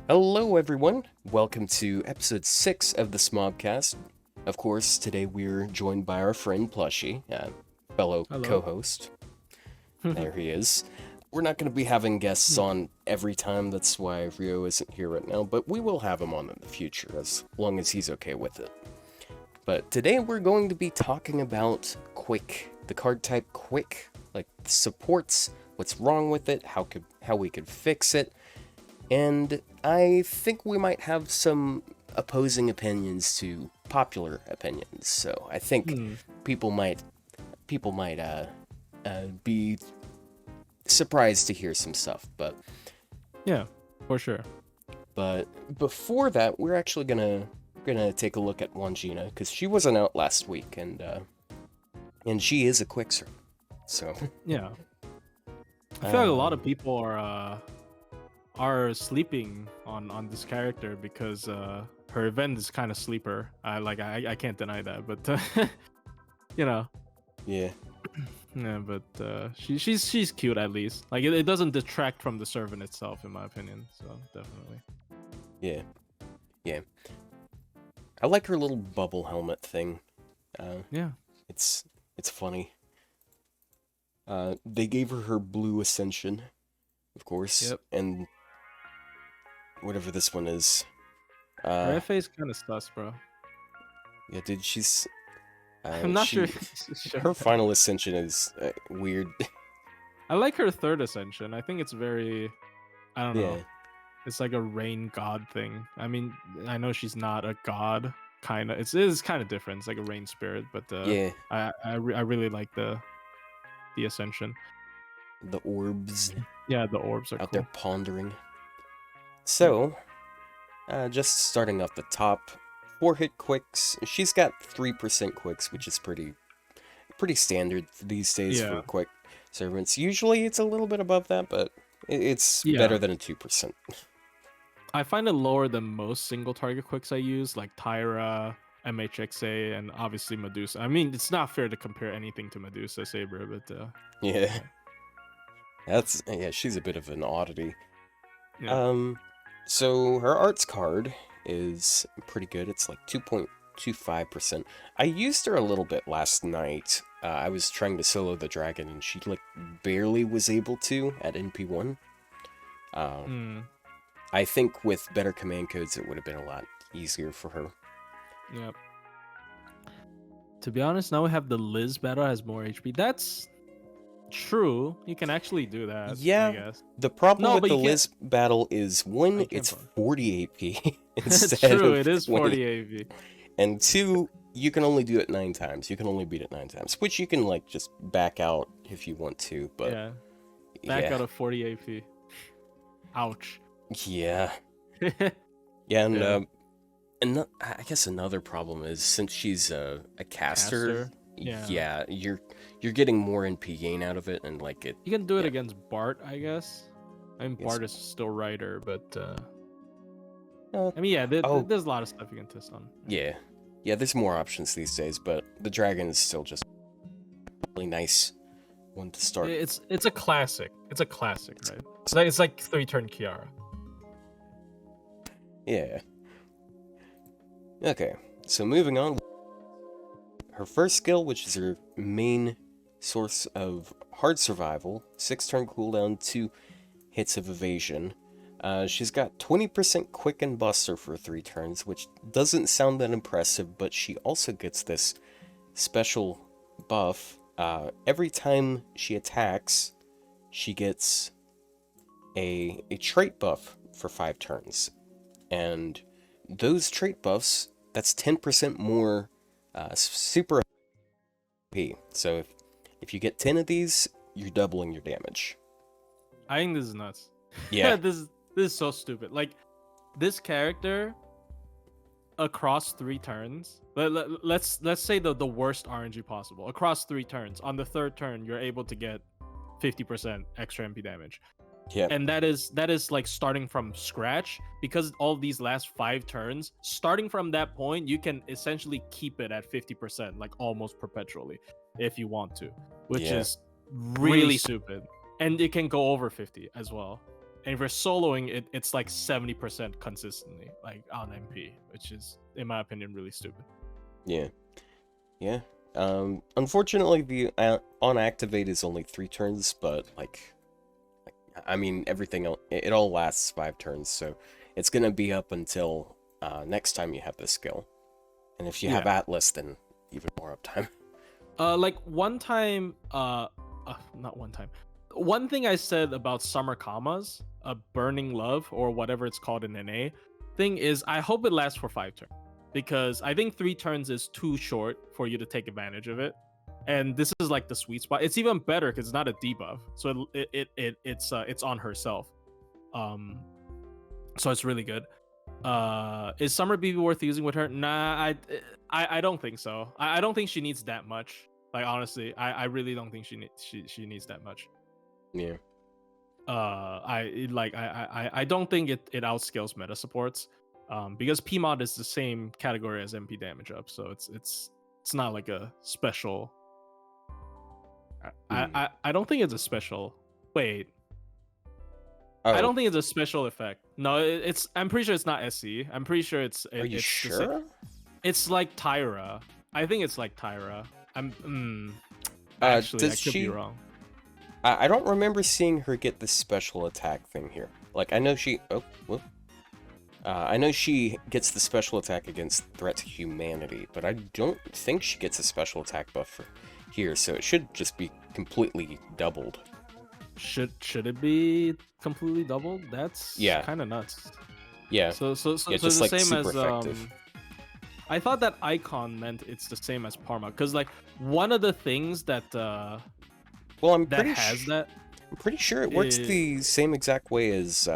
Hello, everyone. Welcome to episode 6 of the smobcast. Of course, today we're joined by our friend Plushy, fellow Hello. co-host. There he is. We're not going to be having guests on every time, that's why Rio isn't here right now, but we will have him on in the future, as long as he's okay with it. But today we're going to be talking about Quick, the card type Quick, like the supports, what's wrong with it, how we could fix it, and I think we might have some opposing opinions to popular opinions. So I think people might be surprised to hear some stuff. Yeah, for sure. But before that, we're actually gonna take a look at one Gina because she wasn't out last week, and she is a Quixer. So Yeah, I feel like a lot of people are sleeping on this character because her event is kind of sleeper. I can't deny that, but you know, yeah. yeah. But she's cute at least. Like it doesn't detract from the servant itself, in my opinion. So definitely. Yeah, yeah. I like her little bubble helmet thing. Yeah. It's funny. They gave her blue ascension, of course, Yep. and whatever this one is. Her FA is kind of sus, bro. Yeah, dude, she's. I'm not sure. Her final ascension is weird. I like her third ascension. I think it's very. I don't know. Yeah. It's like a rain god thing. I mean, I know she's not a god, kind of. It is kind of different. It's like a rain spirit, but Yeah. I really like the ascension. The orbs Yeah, the orbs are out cool. there pondering. So, just starting off the top, 4-hit quicks. She's got 3% quicks, which is pretty standard these days for quick servants. Usually it's a little bit above that, but it's better than a 2%. I find it lower than most single target quicks I use, like Tyra, MHXA, and obviously Medusa. I mean, it's not fair to compare anything to Medusa Saber, but yeah. She's a bit of an oddity. Yeah. So her arts card is pretty good. It's like 2.25%. I used her a little bit last night. I was trying to solo the dragon, and she like barely was able to at NP1. I think with better command codes, it would have been a lot easier for her. Yep. To be honest, now we have the Liz battle has more HP. That's true. You can actually do that. Yeah. I guess. The problem with the Liz battle is one, it's 40 AP It's true. It is 40 AP. And two, you can only do it 9 times. You can only beat it 9 times, which you can like just back out if you want to. But yeah, back out of 40 AP. Ouch. Yeah. Yeah, and I guess another problem is since she's a caster. Yeah, you're getting more NP gain out of it, and like it. You can do it against Bart, I guess. I mean, Bart is still Rider, but I mean, yeah, there's a lot of stuff you can test on. Yeah, there's more options these days, but the dragon is still just a really nice one to start. It's a classic. It's a classic, right? It's like 3-turn Kiara. Yeah. Okay, so moving on. Her first skill, which is her main source of hard survival, 6-turn cooldown, 2 hits of evasion. She's got 20% quick and buster for 3 turns, which doesn't sound that impressive, but she also gets this special buff. Every time she attacks, she gets a trait buff for 5 turns. And those trait buffs, that's 10% more super AP. So if you get 10 of these, you're doubling your damage. I think this is nuts. Yeah. This is so stupid. Like, this character across 3 turns. Let's say the worst RNG possible. Across 3 turns. On the 3rd turn, you're able to get 50% extra MP damage. Yeah. And that is like starting from scratch, because all these last 5 turns, starting from that point, you can essentially keep it at 50%, like almost perpetually, if you want to, which is really stupid. And it can go over 50 as well. And if you're soloing it, it's like 70% consistently, like on MP, which is, in my opinion, really stupid. Yeah. Yeah. Unfortunately, the on activate is only 3 turns, but I mean, everything it all lasts 5 turns, so it's gonna be up until next time you have this skill. And if you have Atlas, then even more uptime. Like one time, not one time. One thing I said about Summer Commas, Burning Love, or whatever it's called in NA, thing is I hope it lasts for 5 turns, because I think 3 turns is too short for you to take advantage of it. And this is like the sweet spot. It's even better because it's not a debuff, so it's on herself. So it's really good. Is Summer BB worth using with her? Nah, I don't think so. I don't think she needs that much. Like honestly, I really don't think she needs that much. Yeah. I don't think it outscales meta supports. Because PMod is the same category as MP damage up, so it's not like a special. I don't think it's a special. Wait. Oh. I don't think it's a special effect. No, it's. I'm pretty sure it's not SC. I'm pretty sure it's. Are you it's sure? It's like Tyra. I think it's like Tyra. Actually, I could be wrong. I don't remember seeing her get the special attack thing here. Like I know she. Oh, whoop. I know she gets the special attack against threat to humanity, but I don't think she gets a special attack buff for here. So it should just be completely doubled. Should it be completely doubled? That's kind of nuts. Yeah. So just it's the like same super as effective. I thought that icon meant it's the same as Parma, because like one of the things that well, I'm that pretty sure it works the same exact way as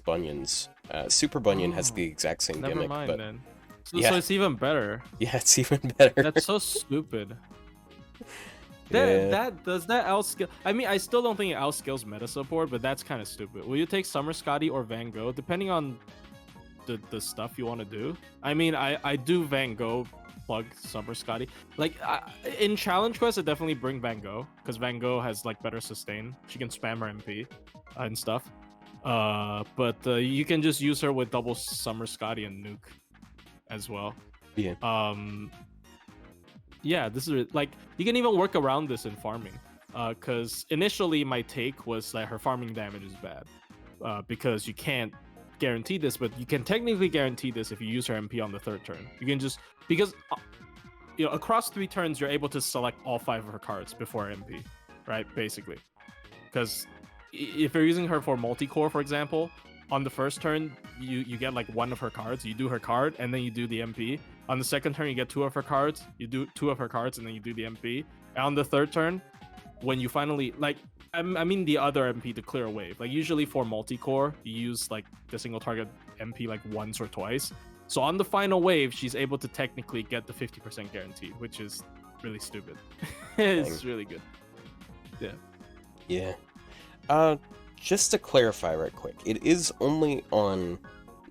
Bunyan's. Super Bunyan has the exact same never gimmick, mind, but then. So it's even better. Yeah, it's even better. That's so stupid. That does that outscale? I mean, I still don't think it outscales meta support, but that's kind of stupid. Will you take Summer Scotty or Van Gogh, depending on the stuff you want to do? I mean, I do Van Gogh plug Summer Scotty. Like in Challenge Quest, I definitely bring Van Gogh, because Van Gogh has like better sustain. She can spam her MP and stuff. But you can just use her with double Summer Scotty and Nuke as well. Yeah. Yeah, this is like you can even work around this in farming. Because initially my take was that her farming damage is bad. Because you can't guarantee this, but you can technically guarantee this if you use her MP on the 3rd turn. You can just because across 3 turns you're able to select all 5 of her cards before MP, right? Basically, because if you're using her for multi-core, for example, on the 1st turn you get like 1 of her cards, you do her card, and then you do the MP. On the 2nd turn you get 2 of her cards, you do 2 of her cards, and then you do the MP. And on the 3rd turn, when you finally I mean the other MP to clear a wave. Like usually for multi-core, you use like the single target MP like once or twice. So on the final wave, she's able to technically get the 50% guarantee, which is really stupid. It's really good. Yeah. Yeah. Just to clarify right quick, it is only on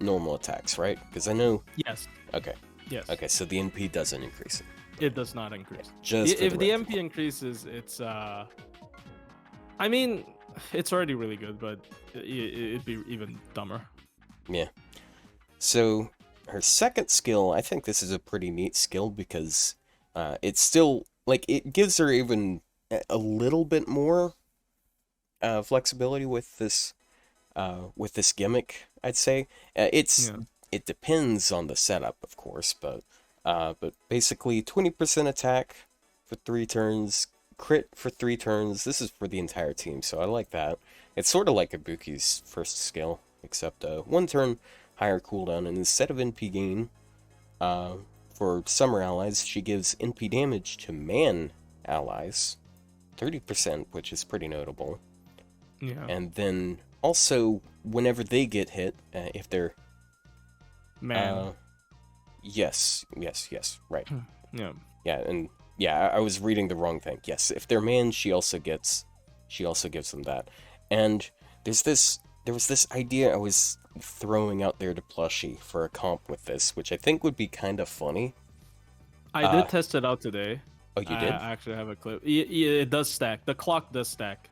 normal attacks, right? Because I know... Yes. Okay. Yes. Okay, so the NP doesn't increase it. It does not increase. Just if the MP increases, it's... I mean, it's already really good, but it'd be even dumber. Yeah. So, her 2nd skill, I think this is a pretty neat skill because it's still... Like, it gives her even a little bit more flexibility with this gimmick, I'd say. It depends on the setup, of course, but basically 20% attack for 3 turns, crit for 3 turns. This is for the entire team, so I like that. It's sort of like Ibuki's 1st skill, except 1 turn higher cooldown, and instead of NP gain, for Summer allies, she gives NP damage to man allies, 30%, which is pretty notable. Yeah. And then also, whenever they get hit, if they're... Man. Yes, right. Yeah. Yeah, and I was reading the wrong thing. Yes, if they're man, she also gives them that. And there was this idea I was throwing out there to Plushie for a comp with this, which I think would be kind of funny. I did test it out today. Oh, you did? I actually have a clip. Yeah, it does stack. The clock does stack.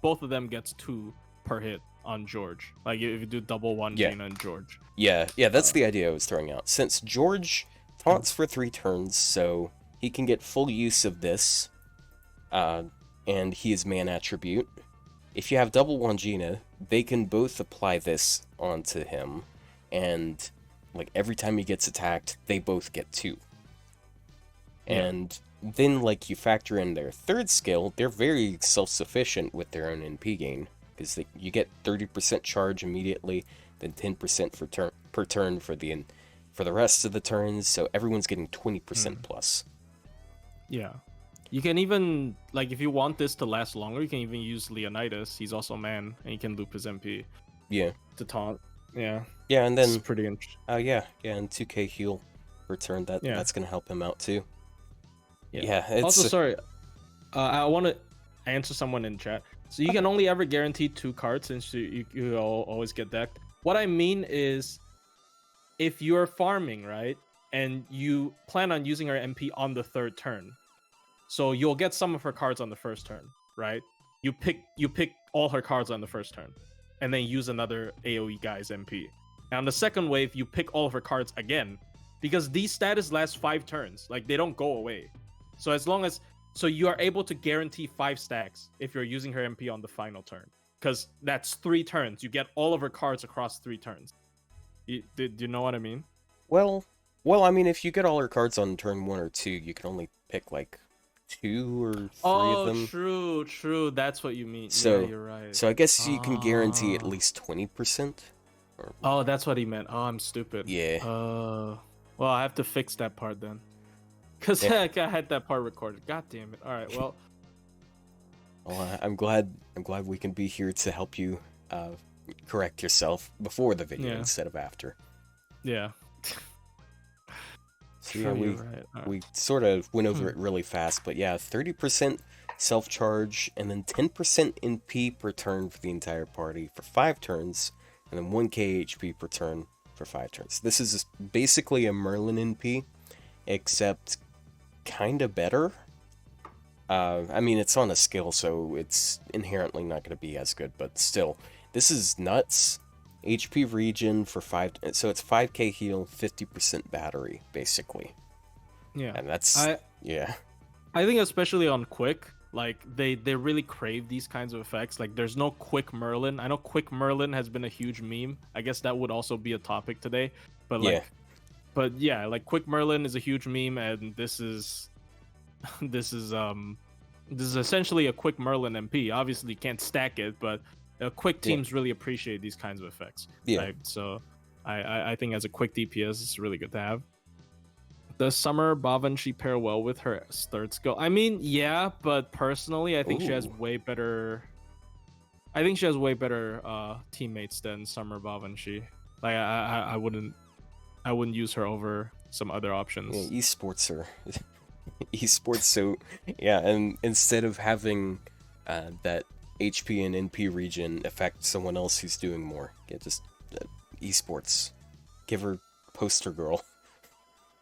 Both of them gets 2 per hit. on George. Like if you do double one Yeah. Gina and George. Yeah, that's the idea I was throwing out. Since George taunts for 3 turns, so he can get full use of this, and he is man attribute. If you have double one Gina, they can both apply this onto him, and like every time he gets attacked, they both get 2. And then like you factor in their third skill, they're very self-sufficient with their own NP gain, because you get 30% charge immediately, then 10% per turn for the rest of the turns, so everyone's getting 20% plus. Yeah. You can even, like, if you want this to last longer, you can even use Leonidas. He's also man, and he can loop his MP. Yeah. To taunt. Yeah. Yeah, and then... It's pretty interesting. Yeah, and 2k heal per turn, that's going to help him out, too. Yeah, it's... Also, sorry, I want to answer someone in chat. So you can only ever guarantee 2 cards since you always get decked. What I mean is, if you're farming, right, and you plan on using her MP on the 3rd turn, so you'll get some of her cards on the 1st turn, right? You pick all her cards on the 1st turn, and then use another AoE guy's MP. And on the 2nd wave, you pick all of her cards again, because these status last 5 turns. Like, they don't go away. So so you are able to guarantee 5 stacks if you're using her MP on the final turn, because that's 3 turns. You get all of her cards across 3 turns. Do you know what I mean? Well, I mean, if you get all her cards on turn 1 or 2, you can only pick like 2 or 3 of them. Oh, true. That's what you mean. So, yeah, you're right. So I guess you can guarantee at least 20%. Oh, that's what he meant. Oh, I'm stupid. Yeah. Well, I have to fix that part then. Because I had that part recorded. God damn it. All right, well. Well, I'm glad we can be here to help you correct yourself before the video instead of after. Yeah. So yeah, we sort of went over it really fast, but yeah, 30% self-charge, and then 10% NP per turn for the entire party for 5 turns, and then 1k HP per turn for 5 turns. This is basically a Merlin NP, except kinda better. I mean, it's on a skill, so it's inherently not going to be as good, but still, this is nuts. HP regen for 5, so it's 5k heal, 50% battery, basically. Yeah. And that's, yeah. I think especially on Quick, like, they really crave these kinds of effects. Like, there's no Quick Merlin. I know Quick Merlin has been a huge meme. I guess that would also be a topic today. But, like, like, Quick Merlin is a huge meme, and this is essentially a Quick Merlin MP. Obviously, you can't stack it, but quick teams really appreciate these kinds of effects. Right? So I think as a quick DPS, it's really good to have. Does Summer Bavanshi pair well with her 3rd skill? I mean, yeah, but personally, I think she has way better. I think she has way better teammates than Summer Bavanshi. Like I wouldn't use her over some other options. Yeah, esports are esports, so yeah, and instead of having that HP and NP regen affect someone else who's doing more. Yeah, just esports. Give her poster girl.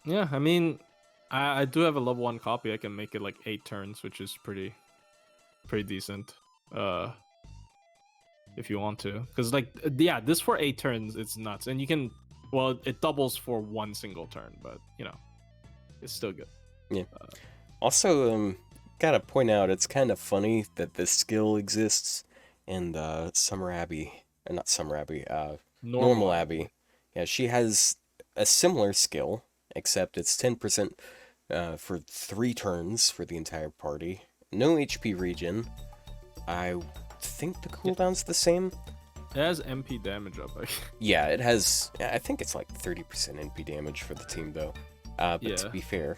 Yeah, I mean, I do have a level 1 copy. I can make it like 8 turns, which is pretty decent. If you want to, because like this for 8 turns, it's nuts, and you can, well, it doubles for 1 single turn, but you know, it's still good. Yeah. Also, gotta point out, it's kind of funny that this skill exists in Summer Abbey, or not Summer Abbey, Normal Abbey. Yeah, she has a similar skill, except it's 10% for 3 turns for the entire party. No HP regen. I think the cooldown's the same. It has MP damage up. Yeah, it has. I think it's like 30% NP damage for the team, though. But to be fair,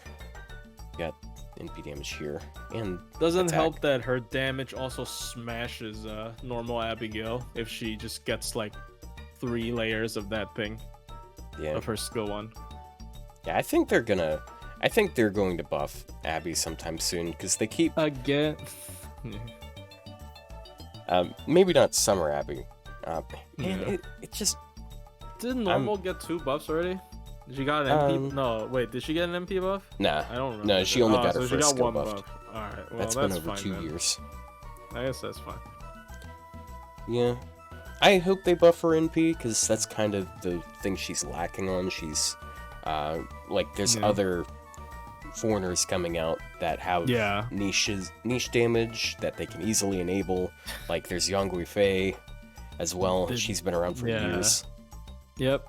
you got NP damage here, and doesn't help that her damage also smashes normal Abigail if she just gets like 3 layers of that thing. Yeah. Of her skill 1. Yeah, I think they're going to buff Abby sometime soon, because they keep again. Maybe not Summer Abbey. Man, it just didn't normal get 2 buffs already? She got an MP. No, wait. Did she get an MP buff? Nah. I don't remember. No, she only got her so first skill one buffed. buff. All right. Well, that's been over fine, 2 then. years. I guess that's fine. Yeah. I hope they buff her NP, because that's kind of the thing she's lacking on. She's, like, there's other foreigners coming out that have niche damage that they can easily enable. Like, there's Yongui Fei as well. She's been around for years. Yep.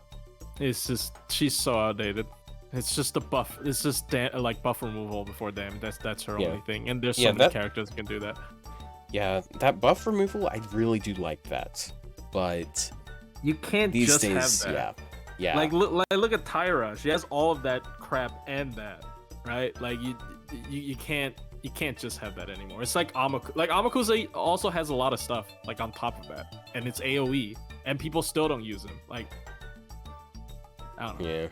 It's just, she's so outdated. It's just a buff. It's just like buff removal before damage. That's her only thing. And there's so many characters that can do that. Yeah, that buff removal, I really do like that. But you can't these just days, have that. Yeah. Like look at Tyra. She has all of that crap and that, right? Like you can't just have that anymore. It's like Amaku. Like Amakusa also has a lot of stuff like on top of that, and it's AOE, and people still don't use him. Like, I don't know.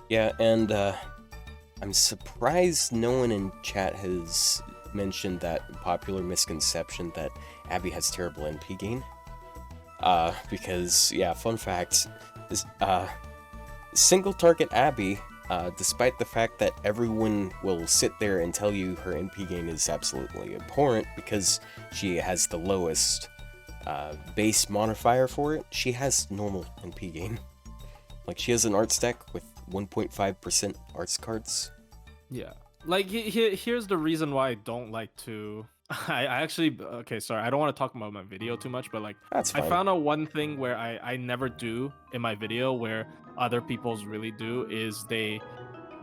Yeah, and I'm surprised no one in chat has mentioned that popular misconception that Abby has terrible NP gain. Because, fun fact, is, single target Abby, despite the fact that everyone will sit there and tell you her NP gain is absolutely abhorrent because she has the lowest base modifier for it, she has normal NP gain. Like, she has an arts deck with 1.5% arts cards. Yeah. Like, here's the reason why I don't like to... I actually... Okay, sorry. I don't want to talk about my video too much, but, like... That's fine. I found out one thing where I never do in my video where other people's really do is they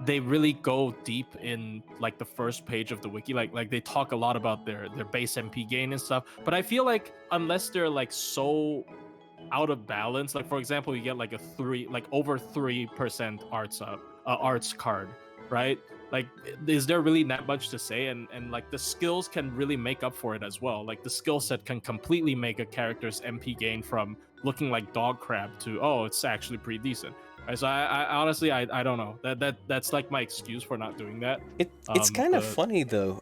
really go deep in, like, the first page of the wiki. Like they talk a lot about their base MP gain and stuff. But I feel like unless they're, like, so... out of balance, like for example you get like over 3% arts card, right? Like, is there really that much to say? And like the skills can really make up for it as well. Like the skill set can completely make a character's MP gain from looking like dog crap to, oh, it's actually pretty decent, right? So I honestly I don't know, that's like my excuse for not doing that. It's kind of funny though.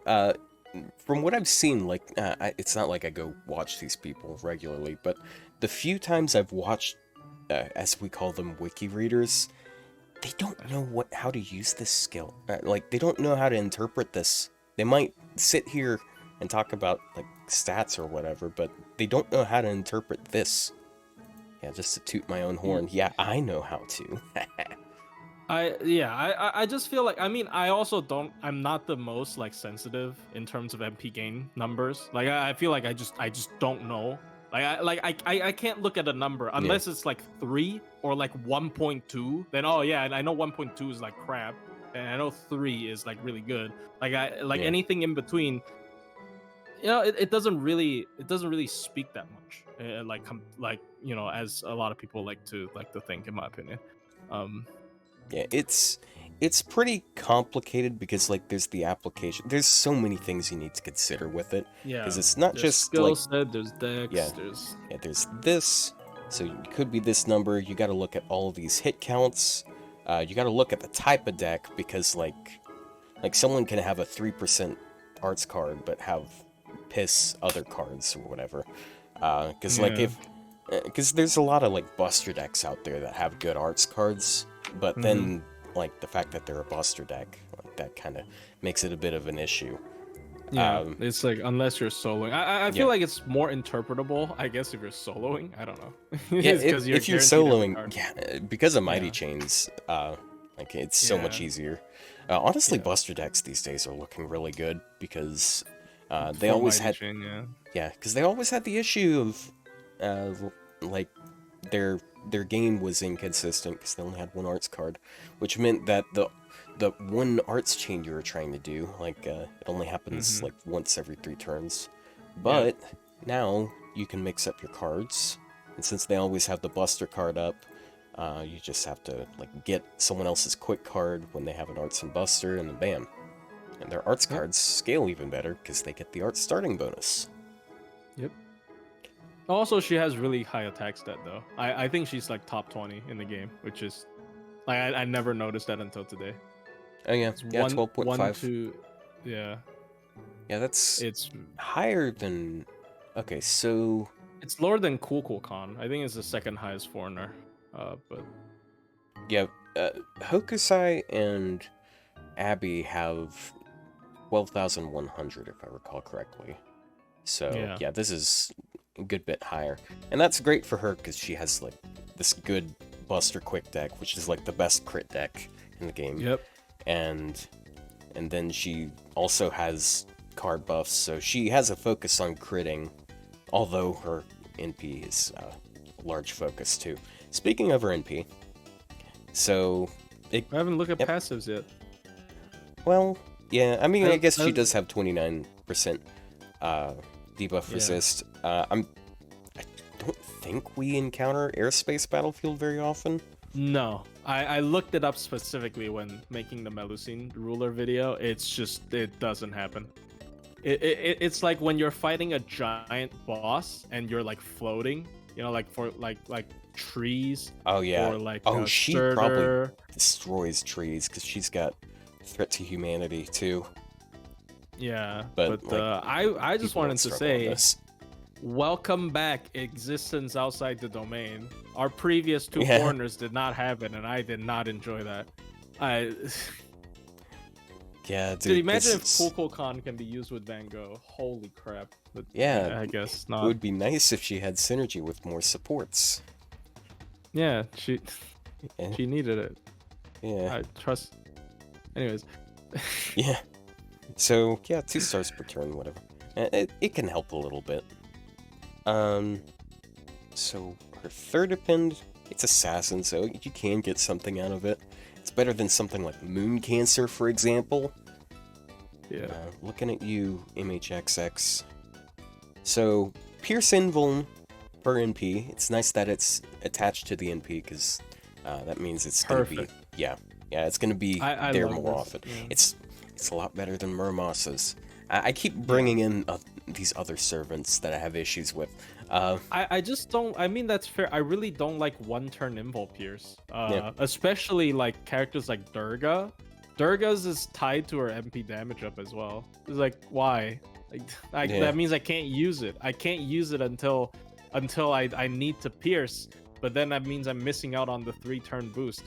From what I've seen, like, it's not like I go watch these people regularly, but the few times I've watched, as we call them, wiki readers, they don't know how to use this skill. Like, they don't know how to interpret this. They might sit here and talk about, like, stats or whatever, but they don't know how to interpret this. Yeah, just to toot my own horn. Yeah, I know how to. I just feel like, I mean, I'm not the most like sensitive in terms of MP gain numbers. Like I feel like I just don't know. I can't look at a number unless it's like 3 or like 1.2. Then and I know 1.2 is like crap, and I know 3 is like really good. Anything in between, it doesn't really speak that much. As a lot of people like to think, in my opinion. Yeah, it's pretty complicated because, like, there's the application. There's so many things you need to consider with it. Yeah, because it's not just skill like set, there's decks, there's this. So it could be this number. You got to look at all of these hit counts. You got to look at the type of deck because, like someone can have a 3% arts card but have piss other cards or whatever. Because there's a lot of like buster decks out there that have good arts cards. But then, like, the fact that they're a buster deck, like, that kind of makes it a bit of an issue. Yeah, it's like, unless you're soloing. I feel like it's more interpretable, I guess, if you're soloing. I don't know. Yeah, if you're soloing, because of Mighty Chains, like, it's so much easier. Honestly, buster decks these days are looking really good because they always had... because they always had the issue of, like, their game was inconsistent because they only had one arts card, which meant that the one arts chain you were trying to do, like, it only happens like once every 3 turns. But now you can mix up your cards, and since they always have the buster card up, you just have to, like, get someone else's quick card when they have an arts and buster, and then bam. And their arts cards scale even better because they get the arts starting bonus. Yep. Also, she has really high attack stat, though. I think she's like top 20 in the game, which is... like, I never noticed that until today. Oh, yeah. Yeah, 12.5. Yeah. Yeah, it's higher than... Okay, so... It's lower than Kukulkan. I think it's the second highest foreigner. But... Yeah, Hokusai and Abby have 12,100, if I recall correctly. So, yeah, this is a good bit higher. And that's great for her because she has like this good Buster Quick deck, which is like the best crit deck in the game. Yep. And then she also has card buffs, so she has a focus on critting, although her NP is a large focus too. Speaking of her NP, so I haven't looked at Yep. passives yet. well, yeah, I mean, I guess she I- does have 29% debuff Yeah. resist. I don't think we encounter airspace battlefield very often. No, I looked it up specifically when making the Melusine ruler video. It's just, it doesn't happen. It's like when you're fighting a giant boss and you're like floating, you know, like for like trees. Oh yeah. Or like She Surtur. probably destroys trees because she's got threat to humanity too. Yeah, But, but like, I just People don't wanted to struggle on say, this. welcome back, existence outside the domain. Our previous two Yeah. foreigners did not have it, and I did not enjoy that. I Yeah, dude. dude, imagine if this Kukulkan can be used with Van Gogh. Holy crap! But Yeah, I guess it not. would be nice if she had synergy with more supports. Yeah, Yeah. she needed it. Yeah. I trust. Anyways, Yeah. So, yeah, 2 stars per turn, whatever. It can help a little bit. So her third append, it's Assassin, so you can get something out of it. It's better than something like Moon Cancer, for example. yeah. Looking at you, MHXX. So, Pierce Invuln per NP. It's nice that it's attached to the NP, because that means it's going to be... Perfect. Yeah, it's going to be I there love more this, often. yeah. It's a lot better than Murmosa's. I keep bringing in these other servants that I have issues with. I just don't. I mean, that's fair. I really don't like one-turn Invul Pierce. Yeah. Especially like characters like Durga. Durga's is tied to her MP damage up as well. It's like, why? Like, Yeah. that means I can't use it. I can't use it until I need to pierce. But then that means I'm missing out on the 3-turn boost,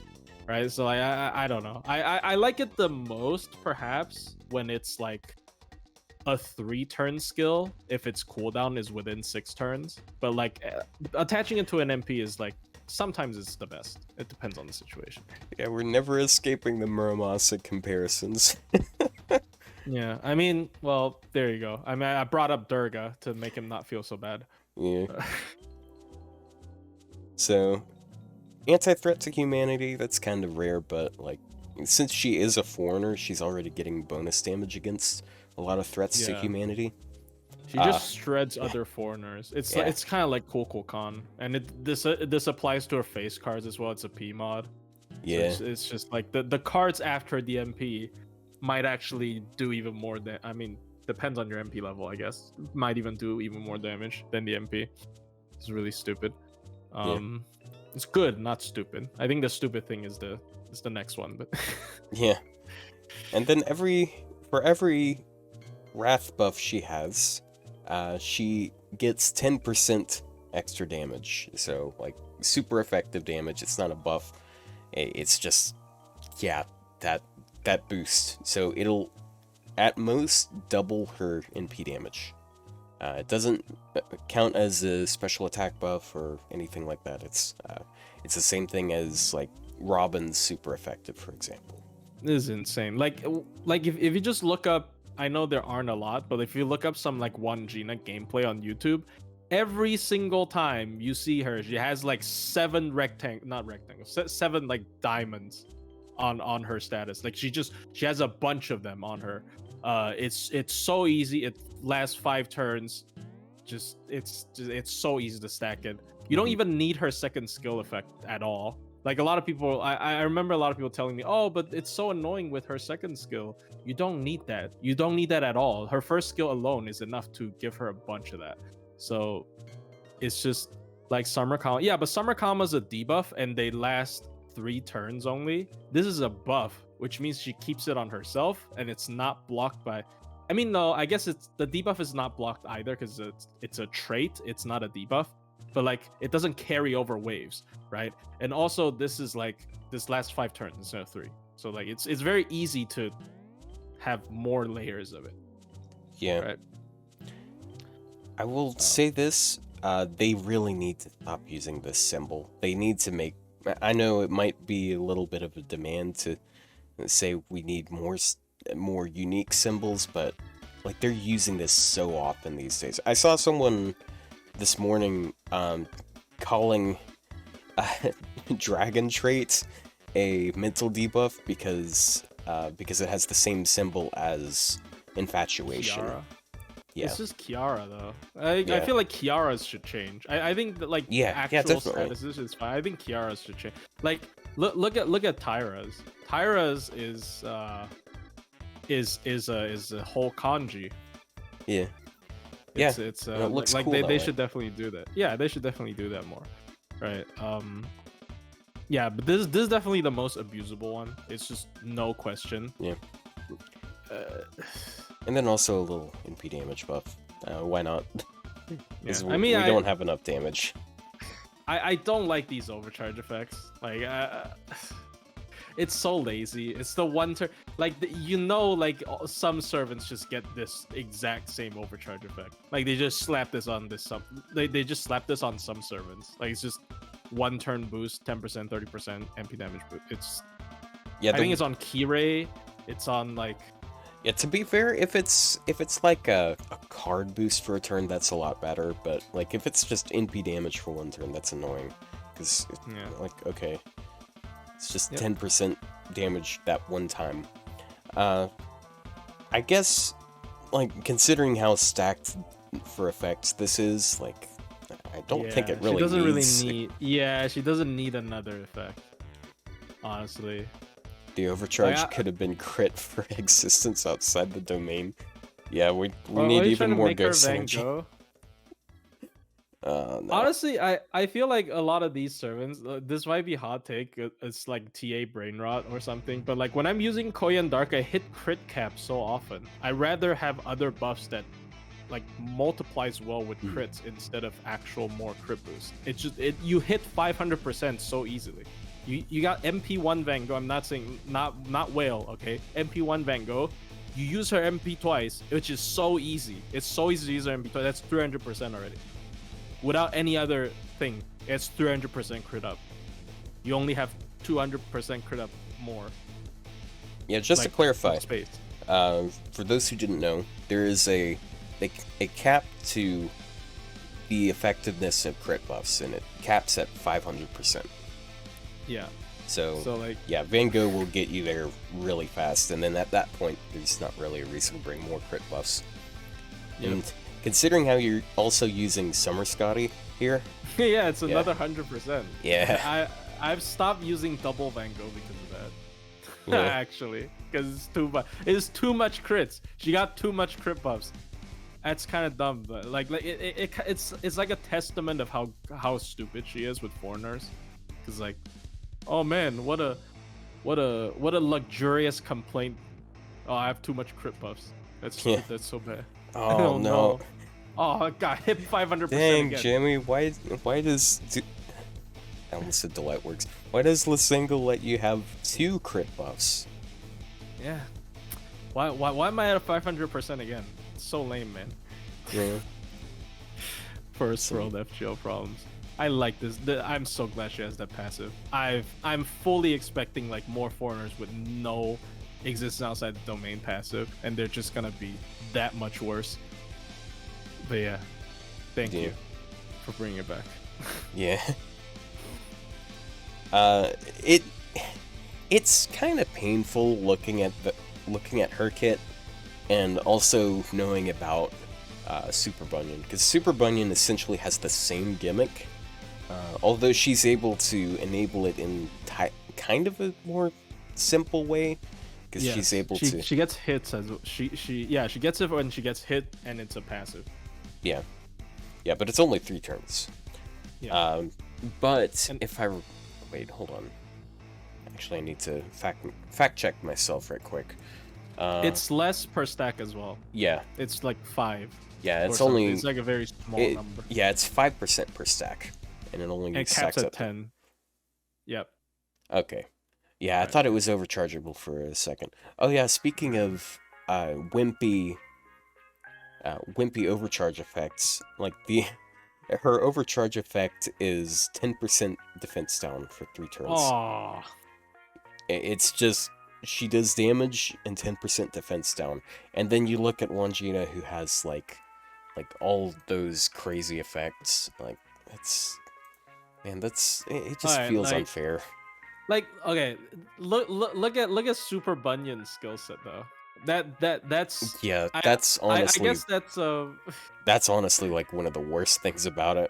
right? So I don't know. I like it the most perhaps when it's like a 3-turn skill if its cooldown is within 6 turns. But like attaching it to an MP is like sometimes it's the best. It depends on the situation. Yeah, we're never escaping the Murmosa comparisons. Yeah, I mean, well, there you go. I mean, I brought up Durga to make him not feel so bad. Yeah. So, anti-threat to humanity, that's kind of rare, but like, since she is a foreigner, she's already getting bonus damage against a lot of threats to Yeah. humanity. She just shreds other foreigners. It's Yeah. it's kind of like Kukulkan, and this applies to her face cards as well. It's a P mod. So Yeah. it's just like the cards after the MP might actually do even more than, I mean, depends on your MP level, I guess. Might even do even more damage than the MP. It's really stupid. It's good, not stupid. I think the stupid thing is the next one, but Yeah. And then for every wrath buff she has, she gets 10% extra damage. So, like, super effective damage. It's not a buff. It's just, yeah, that boost. So it'll at most double her NP damage. It doesn't count as a special attack buff or anything like that. It's the same thing as like Robin's super effective, for example. this is insane. Like if you just look up, I know there aren't a lot, but if you look up some like one Gina gameplay on YouTube, every single time you see her, she has like 7 7 like diamonds on her status. Like she has a bunch of them on her. It's so easy. It lasts 5 turns. It's so easy to stack it. You don't even need her second skill effect at all. Like a lot of people, I remember a lot of people telling me, oh, but it's so annoying with her second skill. You don't need that. You don't need that at all. Her first skill alone is enough to give her a bunch of that. So it's just like Summer Calma. Yeah, but Summer Calma's a debuff and they last 3 turns only. This is a buff, which means she keeps it on herself and it's not blocked by... I mean, no, I guess it's the debuff is not blocked either because it's a trait. It's not a debuff. But like it doesn't carry over waves, right? And also this is like this last 5 turns instead of 3. So like it's very easy to have more layers of it. Yeah. Right. I will say this, they really need to stop using this symbol. They need to make... I know it might be a little bit of a demand to say we need more unique symbols, but like they're using this so often these days. I saw someone this morning calling dragon trait a mental debuff because it has the same symbol as infatuation. Kiara. Yeah. It's just Kiara though. I Yeah. feel like Kiara's should change. I think that like Yeah, actual definitely. statuses is fine. I think Kiara's should change. Like look at Tyra's. Tyra's is a whole kanji. Yeah. It's and it looks like cool they that way. should definitely do that. Yeah, they should definitely do that more. Right. Yeah, but this is definitely the most abusable one. It's just no question. Yeah. And then also a little NP damage buff. Why not? Yeah. We, I mean, we don't have enough damage. I don't like these overcharge effects. Like, it's so lazy. It's the one turn. Like, like some servants just get this exact same overcharge effect. Like, they just slap this on this some. They just slap this on some servants. Like, it's just one turn boost, 10%, 30% MP damage boost. It's. Yeah. I think it's on Kirei. It's on like. Yeah, to be fair, if it's like a card boost for a turn, that's a lot better. But like if it's just NP damage for one turn, that's annoying. Because like okay, it's just 10% damage that one time. I guess like considering how stacked for effects this is, like I don't think it really she doesn't needs... really need. Yeah, she doesn't need another effect. Honestly. The overcharge could have been crit for existence outside the domain. Yeah, we Well, need are you even trying to more make her ghost Van synergy. Gogh? No. Honestly, I feel like a lot of these servants, this might be hot take, it's like TA brain rot or something, but like when I'm using Koyan Dark, I hit crit cap so often. I rather have other buffs that like multiplies well with crits instead of actual more crit boost. It's just you hit 500% so easily. You got MP1 Van Gogh. I'm not saying not whale, okay? MP1 Van Gogh. You use her MP twice, which is so easy. It's so easy to use her MP twice. That's 300% already. Without any other thing, it's 300% crit up. You only have 200% crit up more. Yeah, just like, to clarify, space. For those who didn't know, there is a cap to the effectiveness of crit buffs, and it caps at 500%. Yeah. So like, yeah, Van Gogh will get you there really fast, and then at that point, there's not really a reason to bring more crit buffs. Yep. And considering how you're also using Summer Scotty here, yeah, it's another 100%. Yeah. I've stopped using double Van Gogh because of that. Yeah. Actually, because it's too much. It's too much crits. She got too much crit buffs. That's kind of dumb, but like it's like a testament of how stupid she is with foreigners. Because like, oh man, what a luxurious complaint. Oh, I have too much crit buffs. That's that's so bad. Oh no. Oh god, hit 500%. Dang, again. Jimmy, why does I almost said Delight Works. Why does Lasingle let you have 2 crit buffs? Yeah. Why am I at a 500% again? It's so lame, man. Yeah. First world FGL problems. I like this. I'm so glad she has that passive. I'm fully expecting like more foreigners with no existence outside the domain passive, and they're just gonna be that much worse. But yeah, thank you for bringing it back. Yeah. It's kind of painful looking at her kit, and also knowing about Super Bunyan, because Super Bunyan essentially has the same gimmick, although she's able to enable it in kind of a more simple way, because she's able to. She gets hits as she gets it when she gets hit, and it's a passive. Yeah, but it's only 3 turns. Yeah. But if I wait, hold on. Actually, I need to fact check myself right quick. It's less per stack as well. Yeah. It's like 5. Yeah, it's only. It's like a very small number. Yeah, it's 5% per stack, and it only It stacks caps at up 10. Yep. Okay. Yeah, I thought it was overchargeable for a second. Oh yeah, speaking of wimpy overcharge effects, like the Her overcharge effect is 10% defense down for 3 turns. Oh, It's just, she does damage and 10% defense down. And then you look at one Gina who has, like all those crazy effects. Like, that's... Man, it just alright, feels unfair. okay, look at Super Bunyan's skill set though. That's Yeah, I that's I honestly... guess that's That's honestly, like, one of the worst things about it.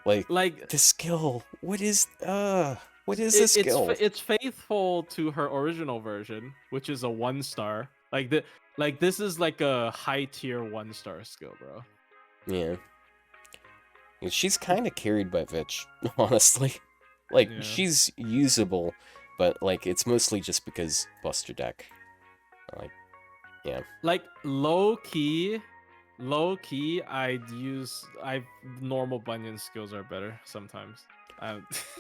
Like, like the skill. What is the skill? it's faithful to her original version, which is a 1-star. Like this is like a high tier 1-star skill, bro. Yeah. Yeah, she's kind of carried by Vitch, honestly. Like, Yeah. she's usable, but, like, it's mostly just because Buster Deck. Like, yeah. Like low key, normal Bunyan skills are better sometimes.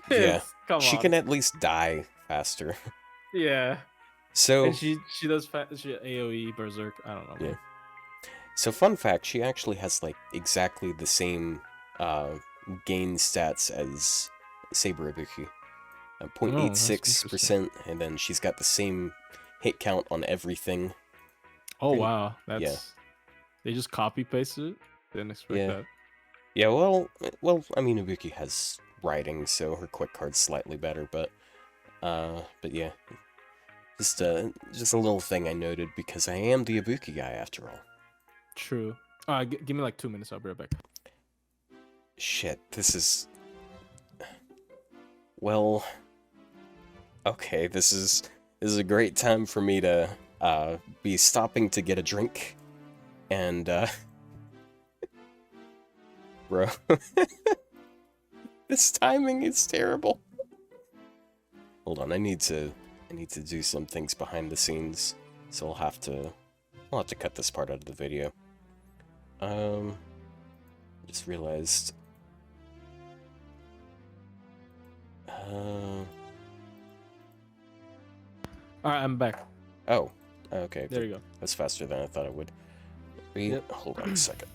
Yeah. Come She on. can at least die faster. Yeah. So, And she does she AoE berserk. I don't know. yeah. Man. So, fun fact, she actually has, like, exactly the same gain stats as Saber Ibuki. Oh, that's interesting. 0.86%, and then she's got the same hit count on everything. Oh Pretty- wow, that's yeah. they just copy pasted it. Didn't expect Yeah. that. Yeah, well, I mean, Ibuki has writing, so her quick card's slightly better, but yeah. Just a little thing I noted, because I am the Ibuki guy, after all. True. Give me like 2 minutes. I'll be right back. Shit, this is... Well... Okay, this is a great time for me to, be stopping to get a drink, and, Bro. This timing is terrible. Hold on, I need to do some things behind the scenes, so I'll have to cut this part out of the video. Just realized. All right, I'm back. Oh, okay. There you go. That's faster than I thought it would. Wait, Yep. hold on a second.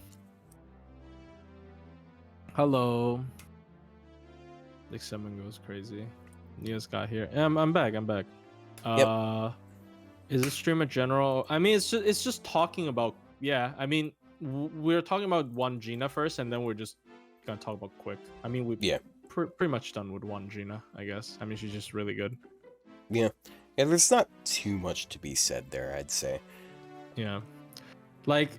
Hello. Like someone goes crazy. You just got here. I'm back. Yep. Is this stream a general? I mean, it's just talking about. Yeah, I mean, we're talking about one Gina first, and then we're just gonna talk about quick. I mean, we Yeah. pretty much done with one Gina, I guess. I mean, she's just really good. Yeah. Yeah, there's not too much to be said there, I'd say. Yeah, like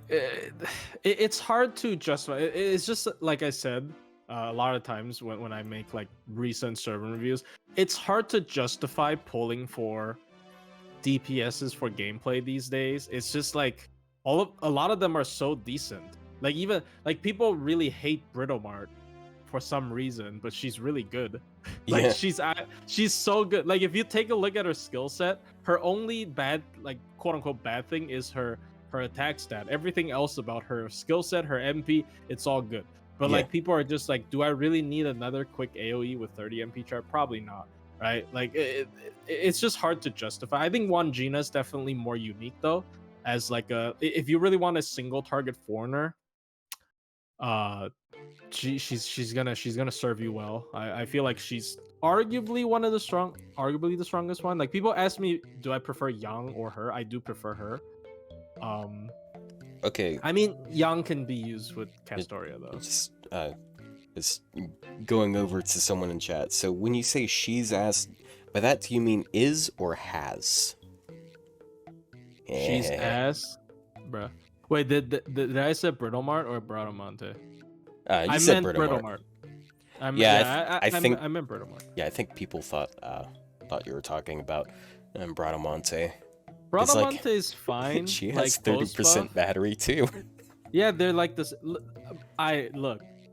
it's hard to justify. It's just like I said. A lot of times when I make like recent server reviews, it's hard to justify pulling for DPSs for gameplay these days. It's just like a lot of them are so decent. Like even like people really hate Britomart for some reason, but she's really good. Like Yeah. she's so good. Like if you take a look at her skill set, her only bad like quote unquote bad thing is her attack stat. Everything else about her skill set, her MP, it's all good. But Yeah. like people are just like, do I really need another quick AoE with 30 MP chart? Probably not, right? Like it's just hard to justify. I think one Gina is definitely more unique though, as like if you really want a single target foreigner, she's gonna serve you well. I feel like she's arguably the strongest one. Like people ask me, do I prefer Yang or her? I do prefer her. Okay. I mean, Yang can be used with Castoria though. Just going over to someone in chat. So when you say she's asked, by that do you mean is or has? She's ass, bruh. Wait, did I say Britomart or Bradamante? You said meant Britomart. I think I meant Britomart. Yeah, I think people thought you were talking about Bradamante. Bradamante is fine. She has like 30% battery too. Yeah, they're like this. Look,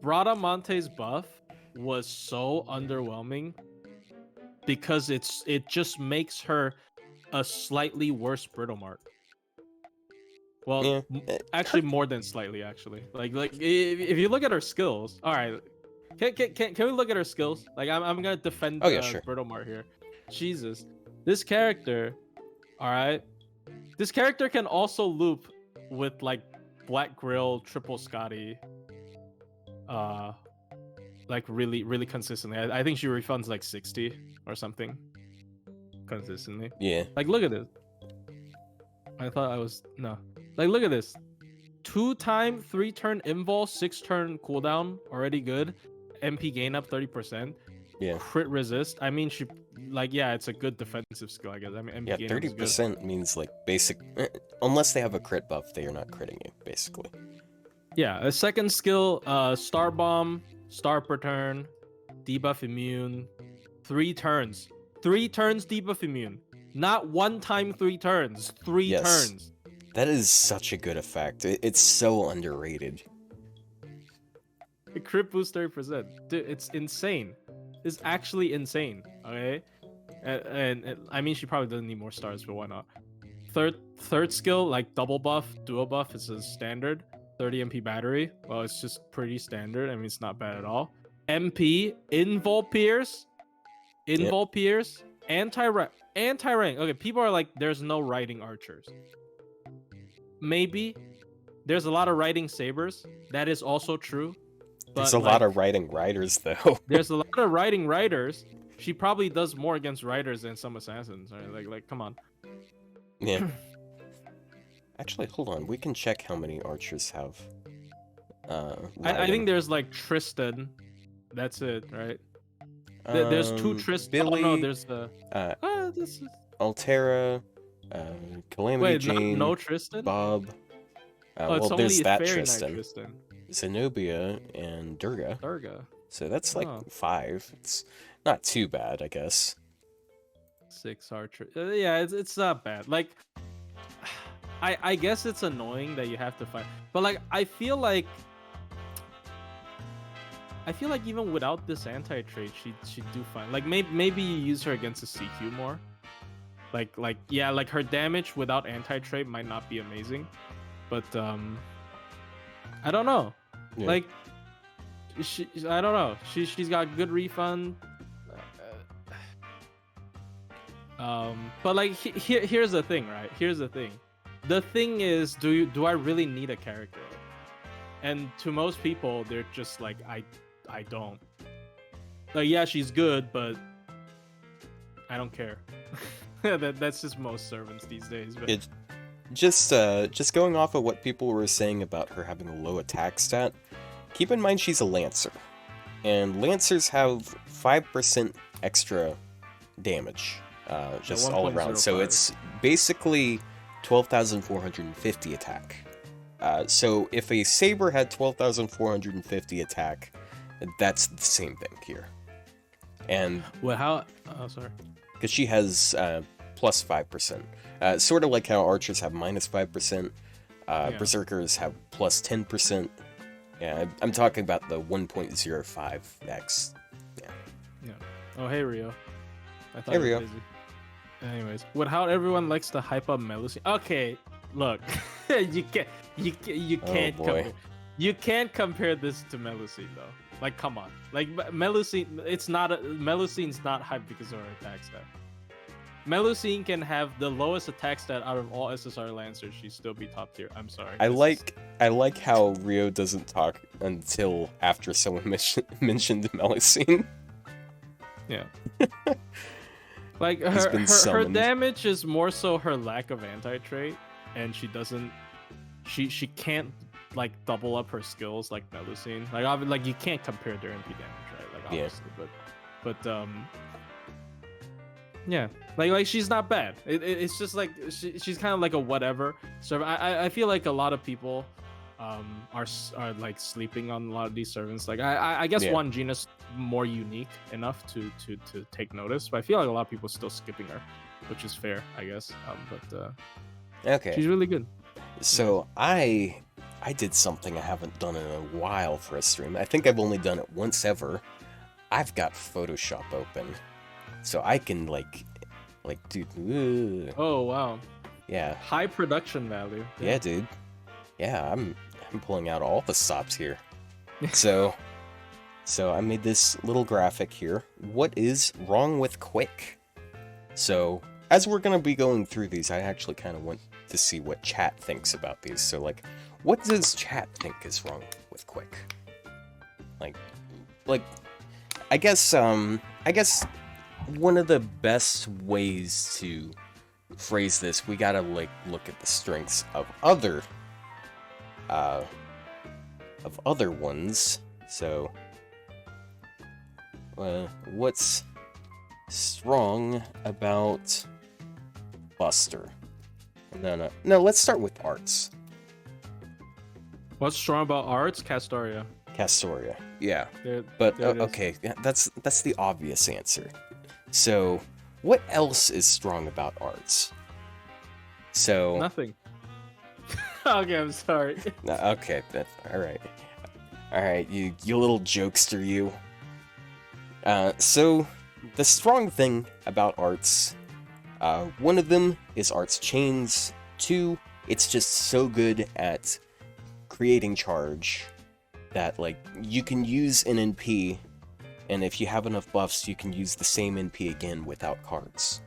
Bradamante's buff was so underwhelming because it just makes her a slightly worse Britomart. Well, Yeah. Actually, more than slightly. Actually, like if you look at her skills, all right. Can we look at her skills? Like I'm gonna defend Sure. Britomart here. Jesus, this character, all right. This character can also loop with like Black Grill, Triple Scotty, like really really consistently. I think she refunds like 60 or something consistently. Yeah. Like look at this. I thought I was no. Like look at this. 2-time 3-turn invul, 6-turn cooldown, already good. MP gain up 30%. Yeah. Crit resist. I mean, she like yeah, it's a good defensive skill. I guess. I mean, MP Yeah, gain up is good. 30% means like basic. Unless they have a crit buff, they are not critting you, basically. Yeah, a second skill, Star Bomb, Star per turn, debuff immune, 3 turns. 3 turns debuff immune. Not 1 time 3 turns, 3 Yes. turns. That is such a good effect. It's so underrated. Crit boost 30%. Dude, it's insane. It's actually insane, okay? And I mean, she probably doesn't need more stars, but why not? Third skill, like double buff, dual buff, is a standard. 30 MP battery. Well, it's just pretty standard. I mean, it's not bad at all. MP, invul pierce, pierce, anti-rank. Okay, people are like, there's no riding archers. Maybe. There's a lot of riding sabers. That is also true. There's a lot of riding riders, though. There's a lot of riding riders. She probably does more against riders than some assassins. Right? Like, come on. Yeah. Actually, hold on. We can check how many archers have. I think there's like Tristan. That's it, right? There's 2 Tristan. Billy, oh no, there's the. This is... Altera, Calamity Wait, Jane, no Tristan. Bob. It's well, only there's that Fairy Knight Tristan. Tristan. Zenobia and Durga. So that's like 5. It's not too bad, I guess. 6 archers. Yeah, it's not bad. Like, I guess it's annoying that you have to fight, but like I feel like even without this anti-trait, she'd do fine. Like maybe you use her against the CQ more. Like yeah, like her damage without anti-trait might not be amazing, but I don't know. Yeah. Like I don't know. She's got good refund. But like here's the thing, right? Here's the thing. The thing is, do I really need a character? And to most people, they're just like, I don't. Like yeah, she's good, but I don't care. That's just most servants these days. But It just going off of what people were saying about her having a low attack stat. Keep in mind she's a lancer, and lancers have 5% extra damage, just all around. So it's basically 12,450 attack. So if a saber had 12,450 attack, that's the same thing here. And well, how? Oh, sorry. Because she has plus 5%. Sort of like how archers have minus 5%. Berserkers have plus 10%. Yeah, I'm talking about the 1.05x. Yeah. Oh, hey Rio. I thought Hey, you were Rio. busy. Anyways, with how everyone likes to hype up Melusine. Okay, look, you can't compare. You can't compare this to Melusine though. Like, come on. Like Melusine, Melusine's not hyped because of her attack stat. Melusine can have the lowest attack stat out of all SSR Lancers. She'd still be top tier. I'm sorry. I like how Rio doesn't talk until after someone mentioned Melusine. Yeah. Like her damage is more so her lack of anti-trait, and she can't like double up her skills like Melusine. Like you can't compare their MP damage, right? Like obviously, but yeah, like she's not bad. It's just like she's kind of like a whatever. So I feel like a lot of people are like sleeping on a lot of these servants. Like I guess one, Gina's more unique enough to take notice, but I feel like a lot of people are still skipping her, which is fair, I guess. But okay, she's really good. So I did something I haven't done in a while for a stream. I think I've only done it once ever. I've got Photoshop open, so I can like dude. Oh wow. Yeah. High production value. Yeah, dude. Yeah, I'm pulling out all the stops here. So I made this little graphic here. What is wrong with Quick? So as we're gonna be going through these, I actually kind of want to see what chat thinks about these. So like, what does chat think is wrong with Quick? Like, like I guess one of the best ways to phrase this, we gotta like look at the strengths uh of other ones. So what's strong about Buster? No, let's start with arts. What's strong about arts? Castoria. Castoria, yeah. There, But there it is. okay, yeah, that's the obvious answer. So, what else is strong about arts? So, Nothing. Okay, I'm sorry. okay, all right, you little jokester, you. So the strong thing about arts, one of them is arts chains. Two, it's just so good at creating charge that like you can use an NP, and if you have enough buffs, you can use the same NP again without cards.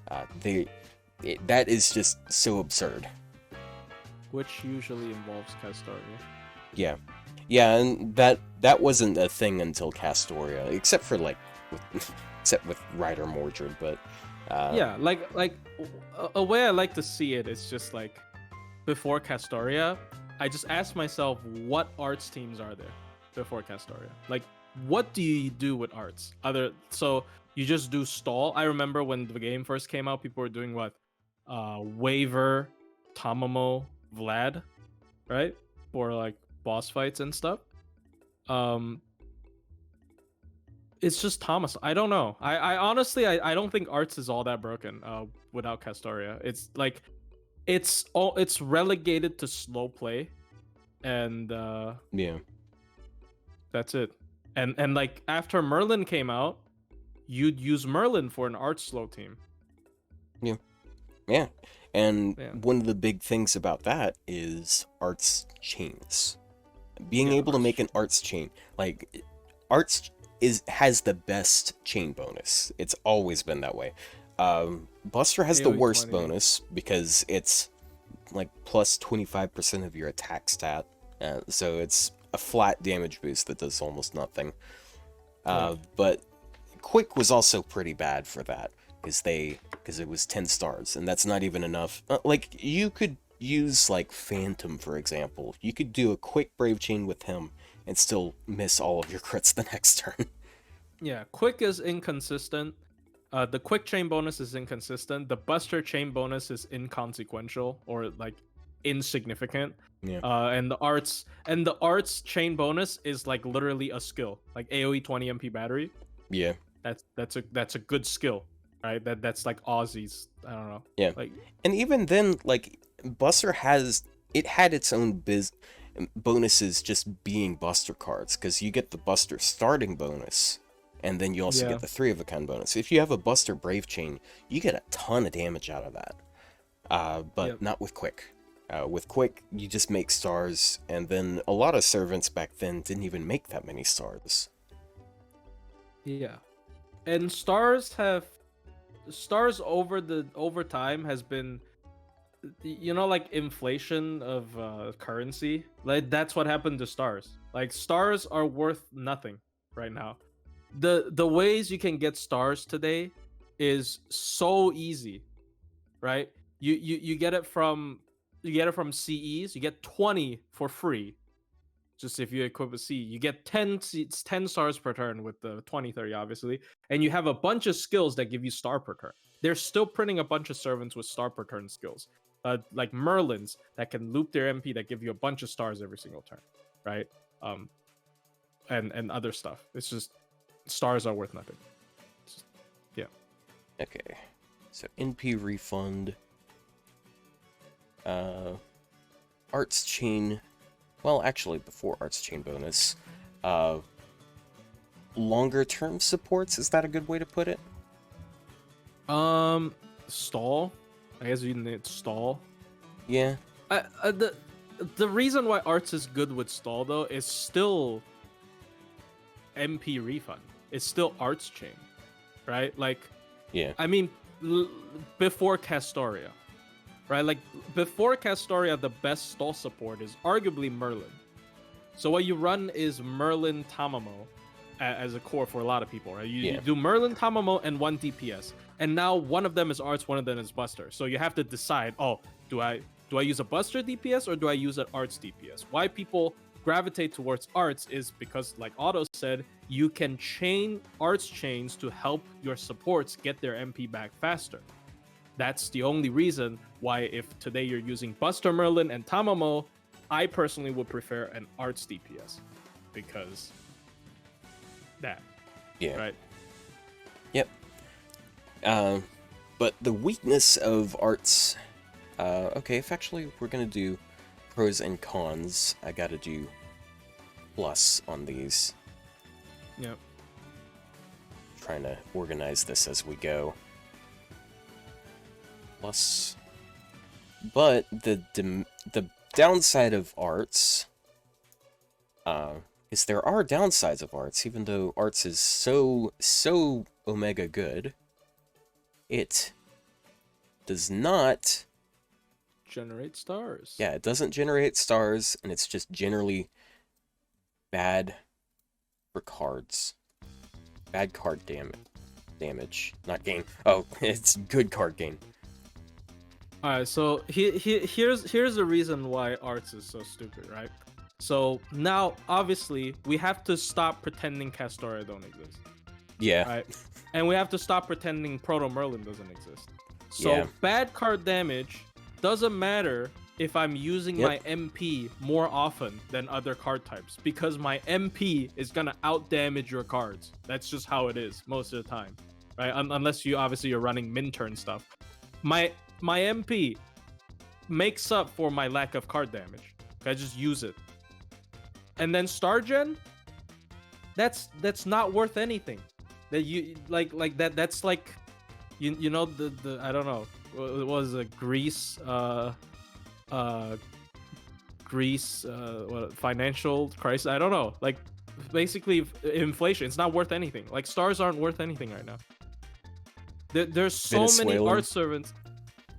That is just so absurd. Which usually involves Castoria. Yeah, yeah, and that wasn't a thing until Castoria, except for like, except with Ryder Mordred, but Yeah, like a way I like to see it is just like before Castoria, I just ask myself what arts teams are there before Castoria? Like what do you do with arts? So you just do stall. I remember when the game first came out, people were doing what? Waver, Tamamo, Vlad, right? For like boss fights and stuff. Um it's just Thomas. I don't know. I honestly I don't think arts is all that broken without Castoria. It's like it's relegated to slow play and yeah, that's it. And like after Merlin came out, you'd use Merlin for an art slow team. yeah. And Yeah. one of the big things about that is arts chains. Being Yeah, able to arts make an arts chain, like arts has the best chain bonus. It's always been that way. Buster has the AoE worst 20. bonus because it's like plus 25% of your attack stat, so it's a flat damage boost that does almost nothing. But Quick was also pretty bad for that because it was 10 stars, and that's not even enough. Like you could use like Phantom for example. You could do a quick Brave Chain with him and still miss all of your crits the next turn. Yeah, quick is inconsistent. The quick chain bonus is inconsistent. The Buster chain bonus is inconsequential or like insignificant. Yeah. And the arts chain bonus is like literally a skill, like AOE 20 MP battery. Yeah. That's a good skill, right? That's like Aussies. I don't know. Yeah. Like And even then, like Buster had its own bonuses just being Buster cards, because you get the Buster starting bonus, and then you also get the 3 of a kind bonus. If you have a Buster Brave Chain, you get a ton of damage out of that. But not with Quick. With Quick, you just make stars, and then a lot of servants back then didn't even make that many stars. yeah. And stars over time has been, you know, like inflation of currency. Like that's what happened to stars. Like stars are worth nothing right now. The ways you can get stars today is so easy, right? You get it from CEs. You get 20 for free. Just if you equip a C, you get 10 stars per turn with the 20/30, obviously, and you have a bunch of skills that give you star per turn. They're still printing a bunch of servants with star per turn skills, like Merlins that can loop their MP that give you a bunch of stars every single turn, right? And other stuff. It's just stars are worth nothing. Yeah. Okay, so NP refund, Arts Chain. Well, actually, before Arts Chain bonus, longer term supports. Is that a good way to put it? Stall. I guess you need stall. Yeah. The reason why arts is good with stall though is still MP refund. It's still arts chain, right? Like, Yeah. I mean, before Castoria, right? Like before Castoria, the best stall support is arguably Merlin. So what you run is Merlin Tamamo, as a core for a lot of people, right? You Yeah. do Merlin, Tamamo, and 1 DPS, and now one of them is Arts, one of them is Buster. So you have to decide, oh, do I use a Buster DPS or do I use an Arts DPS? Why people gravitate towards Arts is because, like Otto said, you can chain Arts chains to help your supports get their MP back faster. That's the only reason why, if today you're using Buster Merlin and Tamamo, I personally would prefer an Arts DPS because that. Yeah. Right. Yep. But the weakness of Arts. Okay, if actually we're gonna do pros and cons, I gotta do plus on these. Yep. Trying to organize this as we go. Plus, but the downside of Arts, is there are downsides of Arts. Even though Arts is so omega good, it does not Generate stars. Yeah, it doesn't generate stars, and it's just generally bad for cards. Bad card damage. Not gain. Oh, it's good card gain. Alright, so here's the reason why Arts is so stupid, right? So now, obviously, we have to stop pretending Castoria don't exist, Yeah. right? And we have to stop pretending Proto Merlin doesn't exist. So Yeah. bad card damage doesn't matter if I'm using Yep. my MP more often than other card types, because my MP is gonna out damage your cards. That's just how it is most of the time, right? Unless you're running min turn stuff. My MP makes up for my lack of card damage. I just use it. And then Star Gen, that's not worth anything. That you like that that's like you know the I don't know, it was a Greece what, financial crisis, I don't know, like basically inflation. It's not worth anything. Like stars aren't worth anything right now. There's so many Venezuelan. art servants.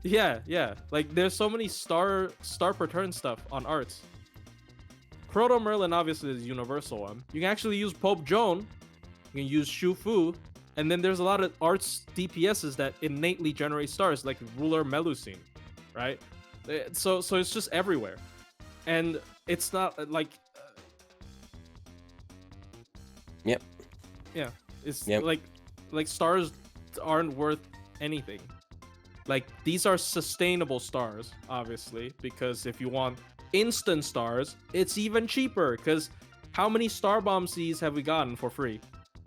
Yeah, like there's so many star per turn stuff on Arts. Proto Merlin obviously is a universal one. You can actually use Pope Joan, you can use Shu Fu, and then there's a lot of Arts DPSs that innately generate stars, like Ruler Melusine, right? So it's just everywhere, and it's not like Yep. yeah, it's Yep. like stars aren't worth anything. Like these are sustainable stars, obviously, because if you want instant stars, it's even cheaper. Because how many Star Bomb Seeds have we gotten for free?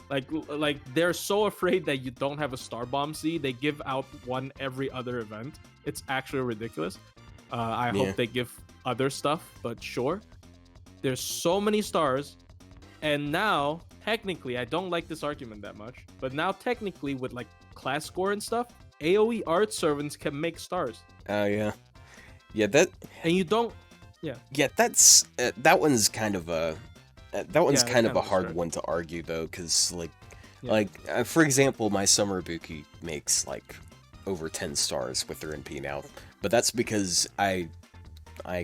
Like they're so afraid that you don't have a Star Bomb Seed, they give out one every other event. It's actually ridiculous. I Yeah. hope they give other stuff, but sure. There's so many stars, and now technically, I don't like this argument that much, but now technically with like class score and stuff, AoE art servants can make stars, Yeah. Yeah, that. and you don't. Yeah, that's that one's kind of a Yeah, kind of kinda a hard absurd. one to argue though, because Yeah. for example, my Summer Ibuki makes like over 10 stars with her NP now, but that's because I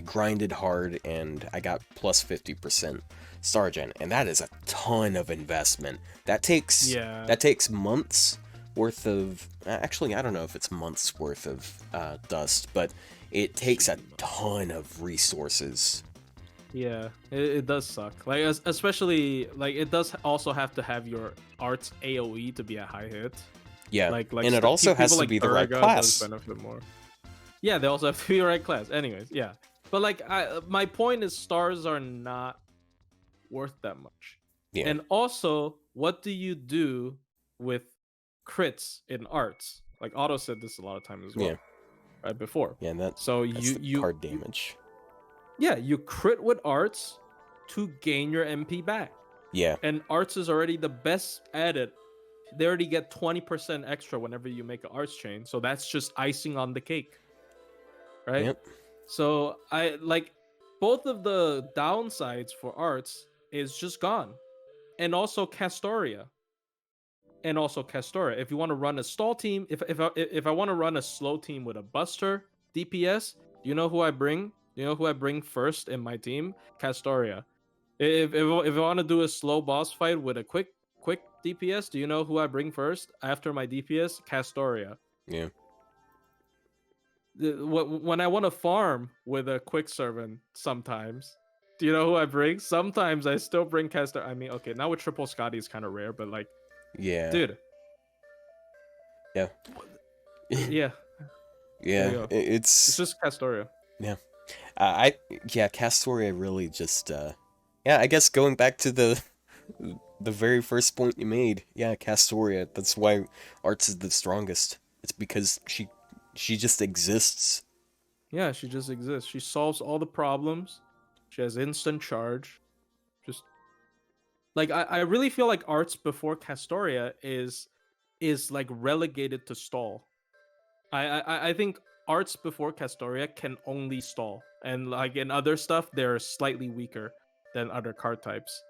grinded hard and I got plus 50% star gen, and that is a ton of investment. That takes months worth of, actually I don't know if it's months worth of dust, but it takes a ton of resources. Yeah, it does suck. Like especially like it does also have to have your arts AoE to be a high hit. Yeah, Like and it also has to be the right Durga class. does benefit more. Yeah, they also have to be the right class. Anyways, yeah. But like my point is stars are not worth that much. Yeah. And also, what do you do with crits in arts? Like Otto said this a lot of times as well. Yeah. Right before. Yeah, and that's So the you card damage. you crit with arts to gain your MP back. Yeah. And arts is already the best at it. They already get 20% extra whenever you make an arts chain. So that's just icing on the cake. Right? Yep. So I like both of the downsides for arts is just gone. And also Castoria. If you want to run a stall team, if I want to run a slow team with a Buster DPS, do you know who I bring? Do you know who I bring first in my team? Castoria. If I want to do a slow boss fight with a quick quick DPS, do you know who I bring first after my DPS? Castoria. Yeah. When I want to farm with a quick servant, sometimes, do you know who I bring? Sometimes I still bring Castor. I mean, okay, now with triple Scotty is kind of rare, but like, Yeah. dude. Yeah. Yeah. Yeah. It's just Castoria. Yeah. Castoria really just yeah, I guess going back to the very first point you made, yeah, Castoria, that's why Arts is the strongest. It's because she just exists. Yeah, she just exists. She solves all the problems. She has instant charge. Just like I really feel like Arts before Castoria is like relegated to stall. I think Arts before Castoria can only stall, and like in other stuff they're slightly weaker than other card types.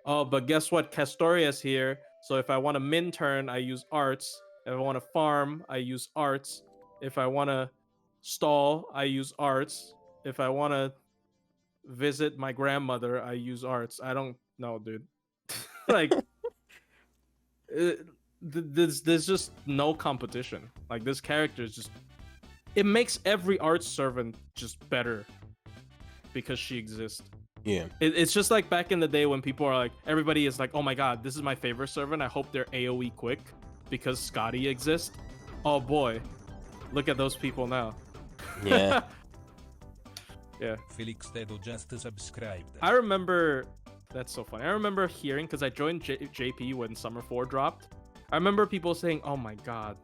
Oh, but guess what? Castoria's here. So if I want to min turn, I use Arts. If I want to farm, I use Arts. If I want to stall, I use Arts. If I want to visit my grandmother, I use Arts. I don't know, dude. Like, there's just no competition. Like, this character is just. It makes every Arts servant just better because she exists. Yeah. It's just like back in the day when people are like, everybody is like, oh my god, this is my favorite servant. I hope they're AoE quick because Scotty exists. Oh boy, look at those people now. Yeah. Yeah. Felix Tedo just subscribed. I remember, that's so funny. I remember hearing, because I joined JP when Summer 4 dropped. I remember people saying, oh my god,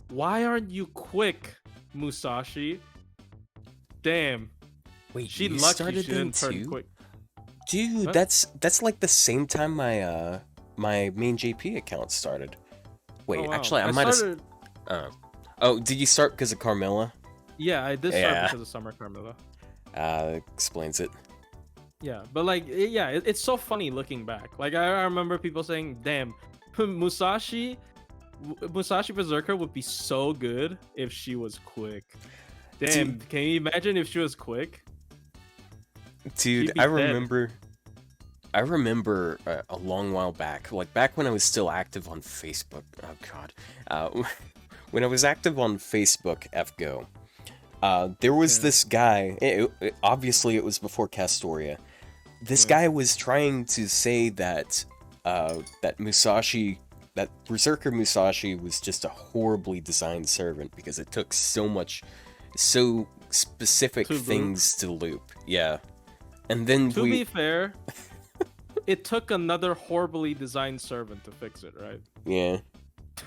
why aren't you quick, Musashi? Damn. Wait, She you lucky started she didn't then turn too? quick. Dude, What? that's like the same time my my main JP account started. Wait, Oh, wow. actually, I might have. Oh, did you start because of Carmilla? Yeah, I did start Yeah. because of Summer Carmilla. Explains it. Yeah, but like, yeah, it's so funny looking back. Like, I remember people saying, "Damn, Musashi Berserker would be so good if she was quick." Damn, Dude. can you imagine if she was quick? Dude, She'd be I dead. remember. I remember a long while back, like back when I was still active on Facebook. Oh God, when I was active on Facebook, FGO, there was Yeah. this guy. Obviously, it was before Castoria. This Yeah. guy was trying to say that that Musashi, that Berserker Musashi, was just a horribly designed servant because it took so specific To loop. things to loop. Yeah, and then To be fair, it took another horribly designed servant to fix it, right? yeah.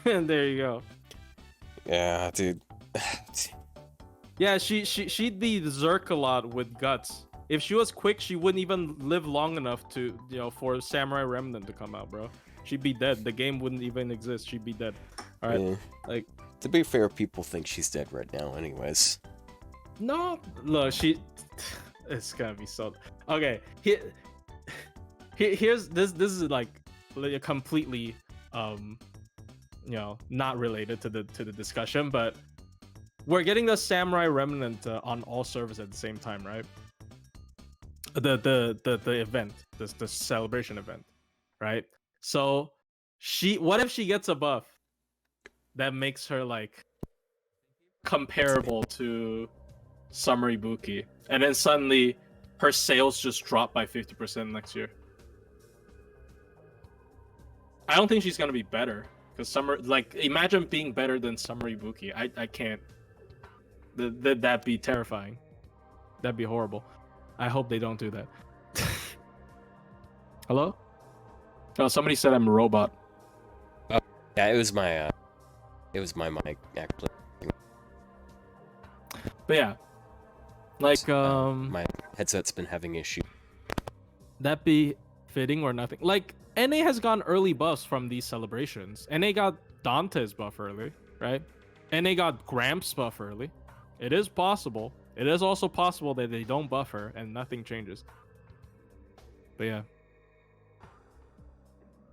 And there you go. Yeah, dude. Yeah, she'd be Zerk a lot with guts. If she was quick, she wouldn't even live long enough to, for Samurai Remnant to come out, bro. She'd be dead. The game wouldn't even exist. She'd be dead. All right, Yeah. like, To be fair, people think she's dead right now, anyways. no, look, it's gonna be so. Okay, here's this. This is like completely, not related to the discussion, but we're getting the Samurai Remnant on all servers at the same time, right? The event, the celebration event, right? So what if she gets a buff that makes her like comparable to Summer Ibuki, and then suddenly her sales just drop by 50% next year? I don't think she's gonna be better because imagine being better than Summer Ibuki. I can't. That'd be terrifying. That'd be horrible. I hope they don't do that. Hello? Oh, somebody said I'm a robot. Yeah, it was my mic, actually. But yeah, like My headset's been having issues. that be fitting or nothing. Like NA has gotten early buffs from these celebrations. NA got Dante's buff early, right? NA got Gramps buff early. It is possible. It is also possible that they don't buff her and nothing changes. But yeah.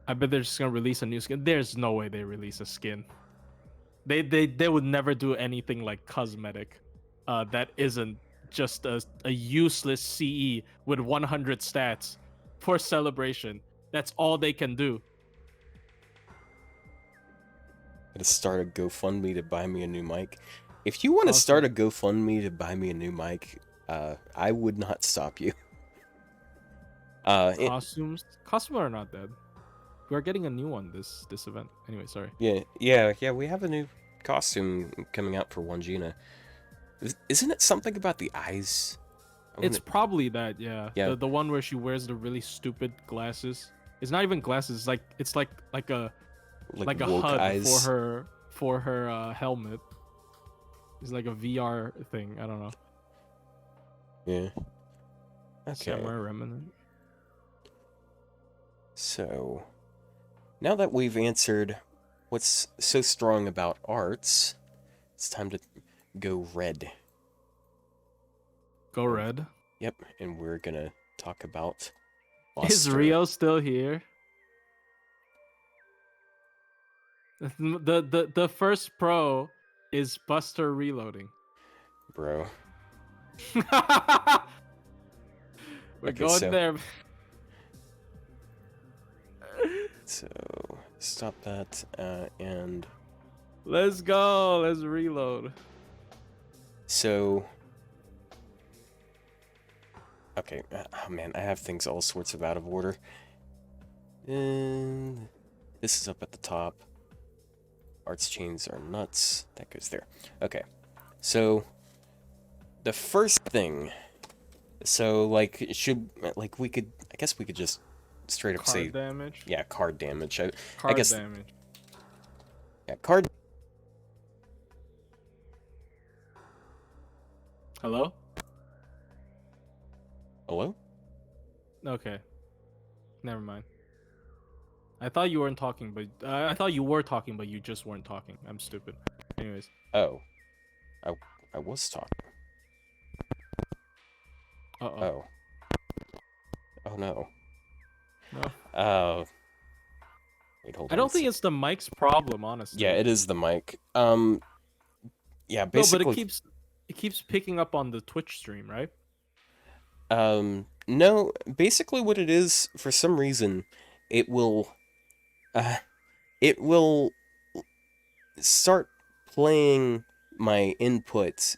I bet they're just gonna release a new skin. There's no way they release a skin. They would never do anything like cosmetic that isn't just a useless CE with 100 stats for celebration. That's all they can do. gonna start a GoFundMe to buy me a new mic. If you want to start a GoFundMe to buy me a new mic, I would not stop you. Costumes are not dead. We're getting a new one this event. Anyway, sorry. Yeah. We have a new costume coming out for Gina. Isn't it something about the eyes? It's probably that, yeah. Yeah. The one where she wears the really stupid glasses. It's not even glasses. It's like a woke HUD eyes. for her helmet. It's like a VR thing. I don't know. Yeah. Okay. Samurai remnant. So, now that we've answered what's so strong about arts, it's time to go red. Go red. Yep, and we're gonna talk about Is Buster. Rio still here? The first pro is Buster reloading. Bro. We're Okay, going there. So, stop that, and... Let's go. Let's reload. So... Okay, oh man, I have things all sorts of out of order. And this is up at the top. Arts chains are nuts. That goes there. Okay, so the first thing. So like, we could. I guess we could just straight up say damage. Yeah, card damage. Card I guess damage. Yeah, card. Hello. Hello. Okay. Never mind. I thought you weren't talking, but I thought you were talking, but you just weren't talking. I'm stupid. Anyways. Oh. I was talking. Uh-oh. Oh. Oh no. No. Wait, hold on. I don't think it's the mic's problem, honestly. Yeah, it is the mic. Yeah, No, basically. but it keeps picking up on the Twitch stream, right? No, basically what it is, for some reason, it will start playing my input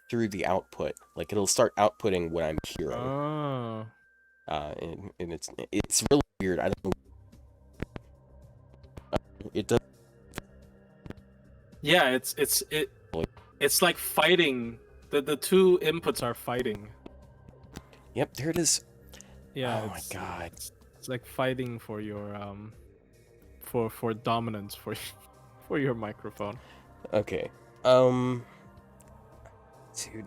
through the output. Like, it'll start outputting what I'm hearing. Oh. And it's really weird. I don't know. It does. Yeah, it's like fighting. The two inputs are fighting. Yep, there it is. Yeah. Oh my god. It's like fighting for your for dominance for your microphone. Okay. Dude,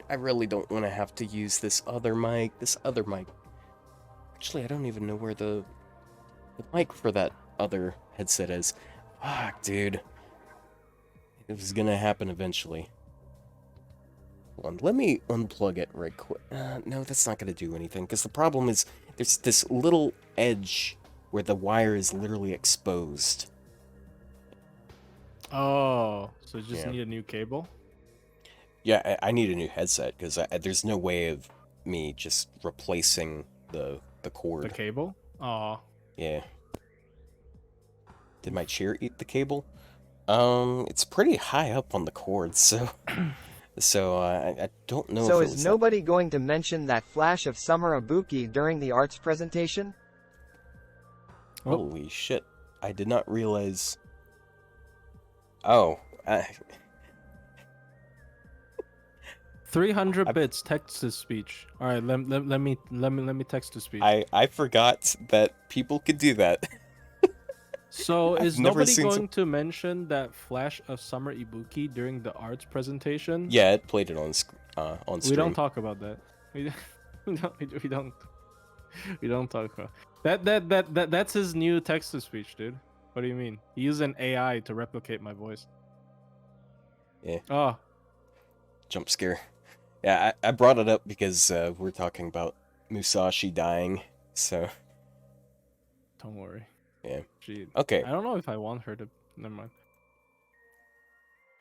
I really don't want to have to use this other mic. Actually, I don't even know where the mic for that other headset is. Fuck, dude. It was gonna happen eventually. Hold on, let me unplug it right quick. No, that's not gonna do anything, because the problem is there's this little edge where the wire is literally exposed. Oh, so you just need a new cable? Yeah, I need a new headset, because there's no way of me just replacing the cord. The cable? Oh. Yeah. Did my chair eat the cable? It's pretty high up on the cord, so... I don't know So if it was is nobody going to mention that flash of Summer Ibuki during the arts presentation? Holy shit. I did not realize... Oh. 300 bits text to speech. All right, let me text to speech. I forgot that people could do that. So I've is never nobody seen going to mention that flash of Summer Ibuki during the arts presentation? Yeah, it played it on stream. We don't talk about that. We don't talk about that's his new text to speech, dude. What do you mean? He used an AI to replicate my voice. Yeah. Oh. Jump scare. Yeah, I brought it up because we're talking about Musashi dying, so... Don't worry. Yeah. Okay. I don't know if I want her to... Never mind.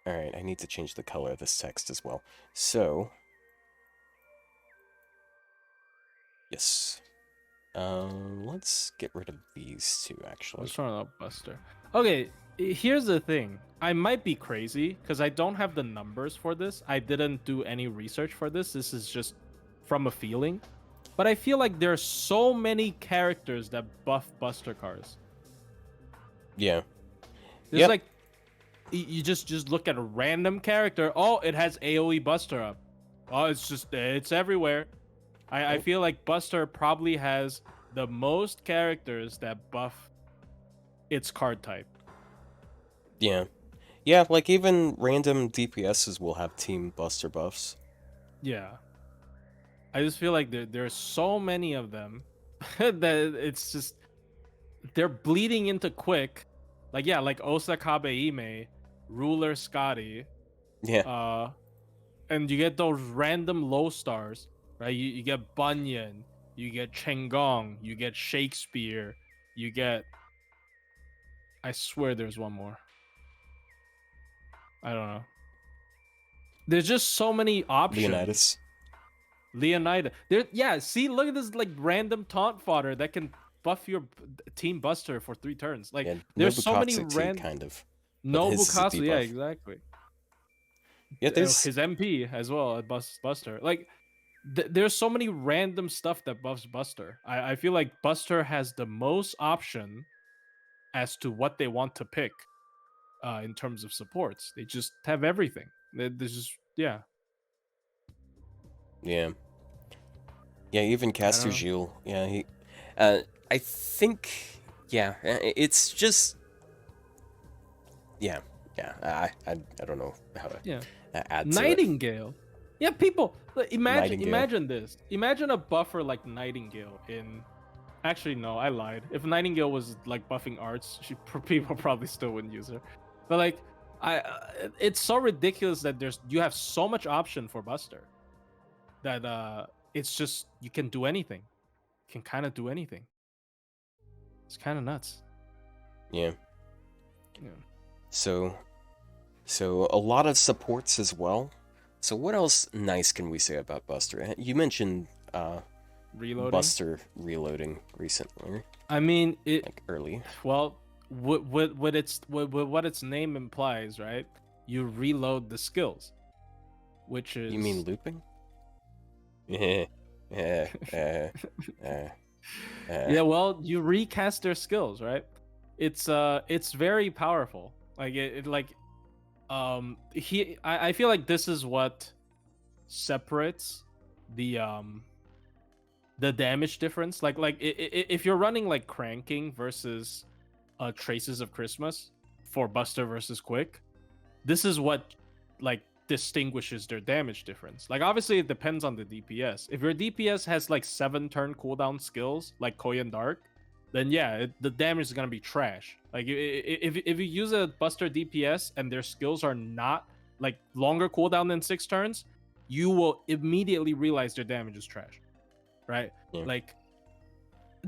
Alright, I need to change the color of this text as well. So... Yes. Let's get rid of these two, actually. Let's run up Buster. Okay, Here's the thing. I might be crazy because I don't have the numbers for this. I didn't do any research for this. This is just from a feeling. But I feel like there's so many characters that buff Buster cars. Yeah. There's Yep. like you just look at a random character. Oh, it has AoE Buster up. Oh, it's everywhere. I feel like Buster probably has the most characters that buff its card type. Yeah. Yeah, like even random DPSs will have Team Buster buffs. Yeah. I just feel like there's so many of them that it's just they're bleeding into quick. Like yeah, like Osakabe Ime, Ruler Scotty, Yeah. and you get those random low stars, right? You get Bunyan, you get Chengong, you get Shakespeare, you get I swear there's one more. I don't know. There's just so many options. Leonidas. There, yeah. See, look at this like random taunt fodder that can buff your team Buster for 3 turns. Like, Yeah, there's so many Nobukatsu too, random. kind of. But his is a Nobukasu, yeah, debuff. exactly. Yeah, there's His MP as well at Buster. Like, there's so many random stuff that buffs Buster. I feel like Buster has the most option as to what they want to pick in terms of supports. They just have everything. There's just yeah. Yeah. Yeah, even I don't know. Castergil. Yeah, he. I think. Yeah, it's just. Yeah, yeah. I don't know how to Yeah. add to it. Nightingale. Yeah, people Nightingale. imagine this. Imagine a buffer like Nightingale in. Actually, no, I lied. If Nightingale was like buffing arts, people probably still wouldn't use her. But like, it's so ridiculous that you have so much option for Buster that it's just you can do anything. You can kind of do anything. It's kind of nuts. Yeah. Yeah. So a lot of supports as well. So what else nice can we say about Buster? You mentioned Reloading. Buster reloading recently, I mean, like early. well, what its name implies, right? You reload the skills, which is You mean looping? Yeah. yeah. Well, you recast their skills, right? It's very powerful. Like I feel like this is what separates the damage difference. Like if you're running like cranking versus Traces of Christmas for Buster versus Quick, this is what like distinguishes their damage difference. Like obviously it depends on the DPS. If your DPS has like 7 turn cooldown skills like Koyan Dark, then yeah, the damage is gonna be trash. Like if you use a Buster DPS and their skills are not like longer cooldown than 6 turns, you will immediately realize their damage is trash, right? Yeah. Like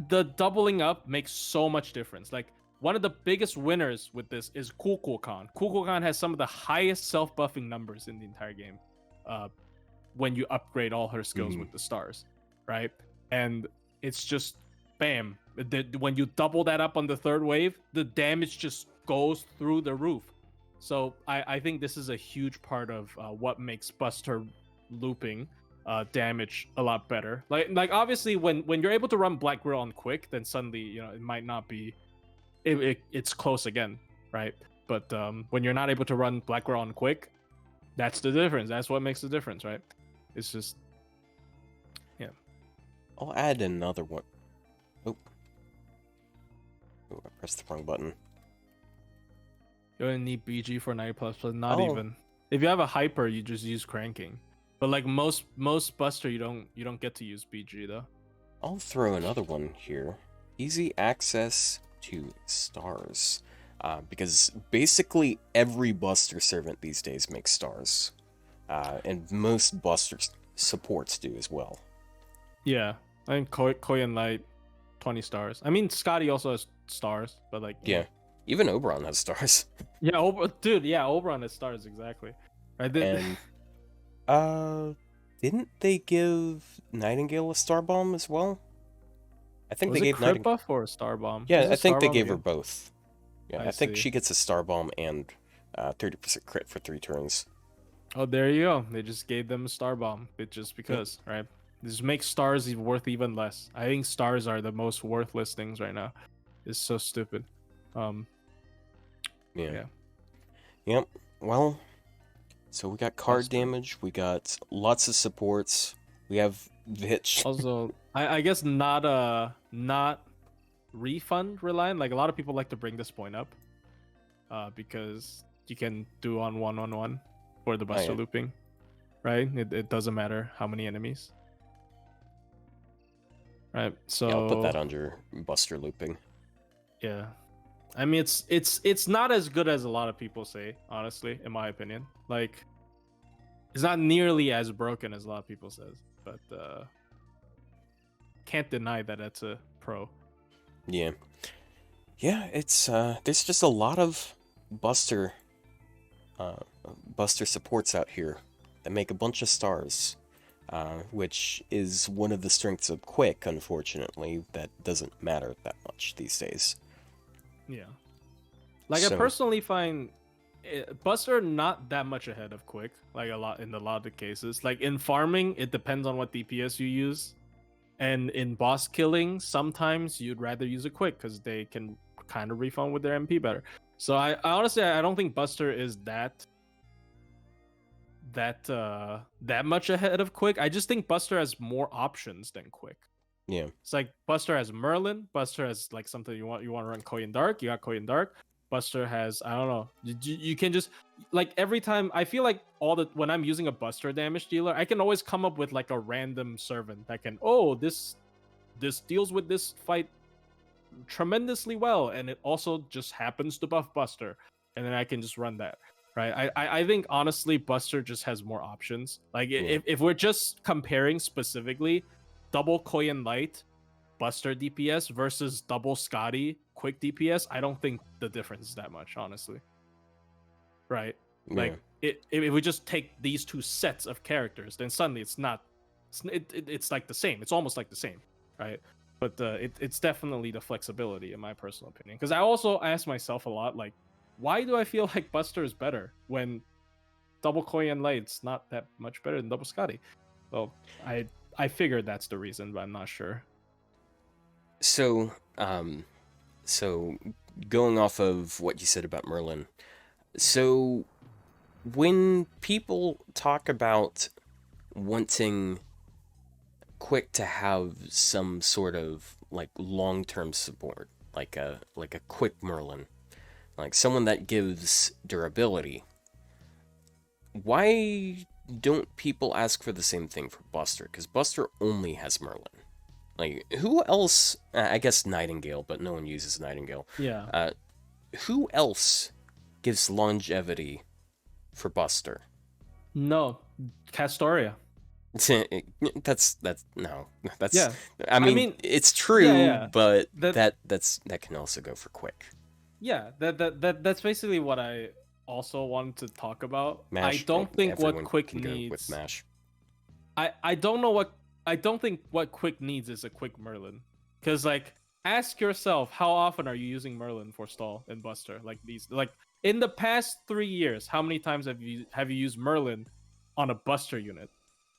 the doubling up makes so much difference. Like one of the biggest winners with this is Kukulkan. Kukulkan has some of the highest self-buffing numbers in the entire game when you upgrade all her skills with the stars, right? And it's just bam. When you double that up on the 3rd wave, the damage just goes through the roof. So I think this is a huge part of what makes Buster looping damage a lot better. Like obviously when you're able to run Black Grill on Quick, then suddenly it might not be it's close again, right? But when you're not able to run Black Grill on Quick, that's the difference. That's what makes the difference, right? It's just yeah. I'll add another one. Oh, I pressed the wrong button. You only need BG for 90+, but not Oh. even. If you have a hyper, you just use cranking. But like most Buster, you don't get to use BG though. I'll throw another one here. Easy access to stars. Because basically every Buster servant these days makes stars. And most Buster supports do as well. Yeah, I think Koyan Light, 20 stars. I mean, Scotty also has stars, but like Yeah. Even Oberon has stars. yeah, dude, yeah, Oberon has stars exactly. Right. And didn't they give Nightingale a star bomb as well? I think Was they it gave crit Nightingale. buff or a star bomb? Yeah, Was it I think star they bomb gave her again? both. Yeah, I I think see. she gets a star bomb and 30% crit for 3 turns. Oh, there you go. They just gave them a star bomb. It just because, right? This makes stars worth even less. I think stars are the most worthless things right now. It's so stupid. Um, Yeah. yeah. Yep. Well, so we got card Buster. damage. We got lots of supports. We have Vitch. Also, I guess not refund reliant. Like a lot of people like to bring this point up, because you can do on 1-on-1 for the Buster yeah. looping, right? It doesn't matter how many enemies, right? So Yeah, I'll put that under Buster looping. yeah, I mean it's not as good as a lot of people say, honestly, in my opinion. Like it's not nearly as broken as a lot of people says, but can't deny that it's a pro. Yeah. Yeah, it's there's just a lot of Buster Buster supports out here that make a bunch of stars. Which is one of the strengths of Quick, unfortunately, that doesn't matter that much these days. Yeah. Like So- I personally find Buster not that much ahead of Quick, like a lot of the cases. Like in farming, it depends on what DPS you use. And in boss killing, sometimes you'd rather use a Quick because they can kind of refund with their MP better. So I honestly I don't think Buster is that much ahead of Quick. I just think Buster has more options than Quick. Yeah. It's like Buster has Merlin. Buster has like something you want to run Koyan Dark. You got Koyan Dark. Buster has I don't know. You can just like every time I feel like when I'm using a Buster damage dealer, I can always come up with like a random servant that can this deals with this fight tremendously well, and it also just happens to buff Buster, and then I can just run that. Right. I think honestly Buster just has more options. Like if we're just comparing specifically double Koyan Light Buster DPS versus double Scotty Quick DPS, I don't think the difference is that much, honestly. Right? Like if we just take these two sets of characters, then suddenly it's like the same. It's almost like the same, right? But it's definitely the flexibility, in my personal opinion. Because I also ask myself a lot, like, why do I feel like Buster is better when double Koyan Light's not that much better than double Scotty? Well, I figured that's the reason, but I'm not sure. So, so going off of what you said about Merlin, so when people talk about wanting Quick to have some sort of like long-term support, like a quick Merlin, like someone that gives durability, why don't people ask for the same thing for Buster? Because Buster only has Merlin. Like, who else? I guess Nightingale, but no one uses Nightingale. Yeah. Who else gives longevity for Buster? No, Castoria. That's no. That's Yeah. I mean it's true, yeah. but That- that can also go for Quick. Yeah, that's basically what I also wanted to talk about. Mash. I don't think what everyone Quick can go needs. with Mash. I don't think what Quick needs is a quick Merlin. Cause like ask yourself, how often are you using Merlin for stall and Buster? Like in the past 3 years, how many times have you used Merlin on a Buster unit?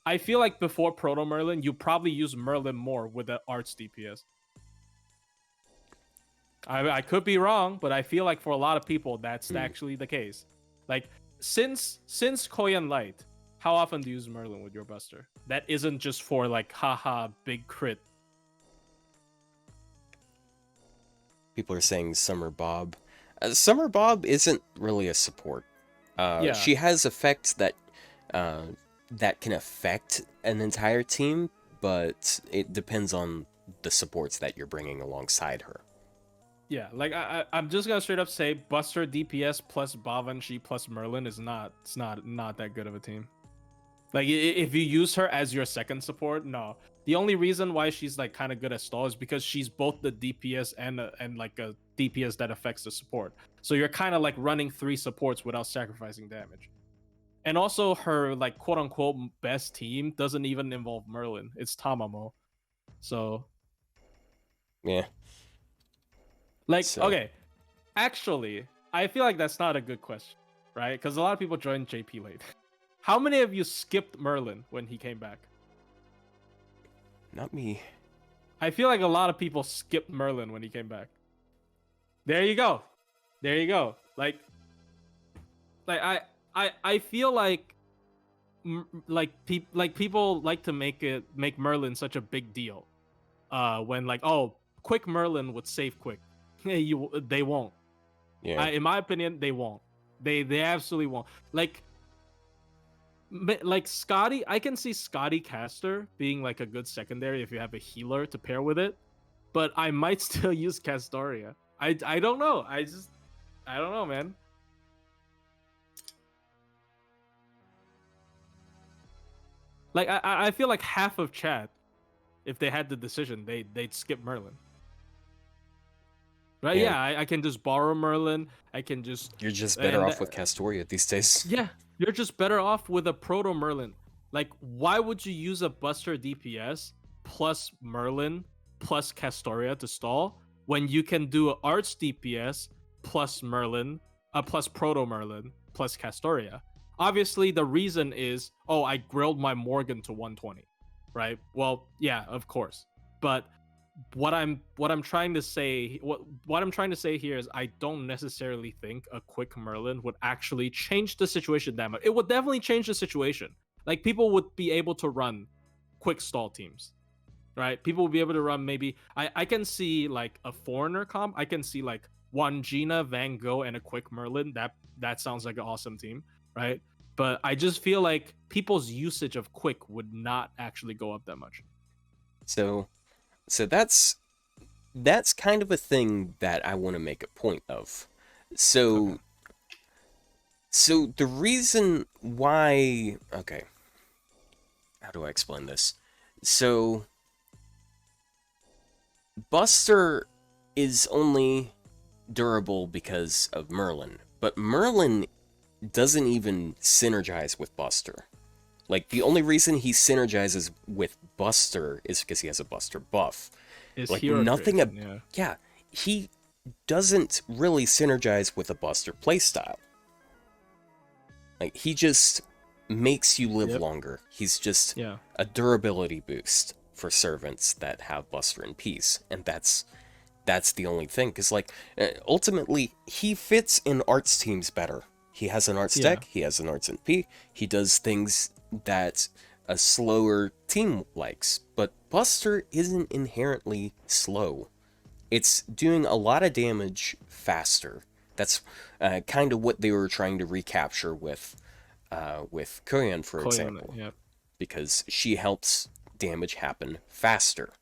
I feel like before Proto Merlin, you probably use Merlin more with the Arts DPS. I could be wrong, but I feel like for a lot of people, that's actually the case. Like since Koyan Light, how often do you use Merlin with your Buster? That isn't just for like haha big crit. People are saying Summer Bob. Summer Bob isn't really a support. Yeah. She has effects that that can affect an entire team, but it depends on the supports that you're bringing alongside her. Yeah, like I'm just gonna straight up say Buster DPS plus Bavanshi plus Merlin is not that good of a team. Like if you use her as your second support, no. The only reason why she's like kind of good at stall is because she's both the DPS and like a DPS that affects the support. So you're kind of like running 3 supports without sacrificing damage. And also her like quote unquote best team doesn't even involve Merlin. It's Tamamo. So Yeah. like So- okay. Actually, I feel like that's not a good question, right? Because a lot of people joined JP late. How many of you skipped Merlin when he came back? Not me. I feel like a lot of people skipped Merlin when he came back. There you go. There you go. I feel like people like to make Merlin such a big deal. When like, oh, quick Merlin would save quick. They won't. Yeah. In my opinion, they won't. They absolutely won't. Like Scotty, I can see Scotty Caster being like a good secondary if you have a healer to pair with it, but I might still use Castoria. I don't know. I don't know, man. Like I feel like half of chat, if they had the decision, they'd skip Merlin. Right? Yeah. Yeah, I can just borrow Merlin. I can just You're just better off with Castoria these days. Yeah, you're just better off with a Proto Merlin. Like, why would you use a Buster DPS plus Merlin plus Castoria to stall when you can do a Arts DPS plus Merlin, plus Proto Merlin plus Castoria? Obviously, the reason is, oh, I grilled my Morgan to 120, right? Well, yeah, of course. But what I'm trying to say what I'm trying to say here is I don't necessarily think a quick Merlin would actually change the situation that much. It would definitely change the situation. Like, people would be able to run quick stall teams, right? People would be able to run maybe I can see like a foreigner comp. I can see like one Gina, Van Gogh, and a quick Merlin. That sounds like an awesome team, right? But I just feel like people's usage of quick would not actually go up that much. So that's kind of a thing that I want to make a point of. So Okay. so the reason why, okay, how do I explain this? So Buster is only durable because of Merlin, but Merlin doesn't even synergize with Buster. Like, the only reason he synergizes with Buster is because he has a Buster buff. Is Like, hero nothing creation, yeah, he doesn't really synergize with a Buster playstyle. Like, he just makes you live Yep. longer. He's just Yeah. a durability boost for servants that have Buster and Peace, and that's the only thing. Because, like, ultimately, he fits in arts teams better. He has an arts Yeah. deck, he has an arts NP, he does things that a slower team likes, but Buster isn't inherently slow. It's doing a lot of damage faster. That's kind of what they were trying to recapture with Koyan, for Koyan, example, yep. because she helps damage happen faster.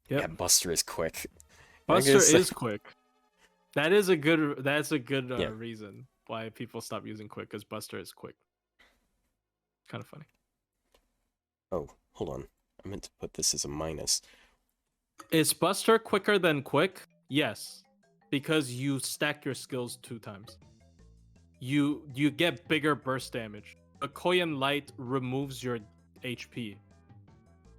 Yep. Yeah, Buster is quick. Buster guess- is quick. That's a good Yeah. reason why people stop using quick, because Buster is quick. Kind of funny. Oh, hold on. I meant to put this as a minus. Is Buster quicker than quick? Yes, because you stack your skills 2 times. You get bigger burst damage. A Koyan Light removes your HP.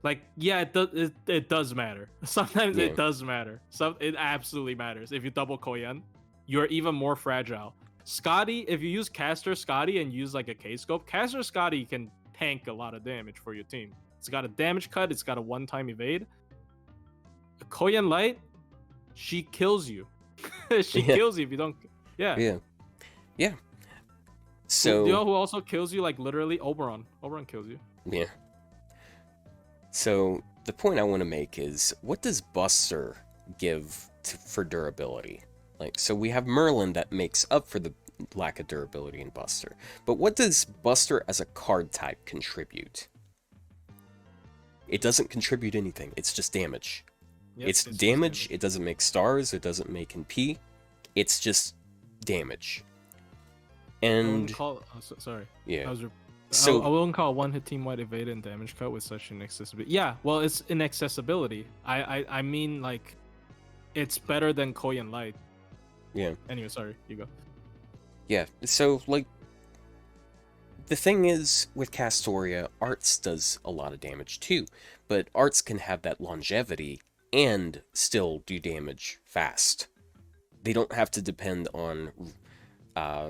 Like, yeah, it does matter. Sometimes Yeah. it does matter. It absolutely matters. If you double Koyan, you're even more fragile. Scotty, if you use Caster Scotty and use like a K-Scope, Caster Scotty can tank a lot of damage for your team. It's got a damage cut, it's got a one-time evade. A Koyan Light, she kills you. She Yeah. kills you if you don't. Yeah. Yeah. So, you know who also kills you? Like, literally, Oberon. Oberon kills you. yeah. So, the point I want to make is, what does Buster give for durability? Like, so we have Merlin that makes up for the lack of durability in Buster. But what does Buster as a card type contribute? It doesn't contribute anything. It's just damage. Yep, it's just damage. It doesn't make stars. It doesn't make NP. It's just damage. I wouldn't And call. Sorry. yeah. So I wouldn't call one hit team wide evade and damage cut with such inaccessibility. Yeah, well, it's inaccessibility. I mean, like, it's better than Koyan Light. Yeah. Anyway, sorry, you go. Yeah, so, like, the thing is, with Castoria, Arts does a lot of damage too, but Arts can have that longevity and still do damage fast. they don't have to depend on uh,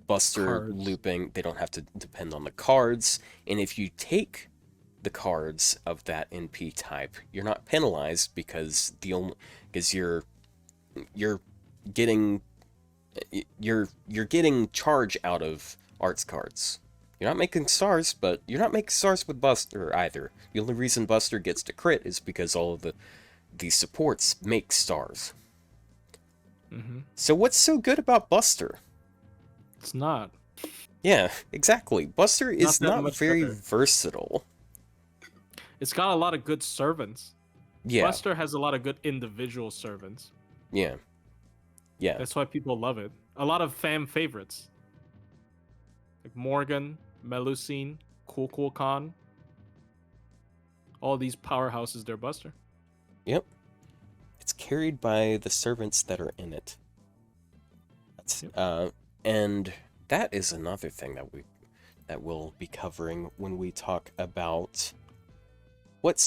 Buster Cards. looping. They don't have to depend on the cards. And if you take the cards of that NP type, you're not penalized because you're getting you're getting charge out of arts cards. You're not making stars, but you're not making stars with Buster either. The only reason Buster gets to crit is because all of the supports make stars. Mm-hmm. So what's so good about Buster? It's not. Yeah, exactly. Buster is that not much very better. versatile. It's got a lot of good servants. Yeah, Buster has a lot of good individual servants. yeah, yeah. That's why people love it. A lot of fan favorites. Like Morgan, Melusine, Kukulkan. All these powerhouses, they're Buster. Yep. It's carried by the servants that are in it. That's, and that is another thing that we'll be covering when we talk about what's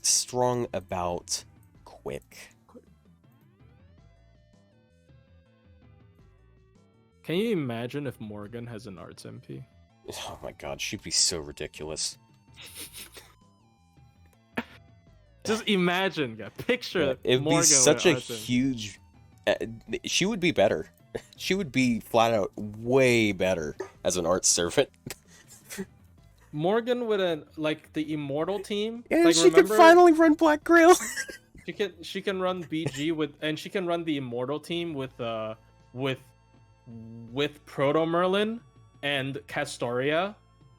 strong about Quick. Can you imagine if Morgan has an arts MP? Oh my god, she'd be so ridiculous. Just imagine, yeah. Picture It'd Morgan be such a with arts MP. huge. She would be better. She would be flat out way better as an art servant. Morgan with the immortal team. And like, she could finally run Black Grail. she can run BG and she can run the immortal team with Proto Merlin and Castoria,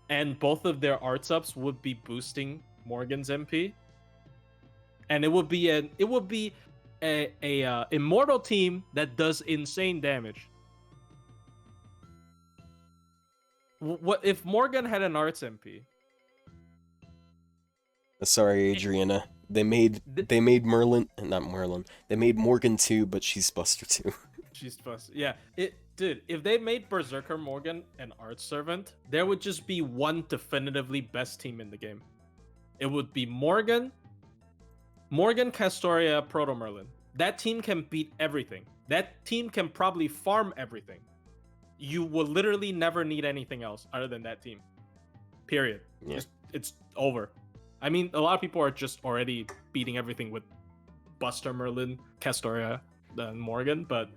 and both of their arts ups would be boosting Morgan's MP. And it would be a immortal team that does insane damage. What if Morgan had an arts MP? Sorry, Adriana. They made Merlin, not Merlin. They made Morgan 2, but she's Buster 2. She's Buster. Yeah, dude. If they made Berserker Morgan an arts servant, there would just be one definitively best team in the game. It would be Morgan, Castoria, Proto Merlin. That team can beat everything. That team can probably farm everything. You will literally never need anything else other than that team. Period. Yeah. It's over. I mean, a lot of people are just already beating everything with Buster, Merlin, Castoria, and Morgan, but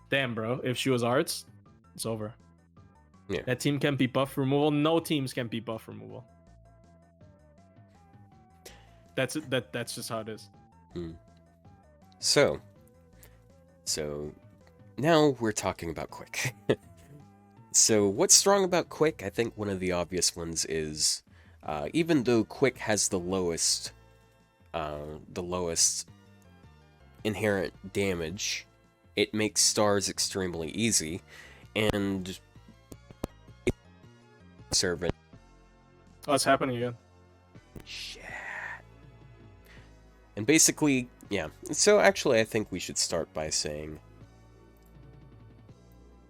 damn, bro, if she was arts, it's over. Yeah. That team can be buff removal. No teams can be buff removal. That's it. That's just how it is. So now we're talking about Quick. So what's strong about Quick? I think one of the obvious ones is, even though Quick has the lowest inherent damage, it makes stars extremely easy, and servant. Oh, it's happening again. Shit. And basically, yeah. So actually, I think we should start by saying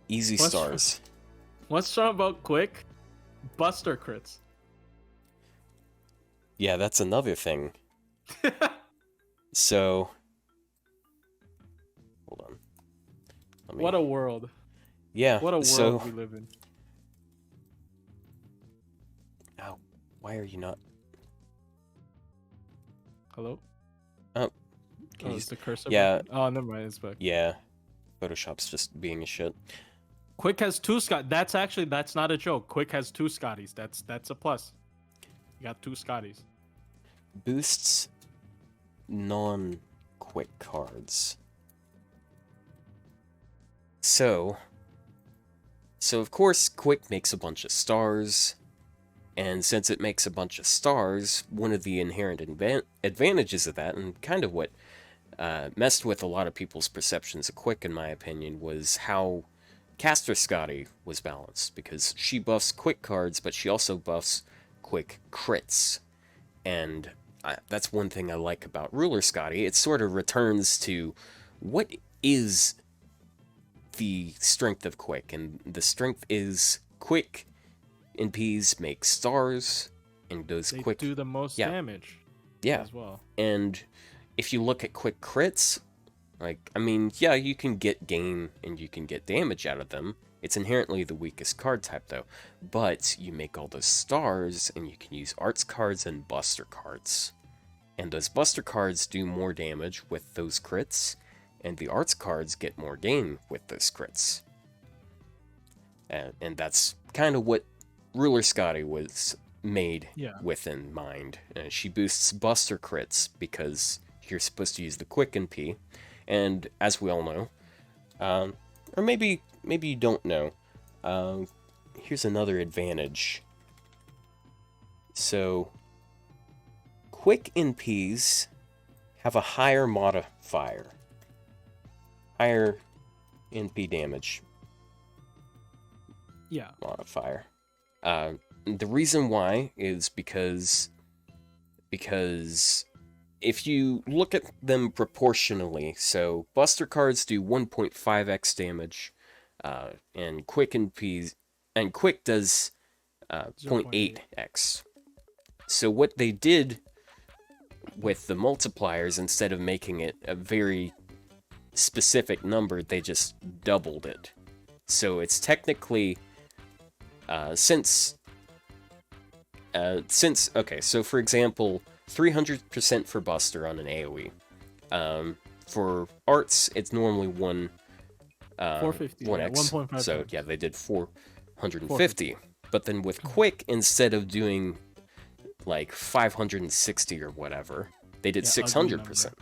easy stars. What's strong about Quick? Buster crits. Yeah, that's another thing. So, hold on. What a world. Yeah. What a world we live in. Oh, why are you not? Hello? Oh, Is the cursor? Yeah. Back? Oh, never mind. It's back. Yeah. Photoshop's just being a shit. Quick has 2 Scott. That's not a joke. Quick has 2 Scotties. That's a plus. You got 2 Scotties. Boosts non-quick cards. So of course, Quick makes a bunch of stars, and since it makes a bunch of stars, one of the inherent advantages of that, and kind of what messed with a lot of people's perceptions of Quick, in my opinion, was how Caster Scotty was balanced, because she buffs Quick cards, but she also buffs Quick crits. And that's one thing I like about Ruler Scotty. It sort of returns to what is the strength of Quick, and the strength is Quick NPs make stars, and those They Quick do the most damage. Yeah. As well. And if you look at Quick crits, Like, I mean, yeah, you can get gain and you can get damage out of them. It's inherently the weakest card type, though. But you make all those stars, and you can use arts cards and buster cards. And those buster cards do more damage with those crits, and the arts cards get more gain with those crits. And that's kind of what Ruler Scotty was made with in mind. She boosts buster crits because you're supposed to use the quick NP, and as we all know, or maybe you don't know, here's another advantage. So, quick NPs have a higher modifier, higher NP damage modifier. The reason why is because if you look at them proportionally, so buster cards do 1.5x damage, and quick NPs, and quick does 0.8x. So what they did with the multipliers, instead of making it a very specific number, they just doubled it. So it's technically since okay, so for example, 300% for buster on an AoE. For arts, it's normally 450, 1x. 1.5. So yeah, they did 450. But then with quick, instead of doing like 560 or whatever, they did 600%.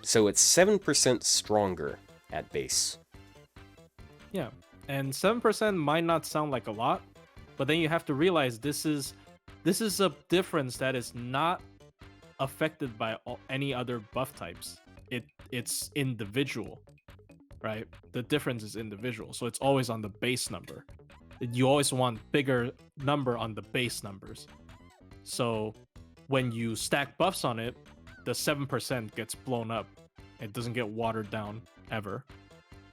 So it's 7% stronger at base. Yeah, and 7% might not sound like a lot, but then you have to realize this is a difference that is not affected by any other buff types. It's individual, right? The difference is individual, so it's always on the base number. You always want bigger number on the base numbers. So when you stack buffs on it, the 7% gets blown up. It doesn't get watered down ever.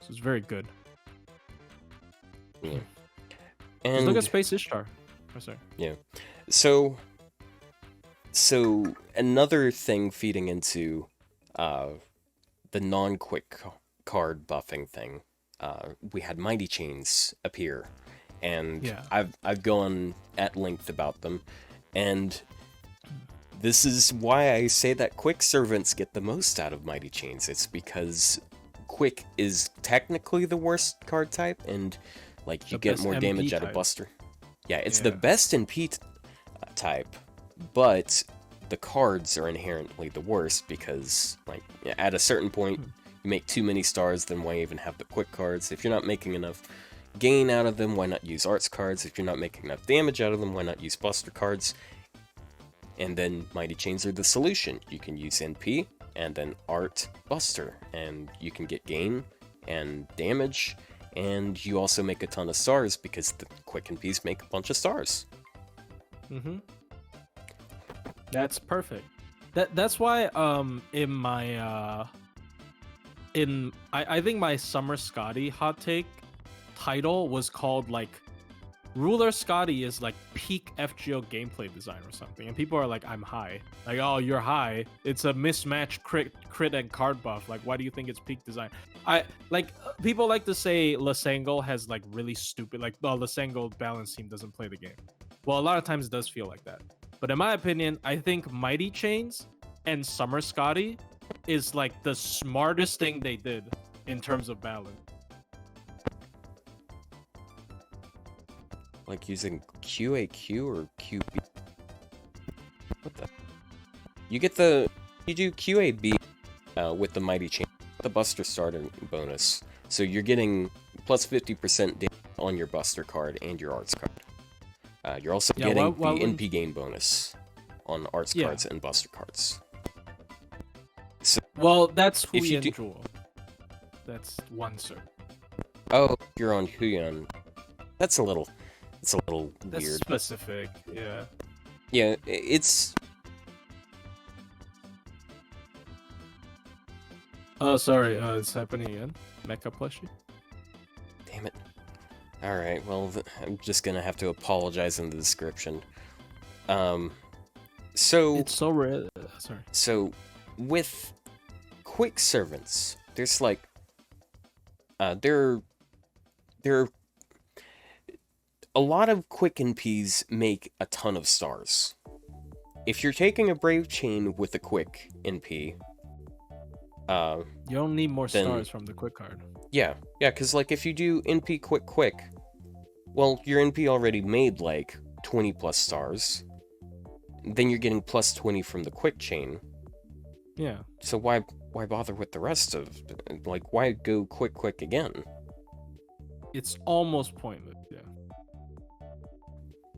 So it's very good. Yeah. And just look at Space Ishtar. Oh, sorry. Yeah. So another thing feeding into the non-quick card buffing thing, we had Mighty Chains appear, and I've gone at length about them, and this is why I say that quick servants get the most out of Mighty Chains. It's because quick is technically the worst card type, and like you get more damage out of buster. Yeah, it's the best NP type, but the cards are inherently the worst because, like, at a certain point, you make too many stars, then why even have the quick cards? If you're not making enough gain out of them, why not use arts cards? If you're not making enough damage out of them, why not use buster cards? And then Mighty Chains are the solution. You can use NP, and then art buster, and you can get gain and damage, and you also make a ton of stars because the quick NPs make a bunch of stars. Mm-hmm. That's perfect. That's why in my I think my Summer Scotty hot take title was called like Ruler Scotty is like peak FGO gameplay design or something, and people are like, I'm high. Like, oh, you're high. It's a mismatch crit and card buff. Like, why do you think it's peak design? People like to say Lasangle has like really stupid, like, oh, Lasangle balance team doesn't play the game. Well, a lot of times it does feel like that. But in my opinion, I think Mighty Chains and Summer Scotty is like the smartest thing they did in terms of balance. Like using QAQ or QB? What the? You do QAB with the Mighty Chain, the Buster Starter bonus. So you're getting plus 50% damage on your Buster card and your Arts card. You're also getting the NP gain bonus on Arts cards and Buster cards. So, well, that's Huyan Jewel. That's one, sir. Oh, you're on Huyan. That's a little weird. That's specific, yeah. Yeah, it's... Oh, sorry, it's happening again. Mecha plushie. Damn it. Alright, well, I'm just gonna have to apologize in the description. So... It's so rare. Sorry. So, with quick servants, there's like, there are a lot of quick NPs make a ton of stars. If you're taking a Brave Chain with a quick NP, You don't need more then- stars from the quick card. yeah, because like if you do NP quick, well, your NP already made like 20 plus stars. Then you're getting plus 20 from the quick chain. Yeah. So why bother with the rest of, like, why go quick again? It's almost pointless. Yeah.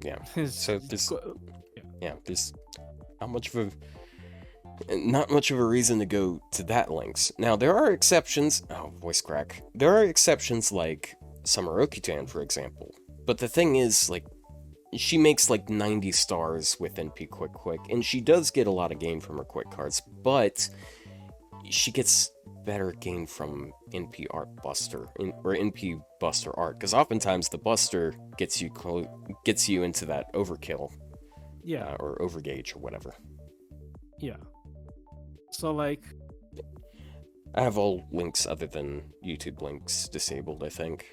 Yeah. It's- So there's yeah. yeah, there's not much of a reason to go to that lengths. Now there are exceptions. Oh, voice crack. There are exceptions like Summer Okutan, for example. But the thing is, like, she makes like 90 stars with NP quick, and she does get a lot of gain from her quick cards, but she gets better gain from NP art buster, or NP buster art, because oftentimes the buster gets you into that overkill, Yeah. or overgauge or whatever. Yeah. So like, I have all links other than YouTube links disabled, I think.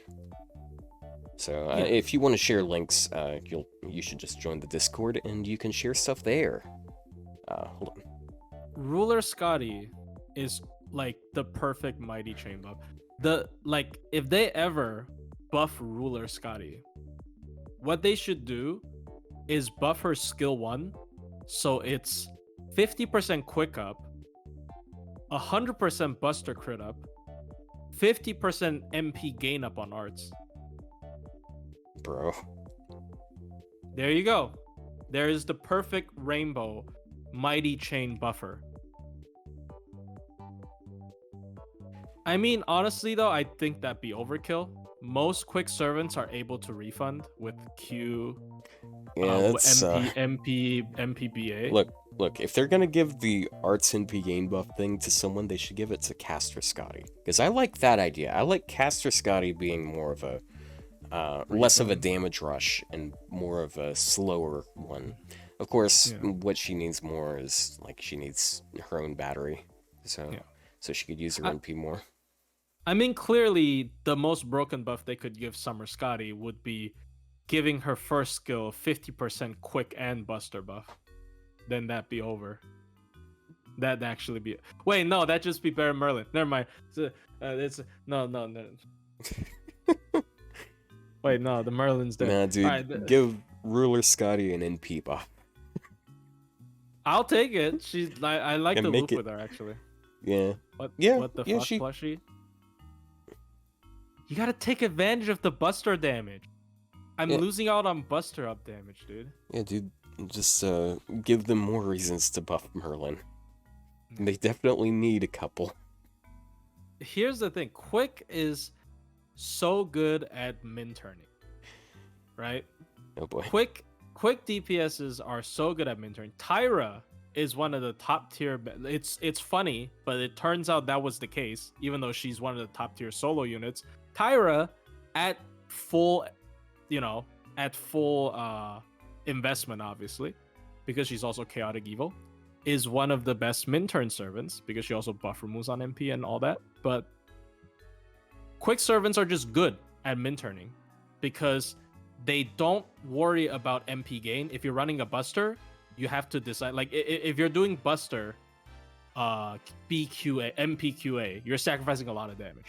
So Yeah. if you want to share links, you should just join the Discord and you can share stuff there. Hold on. Ruler Scotty is like the perfect mighty chain buff. If they ever buff Ruler Scotty, what they should do is buff her skill 1, so it's 50% quick up, 100% buster crit up, 50% MP gain up on arts. Bro. There you go. There is the perfect rainbow mighty chain buffer. I mean, honestly though, I think that'd be overkill. Most quick servants are able to refund with Q, Yeah, that's MPBA. Look, if they're gonna give the arts NP gain buff thing to someone, they should give it to Caster Scotty. Because I like that idea. I like Caster Scotty being more of a less of a damage rush and more of a slower one. Of course, Yeah. what she needs more is, like, she needs her own battery. So Yeah. so she could use her NP more. I mean, clearly, the most broken buff they could give Summer Scotty would be giving her first skill 50% quick and buster buff. Then that'd be over. That'd actually be. Wait, no, that'd just be Baron Merlin. Never mind. No. Wait, no, the Merlin's dead. Nah, dude, Alright, give Ruler Scotty an NP buff. I'll take it. I like And the make loop it- with her actually. Yeah. What? Yeah, What the yeah, fuck, she- plushie? You gotta take advantage of the buster damage. I'm Yeah. losing out on buster up damage, dude. Yeah, dude, just give them more reasons to buff Merlin. They definitely need a couple. Here's the thing: Quick is so good at min turning, right? Oh boy. Quick DPSs are so good at min turning. Tyra is one of the top tier. It's funny, but it turns out that was the case. Even though she's one of the top tier solo units, Tyra at full, investment, obviously, because she's also chaotic evil, is one of the best min turn servants because she also buff removes on MP and all that. But quick servants are just good at min turning because they don't worry about MP gain. If you're running a buster, you have to decide, like, if you're doing buster BQA MPQA, you're sacrificing a lot of damage,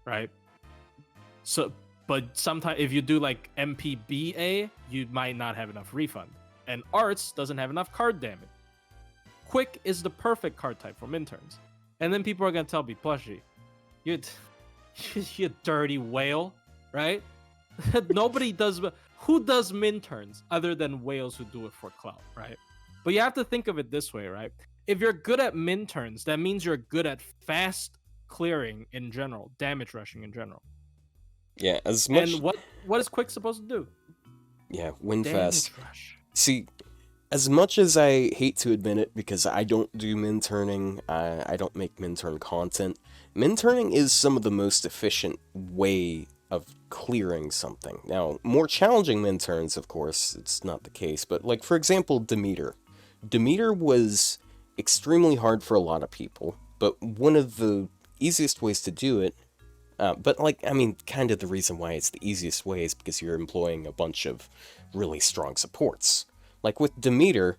right? So but sometimes if you do like MPBA, you might not have enough refund, and arts doesn't have enough card damage. Quick is the perfect card type for min turns. And then people are gonna tell me, plushie, you dirty whale, right? Nobody does. Who does min turns other than whales who do it for clout, right? But you have to think of it this way, right? If you're good at min turns, that means you're good at fast clearing in general, damage rushing in general. Yeah, as much. And what is quick supposed to do? Yeah, win Damage fast. rush. See, as much as I hate to admit it, because I don't do min turning, I don't make min turn content. Min turning is some of the most efficient way of clearing something. Now, more challenging min turns, of course, it's not the case. But, like, for example, Demeter. Demeter was extremely hard for a lot of people, but one of the easiest ways to do it, but like, I mean, kind of the reason why it's the easiest way is because you're employing a bunch of really strong supports. Like with Demeter,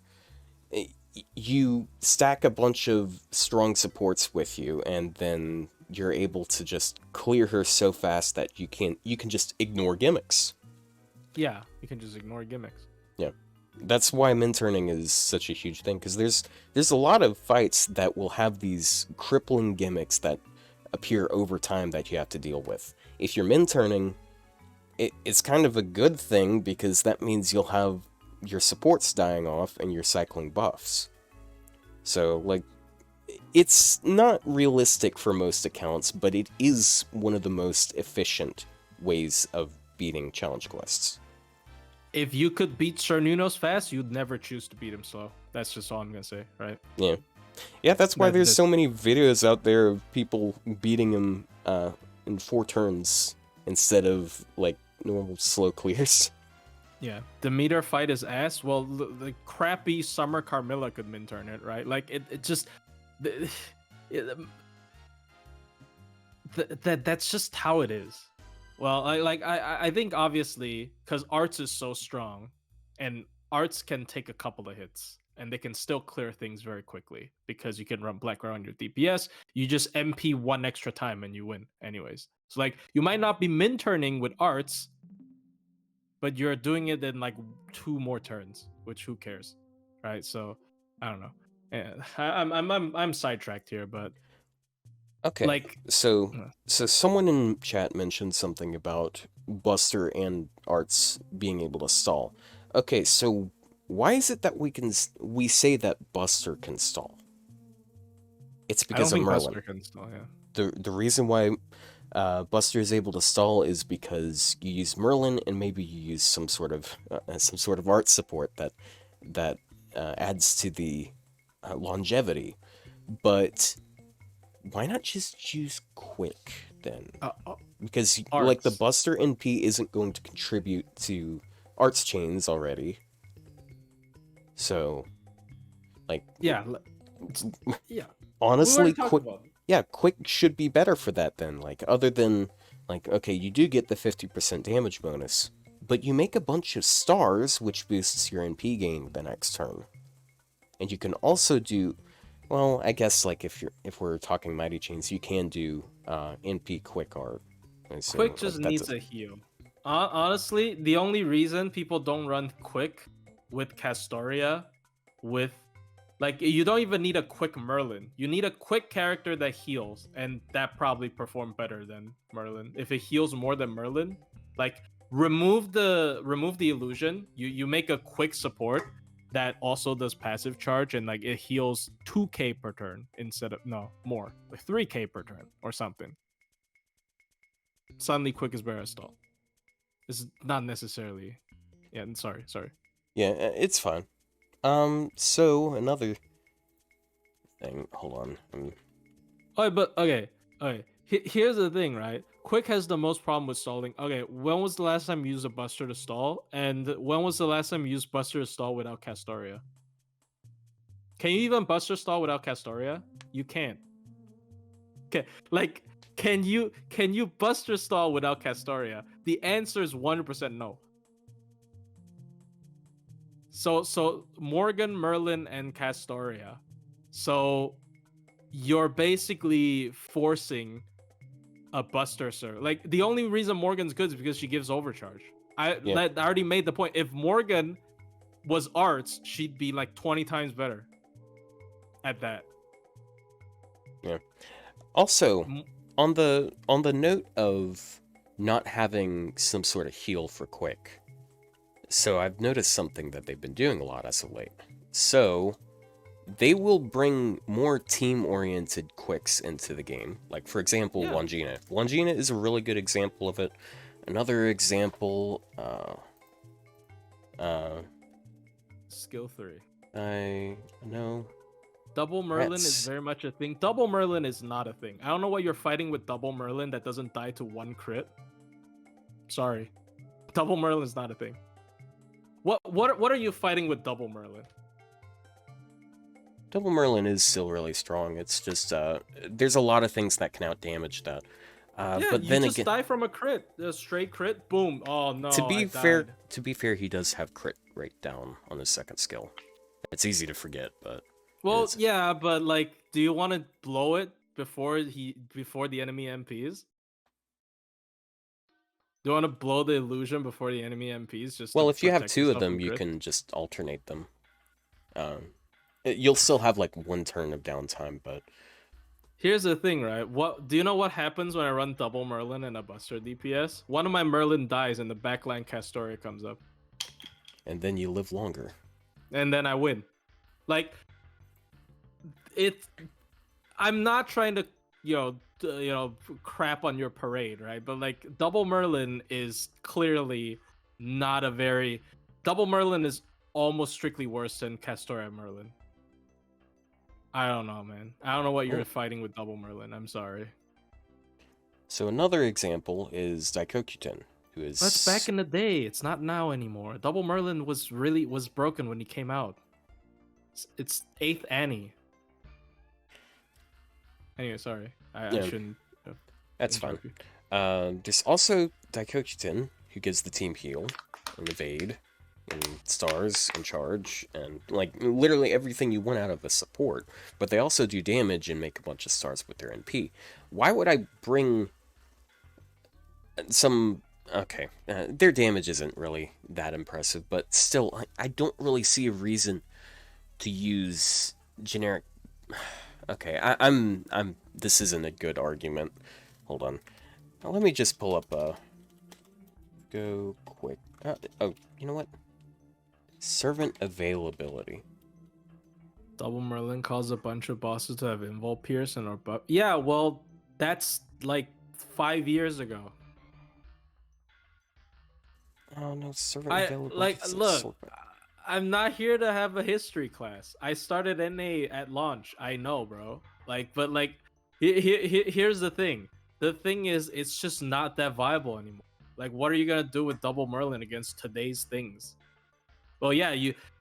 you stack a bunch of strong supports with you, and then you're able to just clear her so fast that you can just ignore gimmicks. Yeah, you can just ignore gimmicks. Yeah. That's why min turning is such a huge thing, because there's a lot of fights that will have these crippling gimmicks that appear over time that you have to deal with. If you're min turning, it's kind of a good thing, because that means you'll have your supports dying off and you're cycling buffs. So, like, it's not realistic for most accounts, but it is one of the most efficient ways of beating challenge quests. If you could beat Cernunos fast, you'd never choose to beat him slow. That's just all I'm gonna say, right? Yeah. Yeah, that's why there's so many videos out there of people beating him in 4 turns instead of, like, normal slow clears. Yeah, the meter fight is ass. Well, the crappy Summer Carmilla could min turn it, right? Like it just that's just how it is. Well, I think obviously because Arts is so strong, and Arts can take a couple of hits and they can still clear things very quickly because you can run Black Girl on your DPS. You just MP 1 extra time and you win anyways. So like you might not be min turning with Arts, but you're doing it in like 2 more turns, which who cares, right? So I don't know. Yeah, I'm sidetracked here, but Okay, like so someone in chat mentioned something about Buster and Arts being able to stall. Okay, so why is it that we say that Buster can stall? It's I don't because of think Merlin. Buster can stall. Yeah. The reason why Buster is able to stall is because you use Merlin, and maybe you use some sort of art support that adds to the longevity. But why not just use Quick then? Because like the Arts. Buster NP isn't going to contribute to Arts chains already. So, like, Yeah. Yeah. honestly, Quick. About it. Yeah, Quick should be better for that then. Like, other than, like, okay, you do get the 50% damage bonus, but you make a bunch of stars, which boosts your NP gain the next turn. And you can also do, well, I guess, like, if we're talking Mighty Chains, you can do NP Quick art. So, Quick just like, needs a heal. Honestly, the only reason people don't run Quick with Castoria, with like you don't even need a Quick Merlin. You need a Quick character that heals, and that probably perform better than Merlin. If it heals more than Merlin, like remove the illusion. You make a Quick support that also does passive charge, and like it heals 2k per turn instead of more, like 3k per turn or something. Suddenly Quick is better at stall. It's not necessarily. Yeah, sorry. Yeah, it's fine. So another thing. Hold on. Oh, but okay. Here's the thing, right? Quick has the most problem with stalling. Okay, when was the last time you used a Buster to stall? And when was the last time you used Buster to stall without Castoria? Can you even Buster stall without Castoria? You can't. Okay, like can you Buster stall without Castoria? The answer is 100% no. So Morgan, Merlin, and Castoria. So you're basically forcing a Buster sir. Like the only reason Morgan's good is because she gives overcharge. I already made the point. If Morgan was Arts, she'd be like 20 times better at that. Yeah. Also, on the note of not having some sort of heal for Quick, so I've noticed something that they've been doing a lot as of late. So they will bring more team-oriented Quicks into the game. Like, for example, Wangina. Wangina is a really good example of it. Another example, Skill 3. I know. Double Merlin is very much a thing. Double Merlin is not a thing. I don't know what you're fighting with Double Merlin that doesn't die to 1 crit. Sorry. Double Merlin is not a thing. What are you fighting with Double Merlin? Double Merlin is still really strong. It's just there's a lot of things that can out damage that. Yeah, But you then just again, die from a crit, a straight crit, boom. Oh to no, I be died. fair, he does have crit rate down on his second skill. It's easy to forget, but Well, it's, yeah, but like, do you want to blow it before the enemy MPs? Do you want to blow the illusion before the enemy MPs just to well, if you have protect two of yourself them, from you crit? can just alternate them. You'll still have like one turn of downtime, but Here's the thing, right? What do you know what happens when I run double Merlin and a Buster DPS? One of my Merlin dies and the backline Castoria comes up. and then you live longer. And then I win. Like it I'm not trying to, crap on your parade, right? But like double Merlin is clearly not a very double Merlin is almost strictly worse than Castoria Merlin. I don't know, man. I don't know what you're Oh. fighting with double Merlin. I'm sorry. So another example is Daikokuten, who is That's back in the day. It's not now anymore. Double Merlin was broken when he came out. It's 8th Annie. Anyway, sorry. I Yeah. shouldn't. That's fine. interrupt you. There's also Daikokuten, who gives the team heal and evade and stars and charge and like literally everything you want out of a support. But they also do damage and make a bunch of stars with their NP. Why would I bring some? Okay, their damage isn't really that impressive, but still, I don't really see a reason to use generic. Okay, I'm. This isn't a good argument. Hold on. Now, let me just pull up go quick. Oh, you know what? Servant availability. Double Merlin caused a bunch of bosses to have invul pierce and or buff. Yeah, well, that's like 5 years ago. Oh no, servant availability. Like look. I'm not here to have a history class. I started NA at launch. I know, bro. Like, but like, here's the thing. The thing is, it's just not that viable anymore. Like, what are you gonna do with double Merlin against today's things? Well, yeah,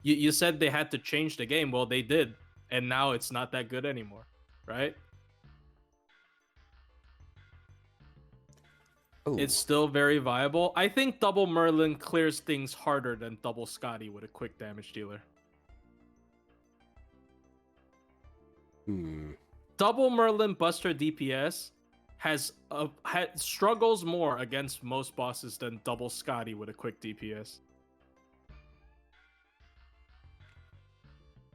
you said they had to change the game. Well, they did, and now it's not that good anymore, right? Ooh. It's still very viable. I think double Merlin clears things harder than double Scotty with a quick damage dealer. Double Merlin Buster DPS struggles more against most bosses than double Scotty with a quick DPS.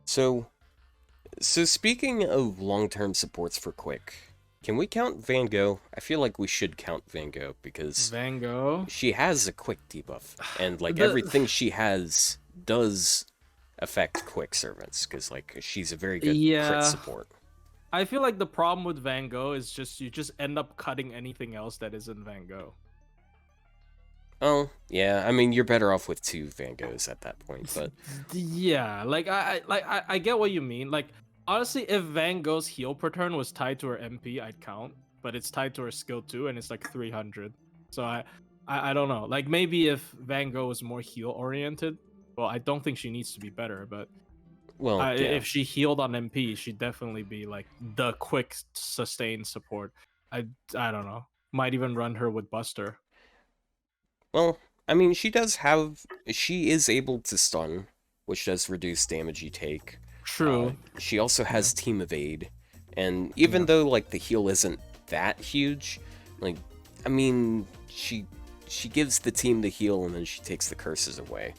So speaking of long-term supports for quick, can we count Van Gogh? I feel like we should count Van Gogh because Van Gogh, she has a quick debuff, and like everything she has does affect quick servants because like she's a very good crit support. I feel like the problem with Van Gogh is just you just end up cutting anything else that isn't Van Gogh. Oh yeah, I mean you're better off with 2 Van Goghs at that point, but yeah, like I get what you mean. Like honestly, if Van Gogh's heal per turn was tied to her MP, I'd count, but it's tied to her skill too, and it's like 300. So I don't know. Like maybe if Van Gogh was more heal oriented, well, I don't think she needs to be better, but well, yeah. if she healed on MP, she'd definitely be like the quick sustain support. I don't know. Might even run her with Buster. Well, I mean, she is able to stun, which does reduce damage you take. True. She also has team evade, and even though like the heal isn't that huge, like I mean, she gives the team the heal and then she takes the curses away.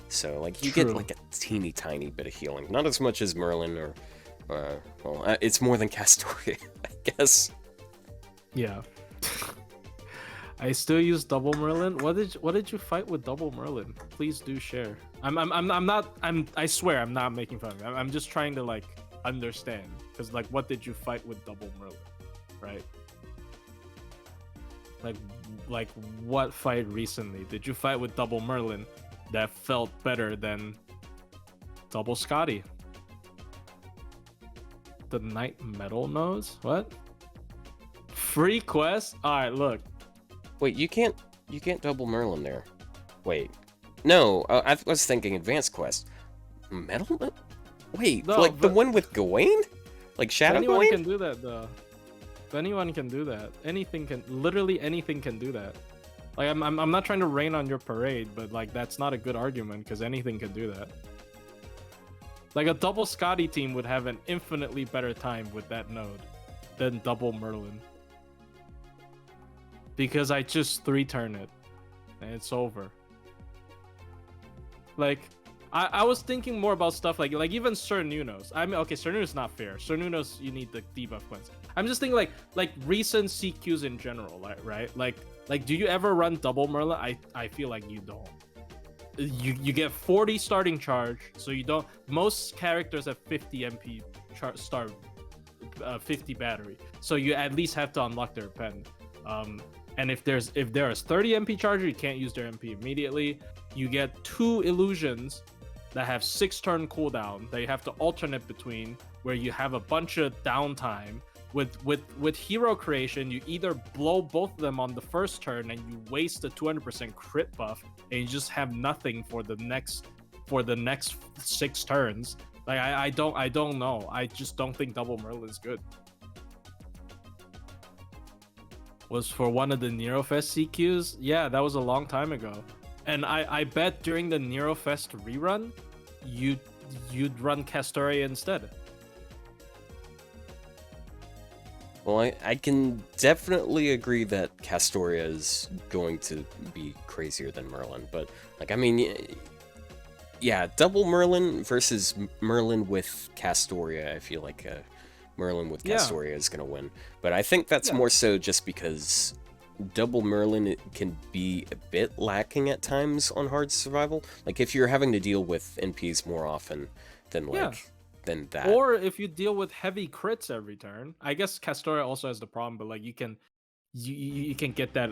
So like you get like a teeny tiny bit of healing, not as much as Merlin or it's more than Castoria, I guess. Yeah. I still use double Merlin. What did you fight with double Merlin? Please do share. I swear I'm not making fun of you. I'm just trying to like understand because like what did you fight with double Merlin, right? Like what fight recently did you fight with double Merlin that felt better than double Scotty? The Knight Metal Nose? What? Free quest? Alright, look. Wait, you can't double Merlin there. Wait. No, I was thinking advanced quest. Metal? Wait, No, like the but- one with Gawain? Like Shadow Anyone Gawain? can do that though. Anyone can do that. Literally anything can do that. Like I'm not trying to rain on your parade, but like that's not a good argument because anything can do that. Like a double Scotty team would have an infinitely better time with that node than double Merlin. Because I just 3-turn it and it's over. Like I was thinking more about stuff like even Sir Nuno's. I mean, okay, Sir Nuno's not fair. Sir Nuno's, you need the debuff cleanse. I'm just thinking like recent CQs in general, right? Like do you ever run double Merlin? I feel like you don't. You get 40 starting charge, so you don't. Most characters have 50 MP start 50 battery, so you at least have to unlock their pen. And if there is 30 MP charger, you can't use their MP immediately. You get 2 illusions that have 6-turn cooldown that you have to alternate between, where you have a bunch of downtime. With hero creation, you either blow both of them on the first turn and you waste the 200% crit buff, and you just have nothing for the next 6 turns. Like I don't know. I just don't think double Merlin is good. Was for one of the Nerofest CQs? Yeah, that was a long time ago. And I bet during the Nerofest rerun, you'd run Castoria instead. Well, I can definitely agree that Castoria is going to be crazier than Merlin, but, like, I mean, yeah, double Merlin versus Merlin with Castoria, I feel like Merlin with Castoria is going to win. But I think that's more so just because double Merlin can be a bit lacking at times on hard survival. Like, if you're having to deal with NPs more often than, like... than that. Or if you deal with heavy crits every turn. I guess Castoria also has the problem, but like you can get that.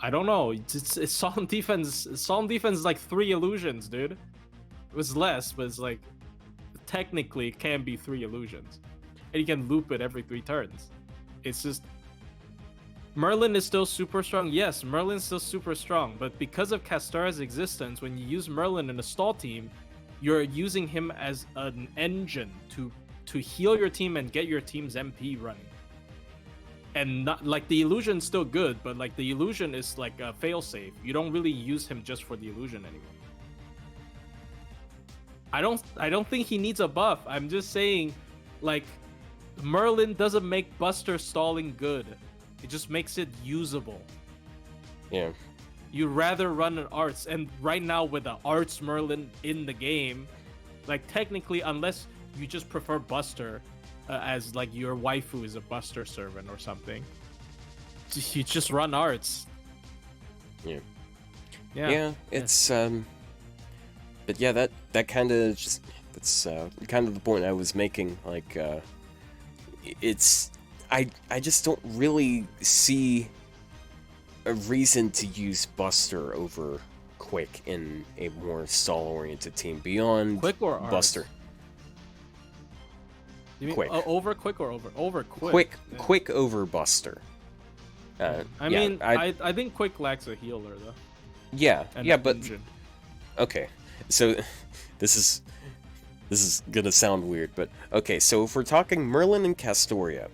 I don't know. It's Solemn Defense. Solemn Defense is like 3 illusions, dude. It was less, but it's like technically it can be 3 illusions, and you can loop it every 3 turns. It's just Merlin is still super strong. Yes, Merlin's still super strong, but because of Castoria's existence, when you use Merlin in a stall team, you're using him as an engine to heal your team and get your team's MP running. And not like the illusion's still good, but like the illusion is like a failsafe. You don't really use him just for the illusion anymore. I don't think he needs a buff. I'm just saying, like, Merlin doesn't make Buster stalling good. It just makes it usable. Yeah. You'd rather run an arts, and right now with the arts Merlin in the game, like technically, unless you just prefer Buster as like your waifu is a Buster servant or something, you just run arts. Yeah, it's but yeah, that kind of just that's kind of the point I was making. Like, it's I just don't really see a reason to use Buster over Quick in a more stall-oriented team beyond Quick or Arts? Buster. You mean Quick. Over Quick or over Quick? Quick, Yeah. Quick over Buster. I think Quick lacks a healer though. Yeah, And yeah, an but engine. okay. So this is gonna sound weird, but okay. So if we're talking Merlin and Castoria,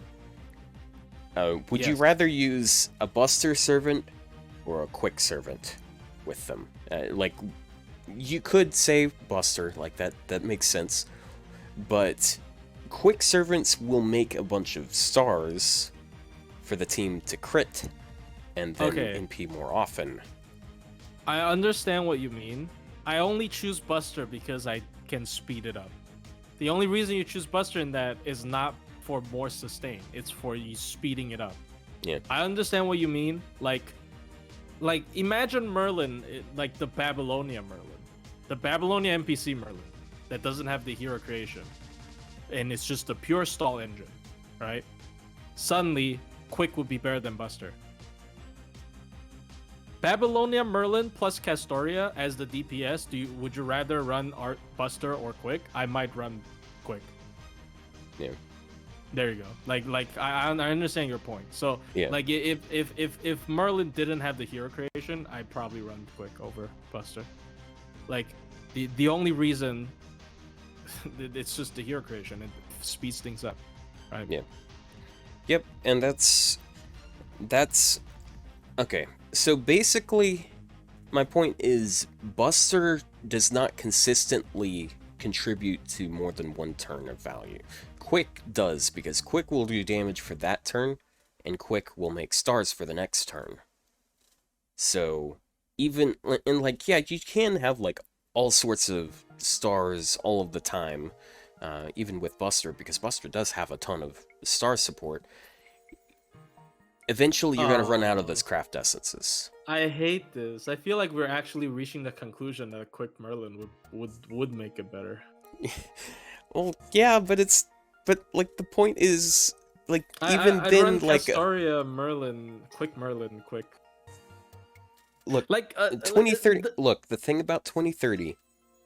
would you Yes. rather use a Buster servant or a Quick servant with them? Like, you could say Buster, like that makes sense, but Quick servants will make a bunch of stars for the team to crit and then NP more often. I understand what you mean. I only choose Buster because I can speed it up. The only reason you choose Buster in that is not for more sustain. It's for you speeding it up. Yeah. I understand what you mean. Like imagine Merlin, like the Babylonia Merlin. The Babylonia NPC Merlin that doesn't have the hero creation. And it's just a pure stall engine, right? Suddenly, Quick would be better than Buster. Babylonia Merlin plus Castoria as the DPS. Would you rather run Buster or Quick? I might run Quick. Yeah. There you go. Like I understand your point. So Yeah. like if Merlin didn't have the hero creation, I'd probably run Quick over Buster. Like the only reason it's just the hero creation. It speeds things up, right? Yeah. Yep, and that's okay. So basically, my point is Buster does not consistently contribute to more than one turn of value. Quick does, because Quick will do damage for that turn, and Quick will make stars for the next turn. So, even, and like, yeah, you can have like all sorts of stars all of the time, even with Buster, because Buster does have a ton of star support. Eventually, you're gonna run out of those craft essences. I hate this. I feel like we're actually reaching the conclusion that a Quick Merlin would make it better. Well, yeah, but like the point is, like, even I'd then, run like, Castoria, Merlin, Quick. look, Like 2030. Look, the thing about 2030,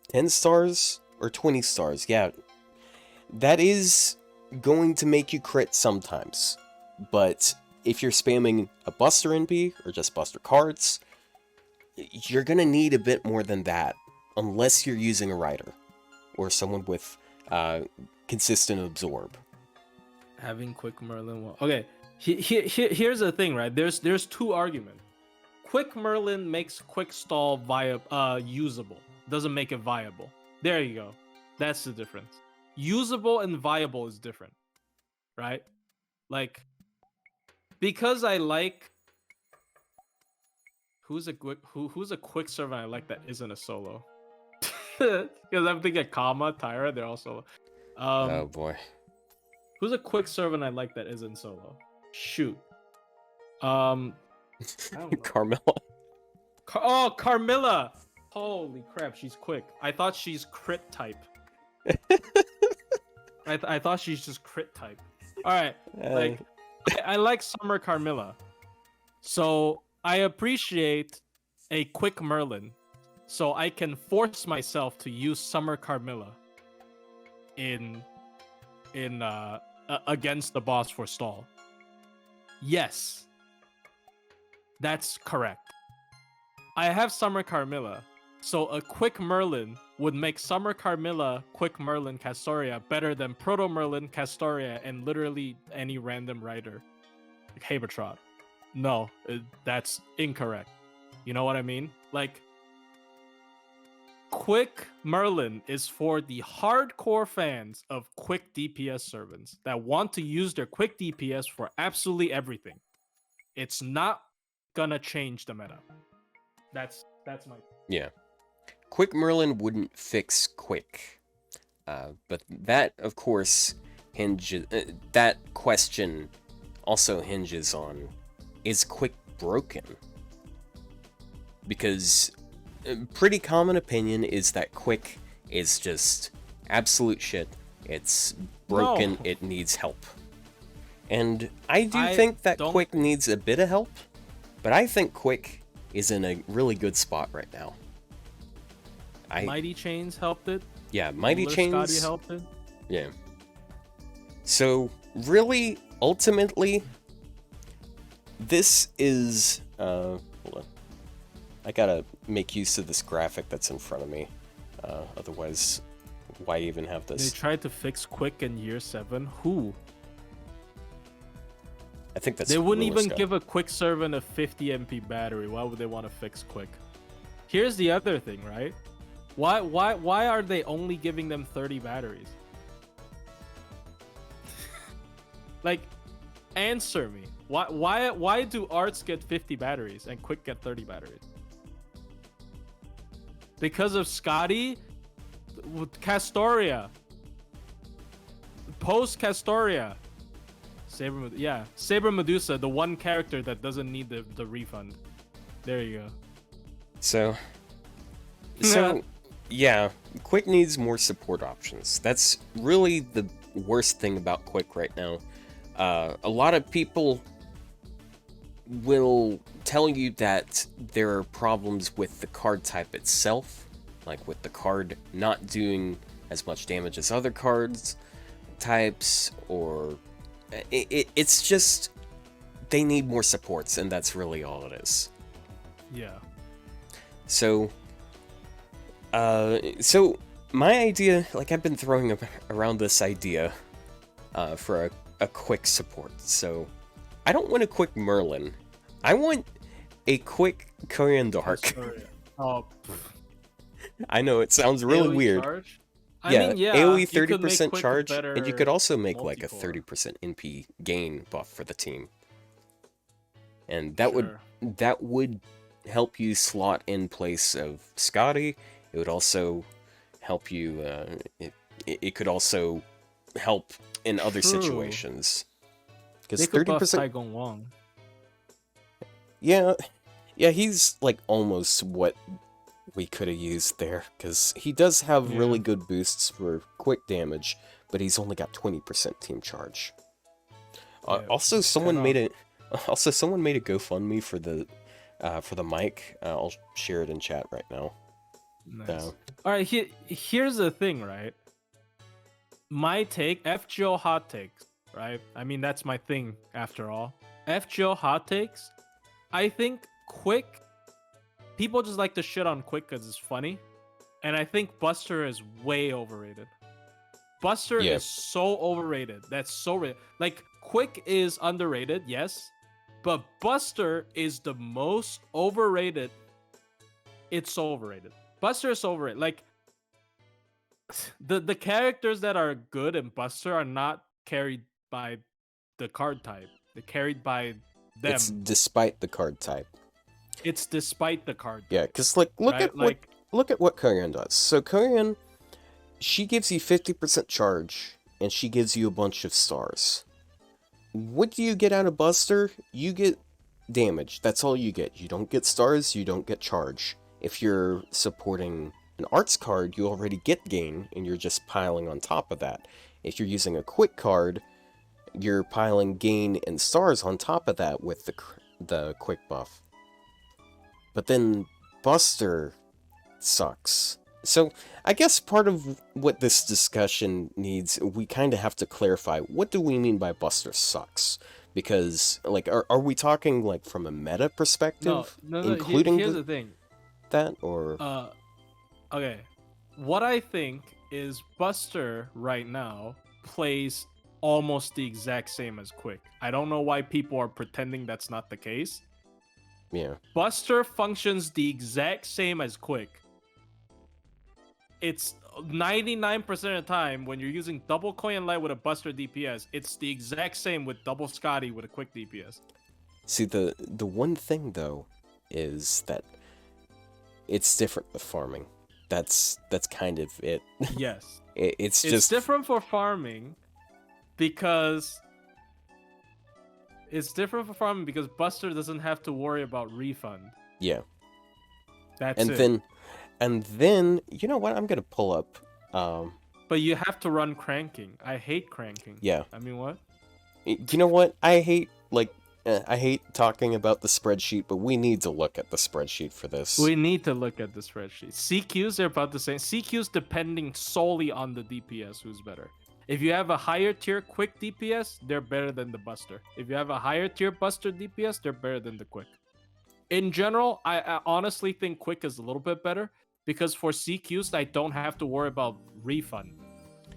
10 stars or 20 stars, yeah, that is going to make you crit sometimes. But if you're spamming a Buster NP or just Buster cards, you're gonna need a bit more than that, unless you're using a Rider or someone with consistent absorb. Having Quick Merlin. Okay, here's the thing, right? There's two arguments. Quick Merlin makes Quick Stall usable. Doesn't make it viable. There you go. That's the difference. Usable and viable is different, right? Like, because I like who's a quick servant I like that isn't a solo. Because I'm thinking Kama, Tyra, they're all solo. Oh boy. Who's a quick servant I like that isn't solo? Shoot. I don't know. Carmella. Carmilla! Holy crap, she's quick. I thought she's crit type. I thought she's just crit type. Alright, like, I like Summer Carmilla. So, I appreciate a quick Merlin. So, I can force myself to use Summer Carmilla in against the boss for stall. Yes. That's correct. I have Summer Carmilla, so a quick Merlin would make Summer Carmilla, Quick Merlin, Castoria better than Proto Merlin, Castoria, and literally any random rider. Like Habertrot. No, that's incorrect. You know what I mean? Like, Quick Merlin is for the hardcore fans of quick DPS servants that want to use their quick DPS for absolutely everything. It's not gonna change the meta. That's my... Yeah. Quick Merlin wouldn't fix Quick. But that, of course, hinges... that question also hinges on, is Quick broken? Because a pretty common opinion is that Quick is just absolute shit. It's broken, No. It needs help. And I think that Quick needs a bit of help, but I think Quick is in a really good spot right now. Mighty Chains helped it. Yeah, Mighty Chains. Scotty helped it. Yeah. So, really, ultimately, this is... hold on. I gotta make use of this graphic that's in front of me. Otherwise, why even have They this? tried to fix Quick in year 7. Who? I think that's... They wouldn't even Rulerska. give a Quick servant a 50 MP battery. Why would they want to fix Quick? Here's the other thing, right? Why are they only giving them 30 batteries? Like, answer me. Why do arts get 50 batteries and Quick get 30 batteries? Because of Scotty with Castoria. Post Castoria. Saber Medusa, the one character that doesn't need the refund. There you go. So, yeah, Quick needs more support options. That's really the worst thing about Quick right now. A lot of people will tell you that there are problems with the card type itself, like with the card not doing as much damage as other cards types, or it's just they need more supports, and that's really all it is. Yeah. So my idea, like I've been throwing around this idea for a quick support. So I don't want a quick Merlin. I want a quick Koyan Dark. Oh, I know it sounds really AoE weird. charge? Yeah, yeah, AoE you could make 30% Quick charge, and you could better also make like a multi-core. 30% NP gain buff for the team. And that would help you slot in place of Scotty. It would also help you. It could also help in other True. situations. They Because could buff 30%. Saigon Wong. Yeah, he's like almost what we could have used there. Because he does have really good boosts for quick damage, but he's only got 20% team charge. Yeah, Also, someone made kinda- a GoFundMe for the mic. I'll share it in chat right now. Nice. All right, here's the thing, right? My take, FGO hot takes, right? I mean, that's my thing after all. FGO hot takes. I think Quick. People just like to shit on Quick because it's funny, and I think Buster is way overrated. Buster is so overrated. That's so like Quick is underrated, yes, but Buster is the most overrated. It's so overrated. Buster is so overrated. Like the characters that are good in Buster are not carried by the card type. They're carried by them. It's despite the card type. It's despite the card. Yeah, because like look at what Koyan does. So Koyan, she gives you 50% charge, and she gives you a bunch of stars. What do you get out of Buster? You get damage. That's all you get. You don't get stars, you don't get charge. If you're supporting an arts card, you already get gain, and you're just piling on top of that. If you're using a quick card, you're piling gain and stars on top of that with the quick buff. But then Buster sucks. So I guess part of what this discussion needs, we kind of have to clarify, what do we mean by Buster sucks? Because, like, are we talking, like, from a meta perspective? No. Including Here's the thing. That, or... Okay. What I think is Buster right now plays almost the exact same as Quick. I don't know why people are pretending that's not the case. Yeah. Buster functions the exact same as Quick. It's 99% of the time when you're using double Koyan Light with a Buster DPS, it's the exact same with double Scotty with a quick DPS. See, the one thing, though, is that it's different with farming. That's kind of it. Yes. It's just different for farming because Buster doesn't have to worry about refund. Yeah. That's and it. And then, you know what? I'm gonna pull up. But you have to run cranking. I hate cranking. Yeah. I mean, what? You know what? I hate talking about the spreadsheet, but we need to look at the spreadsheet for this. We need to look at the spreadsheet. CQs are about the same. CQs depending solely on the DPS who's better. If you have a higher tier quick DPS, they're better than the Buster. If you have a higher tier Buster DPS, they're better than the Quick. In general, I honestly think Quick is a little bit better because for CQs, I don't have to worry about refund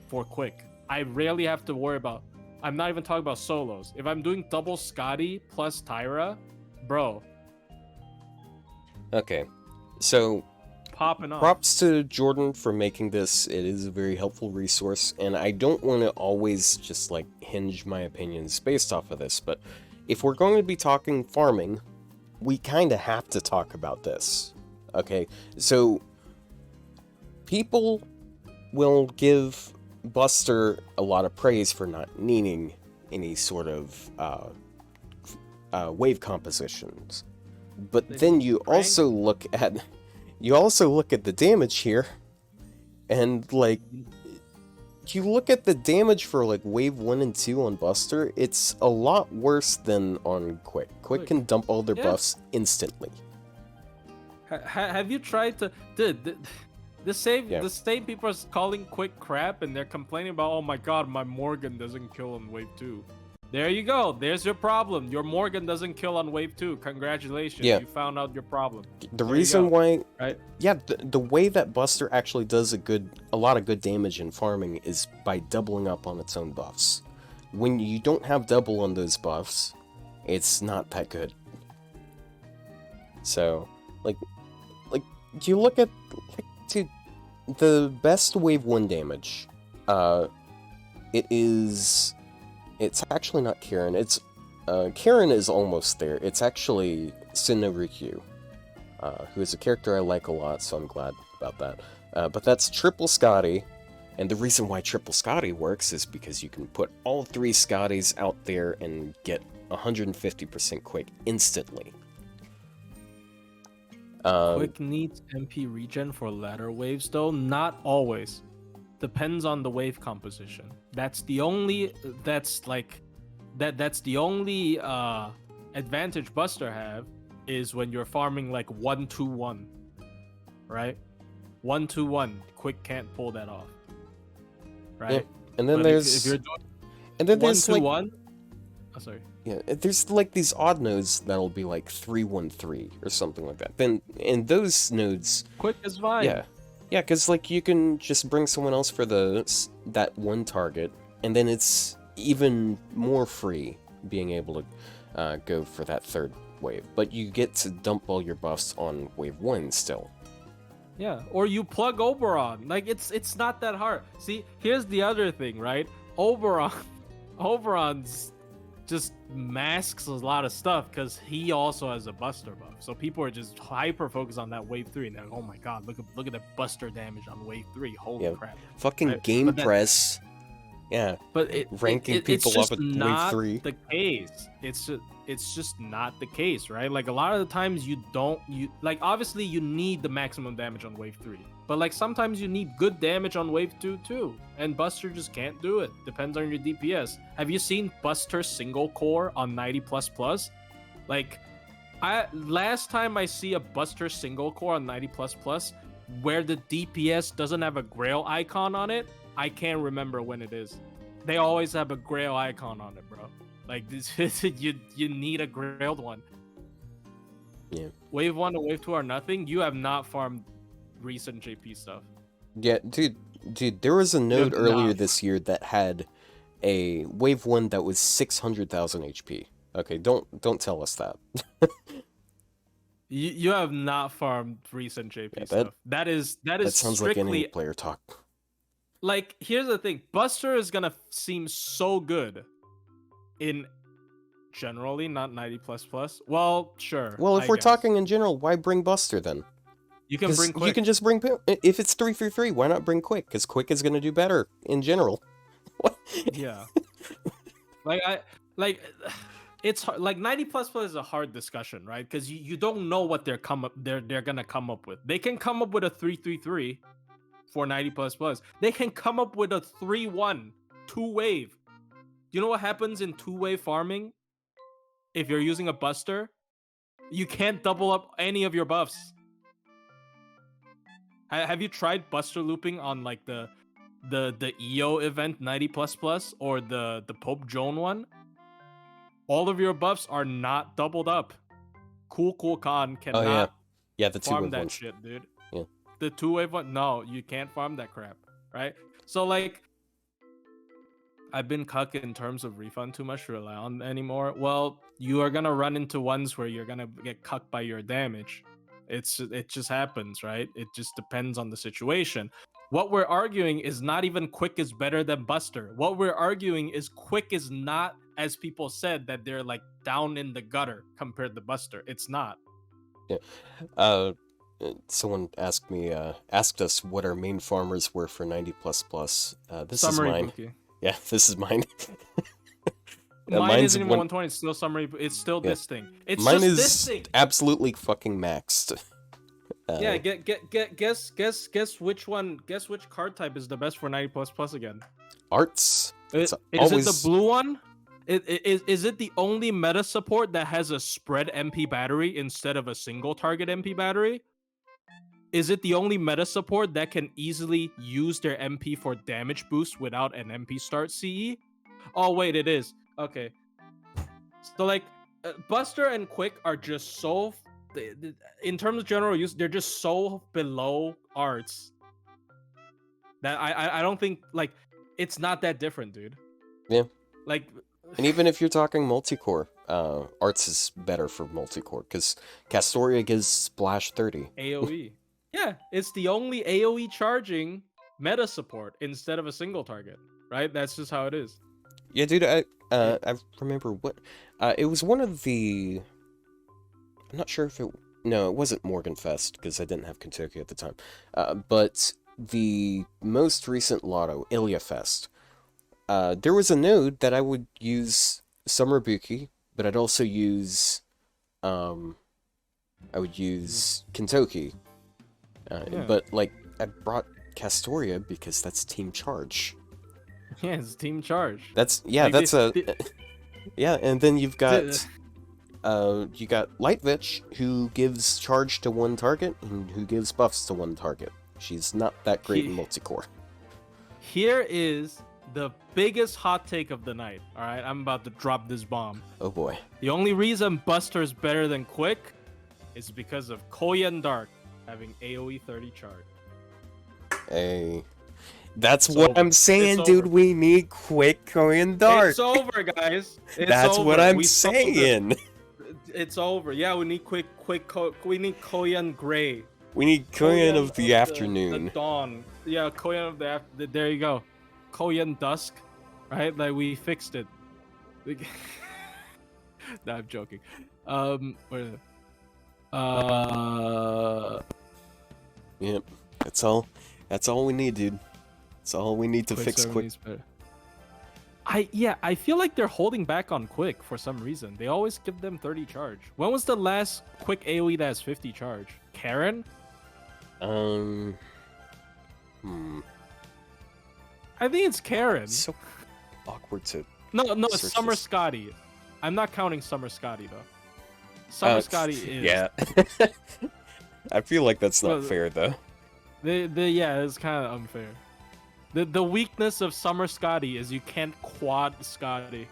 for Quick. I rarely have to worry about... I'm not even talking about solos. If I'm doing double Scotty plus Tyra, bro. Okay, so Popping off. props to Jordan for making this. It is a very helpful resource, and I don't want to always just like hinge my opinions based off of this, but if we're going to be talking farming, we kind of have to talk about this. Okay, so people will give Buster a lot of praise for not needing any sort of wave compositions, but then you also look at the damage here, and like you look at the damage for like wave 1 and 2 on Buster, it's a lot worse than on Quick. Quick can dump all their buffs instantly. Have you tried to... Dude, the same people are calling Quick crap, and they're complaining about, oh my god, my Morgan doesn't kill on wave 2. There you go. There's your problem. Your Morgan doesn't kill on wave 2. Congratulations. Yeah. You found out your problem. The There you reason go. why, Right? yeah, the way that Buster actually does a lot of good damage in farming is by doubling up on its own buffs. When you don't have double on those buffs, it's not that good. So, like, you look at, like, dude, the best wave 1 damage, it's actually not Karen, Karen is almost there. It's actually Sinnoh, who is a character I like a lot, so I'm glad about that. But that's Triple Scotty, and the reason why Triple Scotty works is because you can put all 3 Scotties out there and get 150% quick instantly. Quick needs MP regen for latter waves, though. Not always. Depends on the wave composition. That's the only. That's like, that's the only advantage Buster have is when you're farming like 1-2-1, right? 1-2-1. Quick can't pull that off, right? Yeah. And then But there's if you're doing there's like 1-2-1. Oh, sorry. yeah, there's like these odd nodes that'll be like 3-1-3 or something like that. Then in those nodes, Quick is fine. yeah, because like you can just bring someone else for that one target, and then it's even more free being able to go for that third wave. But you get to dump all your buffs on wave 1 still. Yeah, or you plug Oberon. Like it's not that hard. See, here's the other thing, right? Oberon's just masks a lot of stuff because he also has a Buster buff. So people are just hyper focused on that wave 3 and they're like, oh my god, look at that Buster damage on wave 3. Holy crap. Fucking Right, game but press. Yeah. But ranking it's people just up at wave not 3. the case. It's just not the case, right? Like a lot of the times you like obviously you need the maximum damage on wave 3. But like sometimes you need good damage on wave 2 too. And Buster just can't do it. Depends on your DPS. Have you seen Buster single core on 90++? Like last time I see a Buster single core on 90++ where the DPS doesn't have a Grail icon on it, I can't remember when it is. They always have a Grail icon on it, bro. Like this, you need a Grailed one. Yeah. Wave 1 and wave 2 are nothing. You have not farmed recent JP stuff. Yeah, dude, there was a node have earlier not. this year that had a wave 1 that was 600,000 HP. Okay, don't tell us that. You have not farmed recent JP Yeah, stuff. That is That sounds like strictly any player talk. like, here's the thing. Buster is gonna seem so good in generally not 90++. Well, sure. Well, if I we're guess. talking in general, why bring Buster then? you can 'Cause bring quick. you can just bring if it's 3-3-3, why not bring quick? Because quick is gonna do better in general. What? Yeah. It's hard, like 90++ is a hard discussion, right? Because you don't know what they're gonna come up with. They can come up with a 3-3-3 for 90++. They can come up with a 3-1 2-wave. You know what happens in 2-wave farming? If you're using a Buster, you can't double up any of your buffs. Have you tried Buster looping on like the EO event 90++ or the Pope Joan one? All of your buffs are not doubled up. Kukulkan cannot Yeah, the farm 2-wave that ones. shit, dude. Yeah. The 2-wave one, no, you can't farm that crap, right? So like, I've been cucked in terms of refund too much to rely on anymore. Well, you are gonna run into ones where you're gonna get cucked by your damage. It just happens, right? It just depends on the situation. What we're arguing is not even quick is better than Buster. What we're arguing is quick is not, as people said, that they're like down in the gutter compared to Buster. It's not. Someone asked us what our main farmers were for 90++. This Summary is mine. Bookie. Yeah, this is mine. Mine mine's isn't even one- 120. It's still summary. It's still Yeah. this thing. It's Mine just is this thing. absolutely fucking maxed. Yeah, guess which one? Guess which card type is the best for 90++ again? Arts. Is It's it always the blue one? Is it the only meta support that has a spread MP battery instead of a single target MP battery? Is it the only meta support that can easily use their MP for damage boost without an MP start CE? Oh wait, it is. Okay, So like, Buster and Quick are just so, in terms of general use, they're just so below arts that I don't think like it's not that different, dude. Yeah. Like, And even if you're talking multi-core, Arts is better for multi-core, because Castoria gives Splash 30. AoE. Yeah, it's the only AoE charging meta support instead of a single target, right? That's just how it is. Yeah, dude, I remember what... it was one of the... I'm not sure if it... No, it wasn't Morganfest, because I didn't have Kentucky at the time. But the most recent Lotto, Ilya Fest, there was a node that I would use Summer Buki, but I'd also use... I would use Kentucky. Yeah. But, like, I brought Castoria because that's Team Charge. Yeah, it's team charge. That's... Yeah, Like, that's the- a... Yeah, and then you've got... the- you got Lightvich, who gives charge to one target, and who gives buffs to one target. She's not that great in multicore. Here is the biggest hot take of the night. All right, I'm about to drop this bomb. Oh boy. The only reason Buster's better than Quick is because of Koyan Dark having AoE 30 charge. Hey. That's It's what over. I'm saying, It's dude. over. We need quick Koyan Dark. It's over, guys. It's That's over. what I'm We sold it. saying. It's over. Yeah, we need we need Koyan Gray. We need Koyan of the The afternoon. dawn. Yeah, Koyan of the there you go. Koyan Dusk. Right? Like we fixed it. No, I'm joking. Where is it? Yep. That's all we need, dude. That's all we need to fix quick. I feel like they're holding back on Quick for some reason. They always give them 30 charge. When was the last Quick AoE that has 50 charge? Karen? I think it's Karen. It's so awkward to... No, it's search Summer this. Scotty. I'm not counting Summer Scotty though. Summer Scotty is. Yeah. I feel like that's not Well, fair, though. Yeah, it's kind of unfair. The weakness of Summer Scotty is you can't quad Scotty.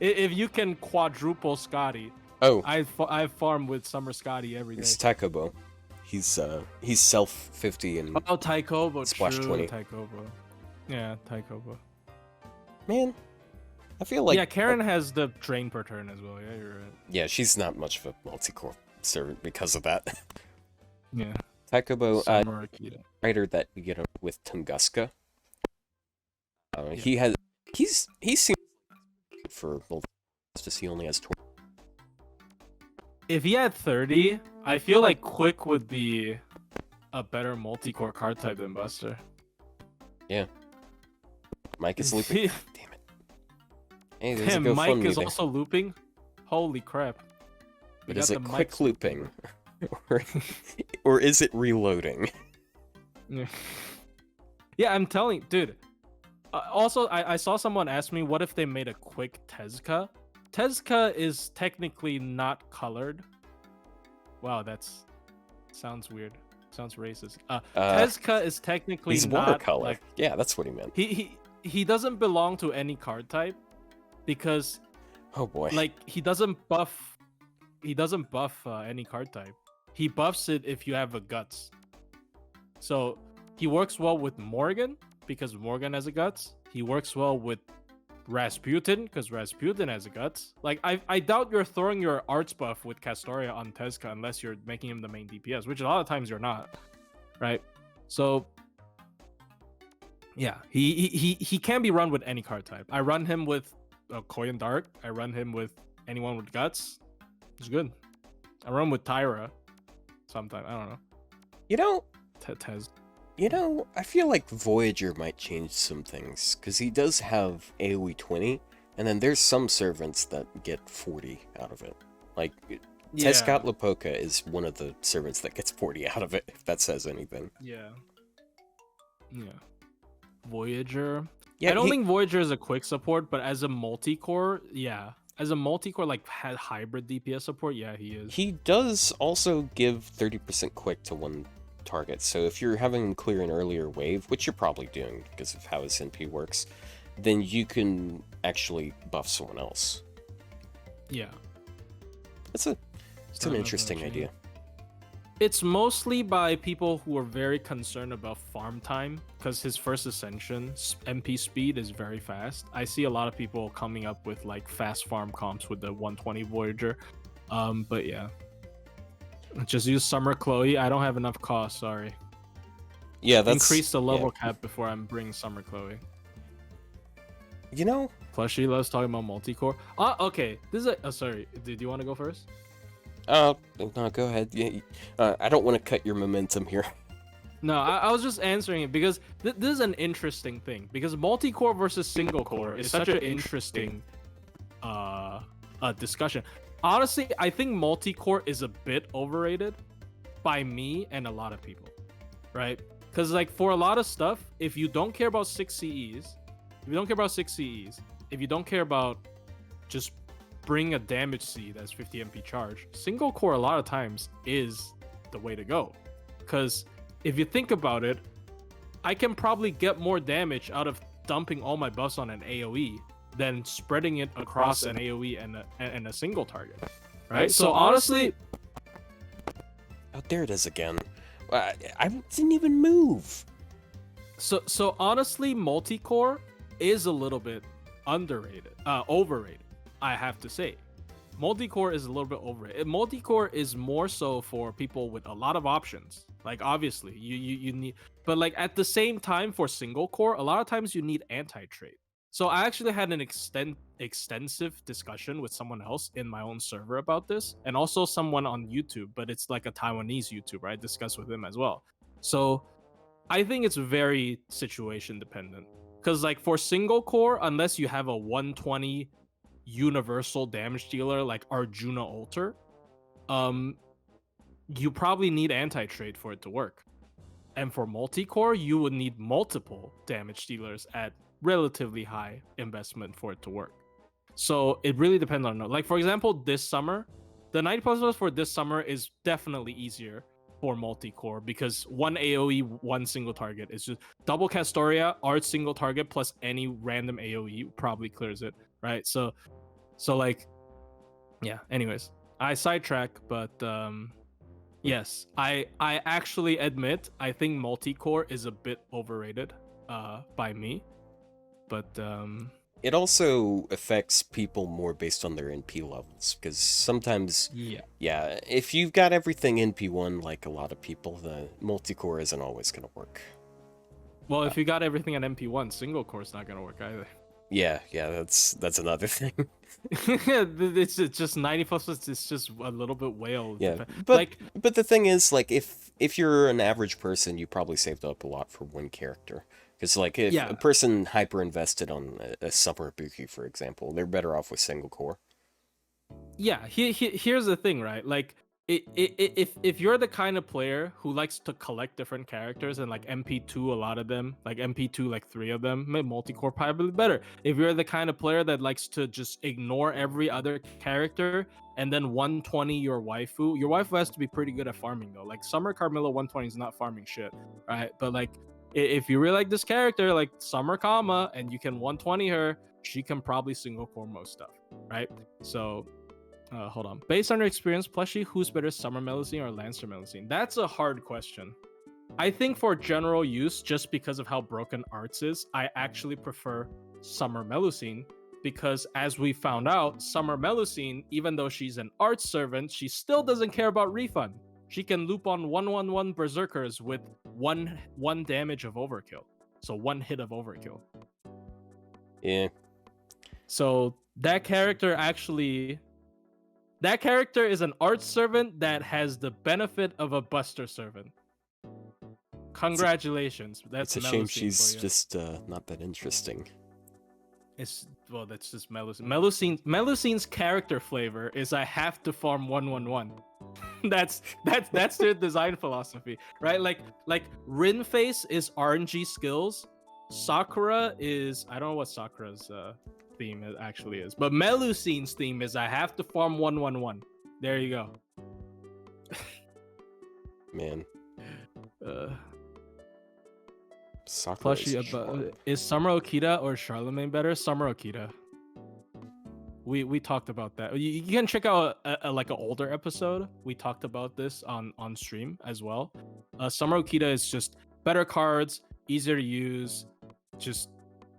If you can quadruple Scotty, Oh, I farm with Summer Scotty every day. it's Takobo. He's self 50 and Oh, Taikobo, Splash true, 20. Taikobo. Yeah, Taikobo. man. I feel like yeah, Karen has the drain per turn as well. Yeah, you're right. yeah, she's not much of a multi-core servant because of that. Yeah. Takobo, Summer Akita. writer that you get with Tunguska. Yeah. He's seen for multi just he only has 20. If he had 30, I feel like Quick would be a better multi-core card type than Buster. Mike is looping. He- Damn it. Hey, there's Damn, a Mike GoFundMe is there. also looping. Holy crap! We But is got it the quick Mike's looping? or is it reloading? Yeah. Yeah, I'm telling, dude. Also, I saw someone ask me, what if they made a Quick Tezca? Tezca is technically not colored. Wow, sounds weird. Sounds racist. Tezca is technically He's not watercolor. like Yeah, that's what he meant. he doesn't belong to any card type because Oh boy. like he doesn't buff any card type. He buffs it if you have a guts. So he works well with Morgan because Morgan has a guts. He works well with Rasputin because Rasputin has a guts. Like I doubt you're throwing your arts buff with Castoria on Tezca unless you're making him the main DPS, which a lot of times you're not, right? So yeah, he can be run with any card type. I run him with Koyan Dark. I run him with anyone with guts. It's good. I run with Tyra sometimes. I don't know. You know, Tez. I feel like Voyager might change some things, because he does have AoE 20, and then there's some servants that get 40 out of it. Like, Tezcat Lapoka is one of the servants that gets 40 out of it, if that says anything. Yeah. Voyager. Yeah, I don't think Voyager is a quick support, but as a multi-core, yeah. As a multi-core, like hybrid DPS support, yeah, he is. He does also give 30% quick to one target, so if you're having him clear an earlier wave, which you're probably doing because of how his NP works, then you can actually buff someone else. Yeah. It's an interesting idea. It's mostly by people who are very concerned about farm time, because his first ascension MP speed is very fast. I see a lot of people coming up with like fast farm comps with the 120 Voyager. But yeah, just use Summer Chloe. I don't have enough cost. Sorry. Yeah, that's increase the level cap before I'm bringing Summer Chloe. You know, Plushie loves talking about multi-core. Okay. This is a sorry. Did you want to go first? no, go ahead. Yeah, I don't want to cut your momentum here. No, I was just answering it because this is an interesting thing, because multi-core versus single core is such an interesting discussion. Honestly, I think multi-core is a bit overrated by me and a lot of people, right? Because like for a lot of stuff, if you don't care about 6 CEs, if you don't care about just bring a damage C that's 50 MP charge, single core a lot of times is the way to go. Because if you think about it, I can probably get more damage out of dumping all my buffs on an AoE than spreading it across an AoE and a single target, right? So honestly, oh, there it is again. I didn't even move. So honestly, multi-core is a little bit overrated. I have to say, multi-core is a little bit overrated. Multi-core is more so for people with a lot of options. Like obviously, you need, but like at the same time for single core, a lot of times you need anti-trait. So I actually had an extensive discussion with someone else in my own server about this, and also someone on YouTube, but it's like a Taiwanese YouTuber. I discussed with him as well. So I think it's very situation dependent. Because like for single core, unless you have a 120 universal damage dealer like Arjuna Alter, you probably need anti-trait for it to work. And for multi-core, you would need multiple damage dealers at relatively high investment for it to work. So it really depends on, like for example, this summer, the 90+ for this summer is definitely easier for multi-core because one AoE, one single target is just double Castoria, Art single target plus any random AoE probably clears it, right? So like, yeah. Anyways, I sidetrack, but yes, I actually admit I think multi-core is a bit overrated by me, but it also affects people more based on their NP levels, because sometimes, yeah, if you've got everything NP1 like a lot of people, the multi-core isn't always going to work. Well, if you got everything at MP1, single core is not going to work either. Yeah, that's another thing. it's just 90+. It's just a little bit whale. Yeah, but the thing is, like, if you're an average person, you probably saved up a lot for one character. Because, like, if a person hyper-invested on a Summer Buki, for example, they're better off with single core. Yeah, here's the thing, right? Like, if you're the kind of player who likes to collect different characters and, like, MP2, a lot of them, like, MP2, like, 3 of them, multi-core probably better. If you're the kind of player that likes to just ignore every other character and then 120 your waifu has to be pretty good at farming, though. Like, Summer Carmilla 120 is not farming shit, right? But, like, if you really like this character, like Summer Kama, and you can 120 her, she can probably single core most stuff, right? So, hold on. Based on your experience, Plushie, who's better, Summer Melusine or Lancer Melusine? That's a hard question. I think for general use, just because of how broken Arts is, I actually prefer Summer Melusine, because as we found out, Summer Melusine, even though she's an Arts servant, she still doesn't care about refund. She can loop on 1/1/1 berserkers with one damage of overkill. So one hit of overkill. Yeah. So that character is an art servant that has the benefit of a buster servant. Congratulations. It's a shame she's just not that interesting. That's just Melusine. Melusine's character flavor is I have to farm 1/1/1. that's their design philosophy, right? Like Rinface is RNG skills. Sakura is, I don't know what Sakura's theme actually is, but Melusine's theme is I have to farm 1/1/1. There you go. Man. Sakura Plushie, is Charlotte. is Summer Okita or Charlemagne better? Summer Okita. We talked about that. You can check out like an older episode. We talked about this on stream as well. Summer Okita is just better cards, easier to use, just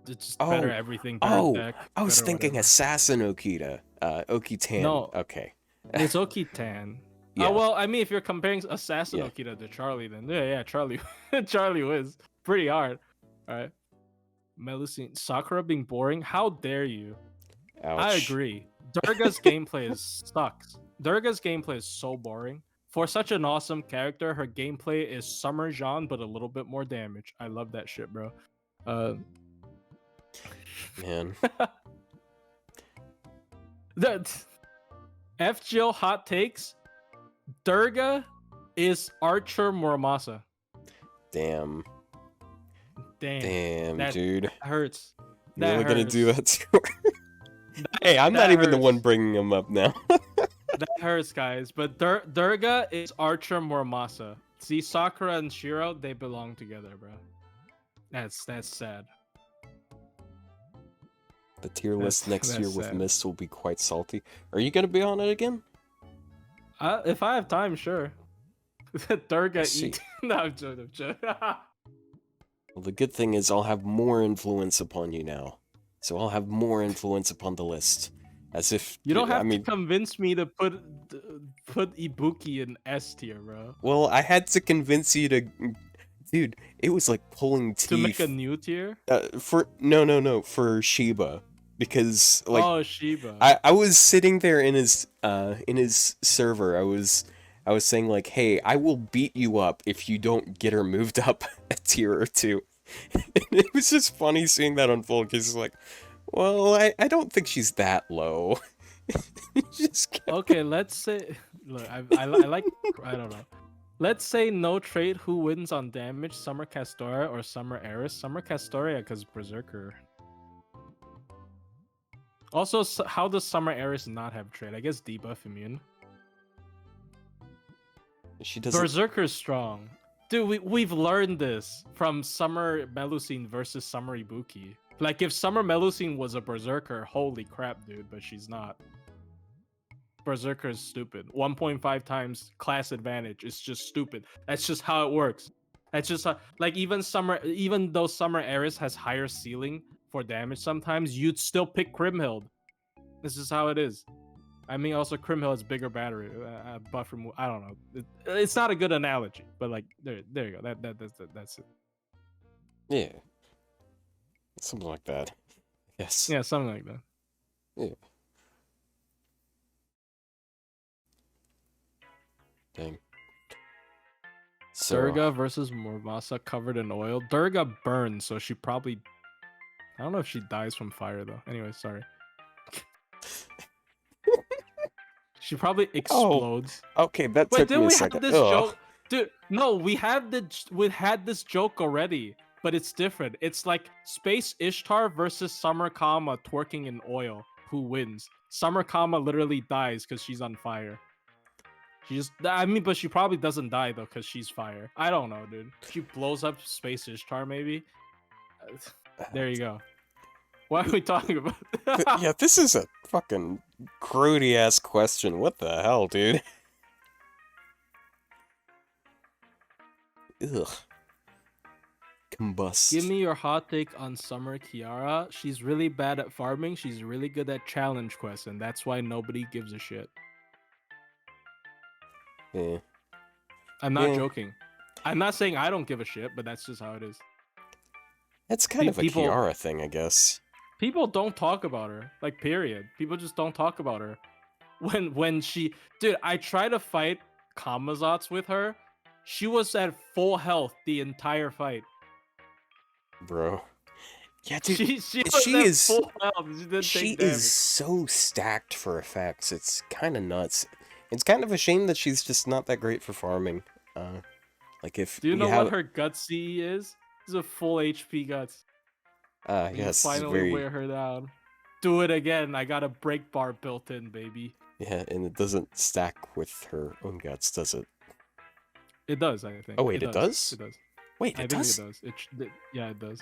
it's just better everything. Better deck. I was better thinking whatever. Assassin Okita. Okitan. No. Okay. It's Okitan. Yeah. Well, I mean, if you're comparing Assassin Yeah. Okita to Charlie, then yeah, Charlie, Charlie wins pretty hard. All right. Melusine, Sakura being boring. How dare you? Ouch. I agree. Durga's gameplay sucks. Durga's gameplay is so boring. For such an awesome character, her gameplay is Summer Jean, but a little bit more damage. I love that shit, bro. Man. That FGL hot takes. Durga is Archer Muramasa. Damn. Damn, that dude. hurts. You're That really gonna hurts. do that to her? Hey, I'm not that even the one hurts. bringing him up now. That hurts, guys. But Durga is Archer Muramasa. See, Sakura and Shiro, they belong together, bro. That's sad. The tier list next that's year with sad. Mist will be quite salty. Are you gonna be on it again? If I have time, sure. Durga see. eat. No, I'm joking. Well, the good thing is I'll have more influence upon you now. So I'll have more influence upon the list. As if You don't have I mean, to convince me to put Ibuki in S tier, bro. well, I had to convince you to, dude. It was like pulling teeth. To make a new tier? For for Shiba, because like Oh, Shiba. I was sitting there in his server. I was saying like, hey, I will beat you up if you don't get her moved up a tier or two. And it was just funny seeing that unfold because it's like, well, I don't think she's that low. Just Okay, let's say. Look, I like. I don't know. Let's say no trait. Who wins on damage? Summer Castoria or Summer Eris? Summer Castoria because Berserker. Also, how does Summer Eris not have trait? I guess debuff immune. she doesn't. Berserker's strong. Dude, we've learned this from Summer Melusine versus Summer Ibuki. Like, if Summer Melusine was a Berserker, holy crap, dude, but she's not. Berserker is stupid. 1.5 times class advantage is just stupid. That's just how it works. That's just how, like, even though Summer Eris has higher ceiling for damage sometimes, you'd still pick Crimhild. This is how it is. I mean, also Crimhild has bigger battery, buff remove. I don't know. It's not a good analogy, but like there you go. That's it. Yeah, something like that. Yes. Yeah, something like that. Yeah. Dang. So, Durga versus Muramasa covered in oil. Durga burns, so she probably. I don't know if she dies from fire though. Anyway, sorry. She probably explodes. okay, that Wait, took didn't me a we second. have this Ugh. joke? Dude, no, we had this joke already, but it's different. It's like Space Ishtar versus Summer Kama twerking in oil. Who wins? Summer Kama literally dies because she's on fire. But she probably doesn't die though because she's fire. I don't know, dude. She blows up Space Ishtar, maybe. There you go. What are we talking about? Yeah, this is a fucking grody ass question. What the hell, dude? Ugh. Combust. Give me your hot take on Summer Kiara. She's really bad at farming. She's really good at challenge quests, and that's why nobody gives a shit. Yeah. I'm not Yeah. joking. I'm not saying I don't give a shit, but that's just how it is. That's kind of a people- Kiara thing, I guess. People don't talk about her. Like, period. People just don't talk about her. When she... Dude, I tried to fight Kamazats with her. She was at full health the entire fight. Bro. Yeah, dude. She was she at is- full health. She didn't She take damage. is so stacked for effects. It's kind of nuts. It's kind of a shame that she's just not that great for farming. Like if Do you know have... what her guts CE is? It's a full HP guts. And you yes, finally very... wear her down. Do it again. I got a break bar built in, baby. Yeah, and it doesn't stack with her own guts, does it? It does, I think. Oh wait, it does? It does. Wait, I it think does? it does. Yeah, it does.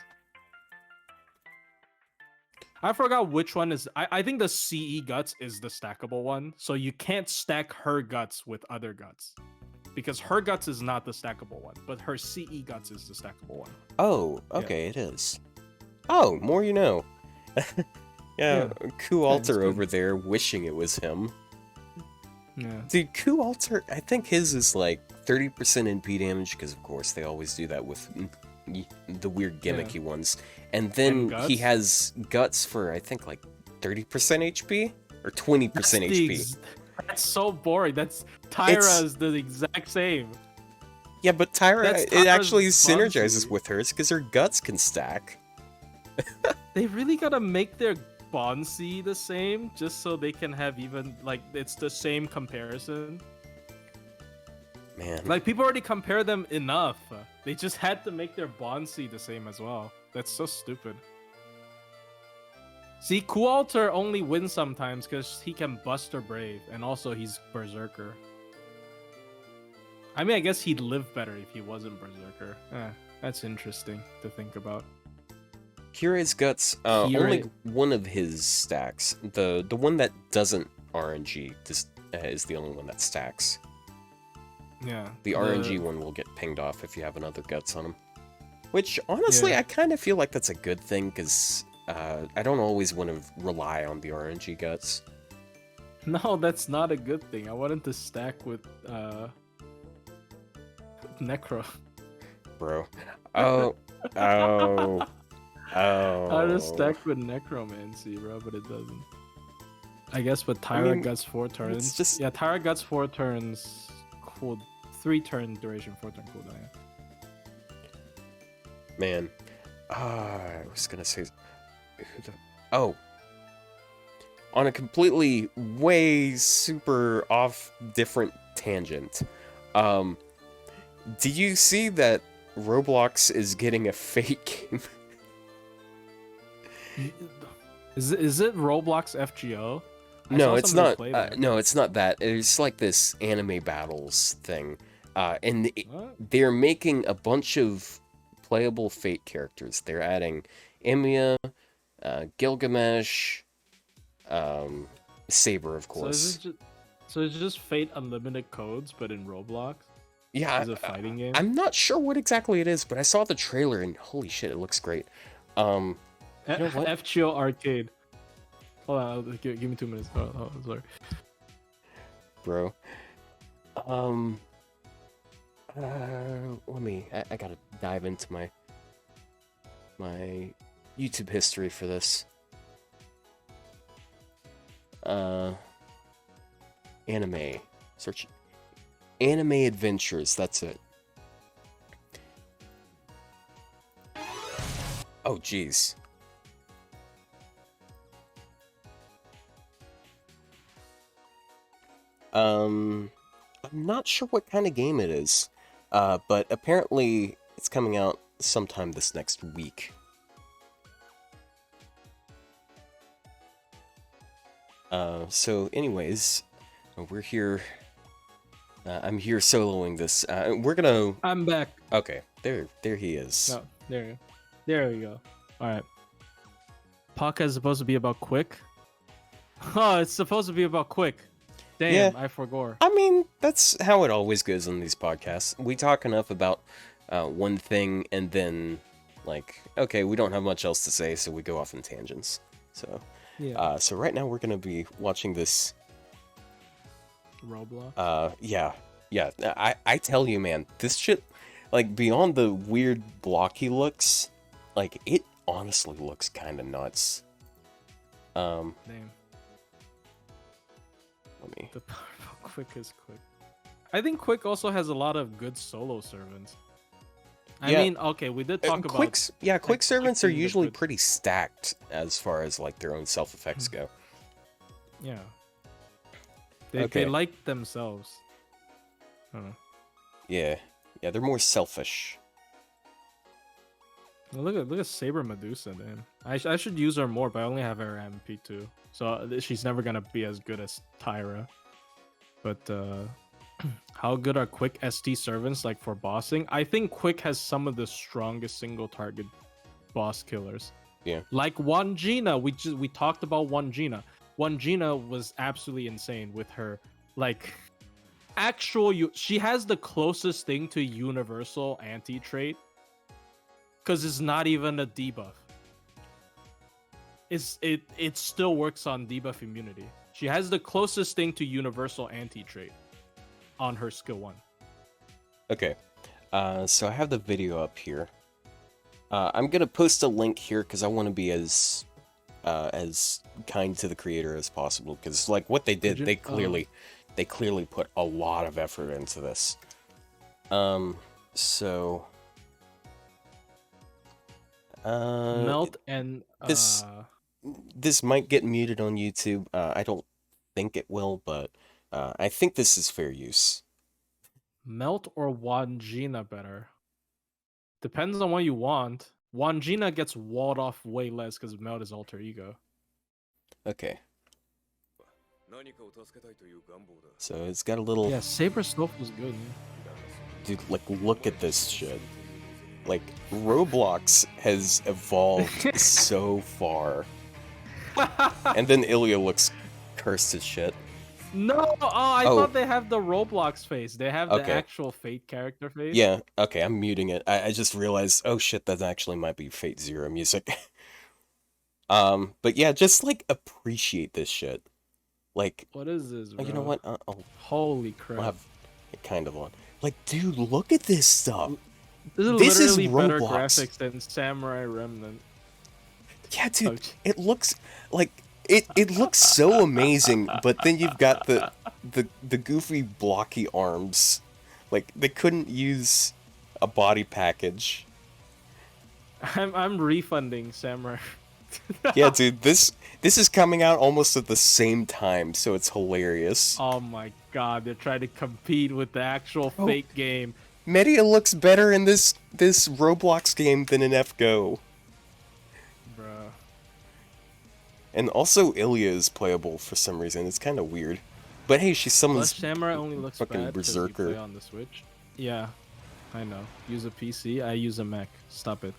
I forgot which one is. I think the CE guts is the stackable one, so you can't stack her guts with other guts because her guts is not the stackable one, but her CE guts is the stackable one. Oh, Yeah. okay, it is. Oh, more you know. Yeah, Ku Yeah, it's Alter good. over there wishing it was him. Yeah. Dude, Ku Alter, I think his is like 30% NP damage, because of course they always do that with the weird gimmicky ones. And then And he guts? has guts for, I think, like 30% HP? Or 20% HP. That's so boring. That's Tyra is the exact same. Yeah, but Tyra, That's it Tyra's actually Bonzi. synergizes with hers, because her guts can stack. They really gotta make their Bonsi the same just so they can have even like it's the same comparison. Man. Like people already compare them enough. They just had to make their Bonsi the same as well. That's so stupid. See, Kualter only wins sometimes because he can Buster Brave, and also he's Berserker. I mean, I guess he'd live better if he wasn't Berserker. That's interesting to think about. Kira's guts, only one of his stacks. The one that doesn't RNG is the only one that stacks. Yeah. The RNG one will get pinged off if you have another guts on him. Which, honestly, I kind of feel like that's a good thing, because I don't always want to rely on the RNG guts. No, that's not a good thing. I wanted to stack with Necro. Bro. Oh. Oh. Oh. I just stack with Necromancy, bro, but it doesn't. I guess with Tyra guts 4 turns. Yeah, Tyra guts 4 turns. Cool. 3 turn duration, 4 turn cooldown. Yeah. Man. I was gonna say. Oh. On a completely way super off different tangent. Do you see that Roblox is getting a fake game? Is it Roblox FGO? No, it's not. No, it's not that. It's like this anime battles thing, and they're making a bunch of playable Fate characters. They're adding Emiya, Gilgamesh, Saber, of course. So it's just Fate Unlimited codes, but in Roblox. Yeah, it's a fighting game. I'm not sure what exactly it is, but I saw the trailer and holy shit, it looks great. You know what? FGO Arcade. Hold on, give me 2 minutes. Oh, sorry. Bro. Let me. I gotta dive into my YouTube history for this. Anime. Search. Anime Adventures. That's it. Oh, jeez. I'm not sure what kind of game it is, but apparently it's coming out sometime this next week. So anyways, we're here. I'm here soloing this. We're gonna... I'm back. Okay, there he is. No, there we go. All right. Podcast is supposed to be about quick. Oh, it's supposed to be about quick. Damn, Yeah. I forgot. I mean, that's how it always goes on these podcasts. We talk enough about one thing, and then, like, okay, we don't have much else to say, so we go off in tangents. So, Yeah. So right now we're gonna be watching this. Roblox. Yeah. I tell you, man, this shit, like, beyond the weird blocky looks, like, it honestly looks kind of nuts. Damn. Let me. The power of Quick is Quick. I think Quick also has a lot of good solo servants. I Yeah. mean, okay, we did talk about... Quick servants are being the usually good- pretty stacked as far as, like, their own self-effects go. Yeah. They Okay. like themselves. Yeah, they're more selfish. Well, look at Saber Medusa, man. I should use her more, but I only have her MP too, so she's never gonna be as good as Tyra. But How good are Quick ST servants like for bossing? I think Quick has some of the strongest single target boss killers. Yeah. Like one Gina, we talked about one Gina. One Gina was absolutely insane with her like she has the closest thing to universal anti-trait because it's not even a debuff. It still works on debuff immunity. She has the closest thing to universal anti-trait on her skill 1. Okay. So I have the video up here. I'm gonna post a link here because I want to be as kind to the creator as possible. Because like what they did, they clearly put a lot of effort into this. So Melt and this might get muted on YouTube. I don't think it will, but I think this is fair use. Melt or Wangina better. Depends on what you want. Wangina gets walled off way less because Melt is alter ego. Okay. So it's got a little... Yeah, Saber Slope was good. Dude, like, look at this shit. Like, Roblox has evolved so far. And then Ilya looks cursed as shit. No! I thought they have the Roblox face. They have the actual Fate character face. Yeah, okay, I'm muting it. I just realized, oh shit, that actually might be Fate Zero music. But yeah, just, like, appreciate this shit. Like... What is this, bro? You know what? Holy crap. I'll have it kind of on. Like, dude, look at this stuff! This is literally better graphics than Samurai Remnant. Yeah, dude, it looks like it looks so amazing, but then you've got the goofy blocky arms. Like they couldn't use a body package. I'm refunding Samurai. Yeah, dude, this is coming out almost at the same time, so it's hilarious. Oh my god, they're trying to compete with the actual fake game. Media looks better in this Roblox game than in FGO. Bruh. And also Ilya is playable for some reason. It's kind of weird. But hey, she's someone's Samurai only looks fucking bad berserker. you play on the Switch. Yeah, I know. Use a PC, I use a Mac. Stop it.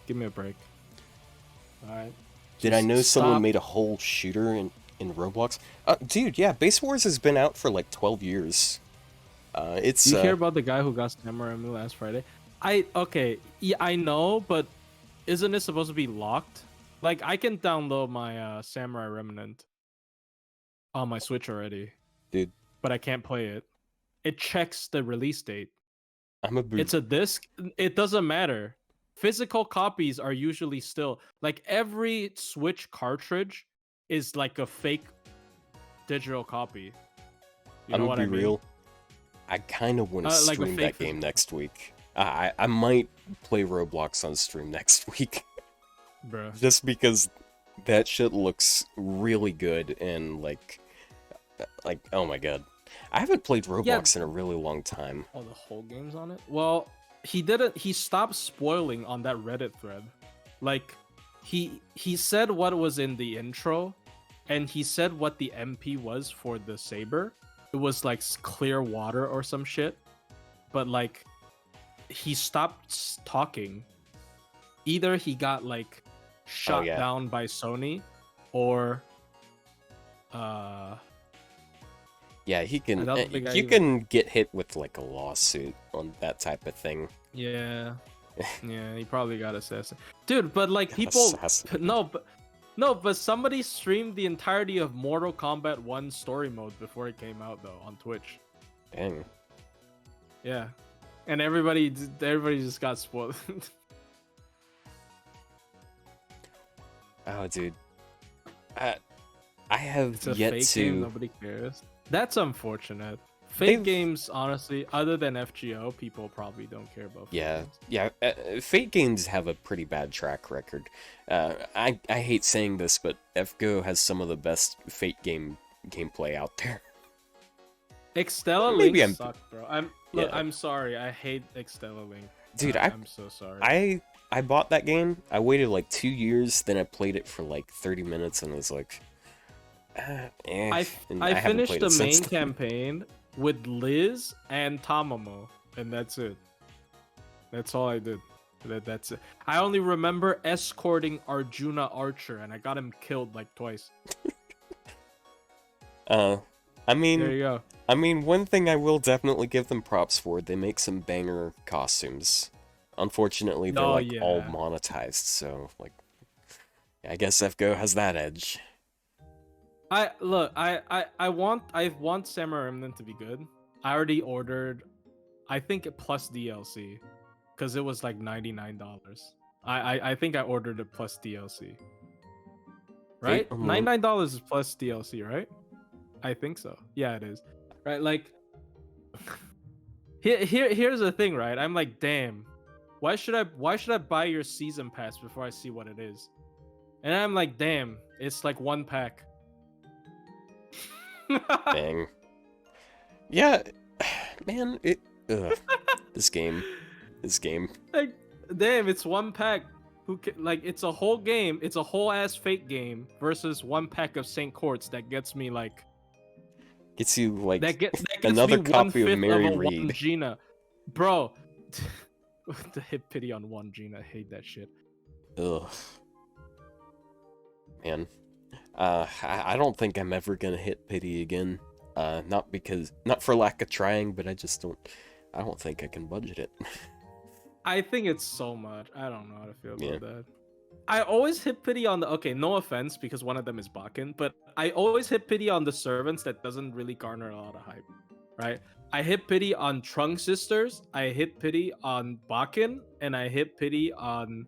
Give me a break. Alright. Did I know someone made a whole shooter in Roblox? Dude, yeah, Base Wars has been out for like 12 years. It's. You hear about the guy who got Samurai Mu last Friday? Yeah, I know, but isn't it supposed to be locked? Like, I can download my Samurai Remnant on my Switch already, dude, but I can't play it. It checks the release date. It's a disc. It doesn't matter. Physical copies are usually still like every Switch cartridge is like a fake digital copy. You know what I mean? Real. I kind of want to stream that game next week. I might play Roblox on stream next week. Bruh. Just because that shit looks really good and like oh my god. I haven't played Roblox in a really long time. Oh, the whole game's on it? Well, he stopped spoiling on that Reddit thread. Like he said what was in the intro and he said what the MP was for the saber. It was like clear water or some shit. But like he stopped talking. Either he got like shot down by Sony or yeah, he can you can get hit with like a lawsuit on that type of thing. Yeah. Yeah, he probably got assassinated. Dude, but like people but somebody streamed the entirety of Mortal Kombat 1 story mode before it came out though on Twitch. Dang. Yeah. And everybody just got spoiled. Oh, dude. I have it's a yet fake to. Game, nobody cares. That's unfortunate. Fake games, honestly, other than FGO, people probably don't care about. Fake games. Fake games have a pretty bad track record. I hate saying this, but FGO has some of the best Fate gameplay out there. Extella Link sucked, bro. I'm sorry. I hate Extella Link. Dude, I'm so sorry. I bought that game. I waited like 2 years, then I played it for like 30 minutes, and was like, I finished the main campaign, with Liz and Tamamo, and that's it. That's all I did. That's it. I only remember escorting Arjuna Archer, and I got him killed like twice. I There mean, you go. one thing I will definitely give them props for, they make some banger costumes. Unfortunately, they're Oh, like all yeah. monetized, so like, I guess FGO has that edge. I want Samurai Remnant to be good. I already ordered, I think plus DLC, because it was like $99. I think I ordered it plus DLC. Right? $99 is plus DLC, right? I think so. Yeah, it is. Right? Like, here's the thing, right? I'm like, damn, why should I buy your season pass before I see what it is? And I'm like, damn, it's like one pack. Dang. Yeah, man, ugh. This game. Like, damn, it's one pack. Like, it's a whole game. It's a whole ass fake game versus one pack of Saint Courts that gets me like Gets you like that gets another me copy of 1/5 Mary of a Reed. one Gina, bro. The hit pity on one Gina. I hate that shit. Ugh. Man. I don't think I'm ever gonna hit pity again. Not for lack of trying, but I don't think I can budget it. I think it's so much. I don't know how to feel Yeah. about that. I always hit pity on the no offense because one of them is Bakken, but I always hit pity on the servants that doesn't really garner a lot of hype, right? I hit pity on Trung Sisters, I hit pity on Bakken, and I hit pity on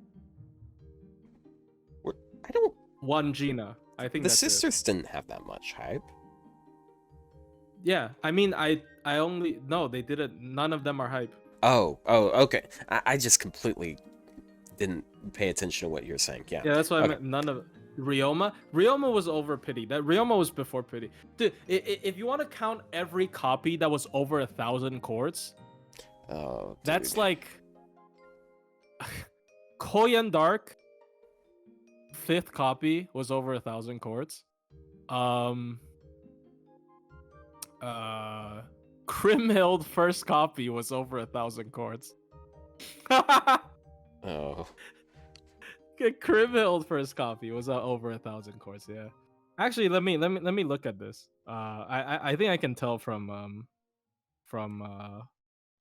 I don't. one Gina. I think The that's it. sisters didn't have that much hype. Yeah, I mean, I only no, they didn't. None of them are hype. Oh, okay. I just completely didn't pay attention to what you're saying. Yeah. Yeah, that's what I Okay. meant. None of Ryoma. Ryoma was over pity. That Ryoma was before pity. Dude, if you want to count every copy that was over 1,000 quartz, Oh, that's dude. like Koyan Dark. 5th copy was over 1,000 quartz. Crimhild first copy was over 1,000 quartz. Oh. Crimhild first copy was over 1,000 quartz. Yeah. Actually, let me look at this. I think I can tell from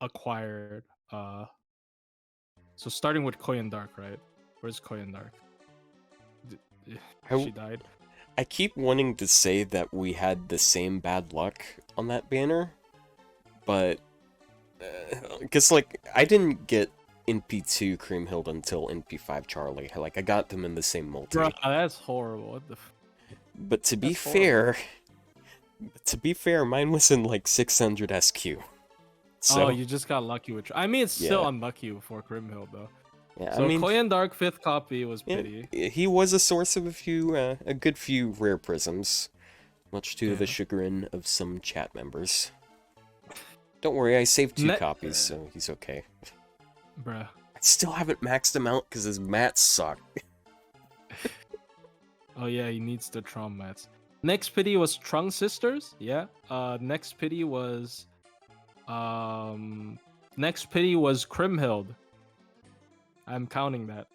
acquired. So starting with Koyan Dark, right? Where's Koyan Dark? She died. I keep wanting to say that we had the same bad luck on that banner, but because like I didn't get NP2 Creamhild until NP5 Charlie. Like I got them in the same multi. Bro, that's horrible. What the? But to be That's fair, mine was in like 600 SQ. So Oh, you just got lucky with. I mean, it's still Yeah. unlucky for Grimhild though. yeah, So I mean, Koyan Dark 5th copy was yeah, pity. he was a source of a good few rare prisms, much to the Yeah. chagrin of some chat members. Don't worry, I saved 2 copies, so he's okay. Bruh. I still haven't maxed him out because his mats suck. Oh yeah, he needs the Tron mats. Next pity was Trung Sisters. Yeah. Next pity was Crimhild. I'm counting that.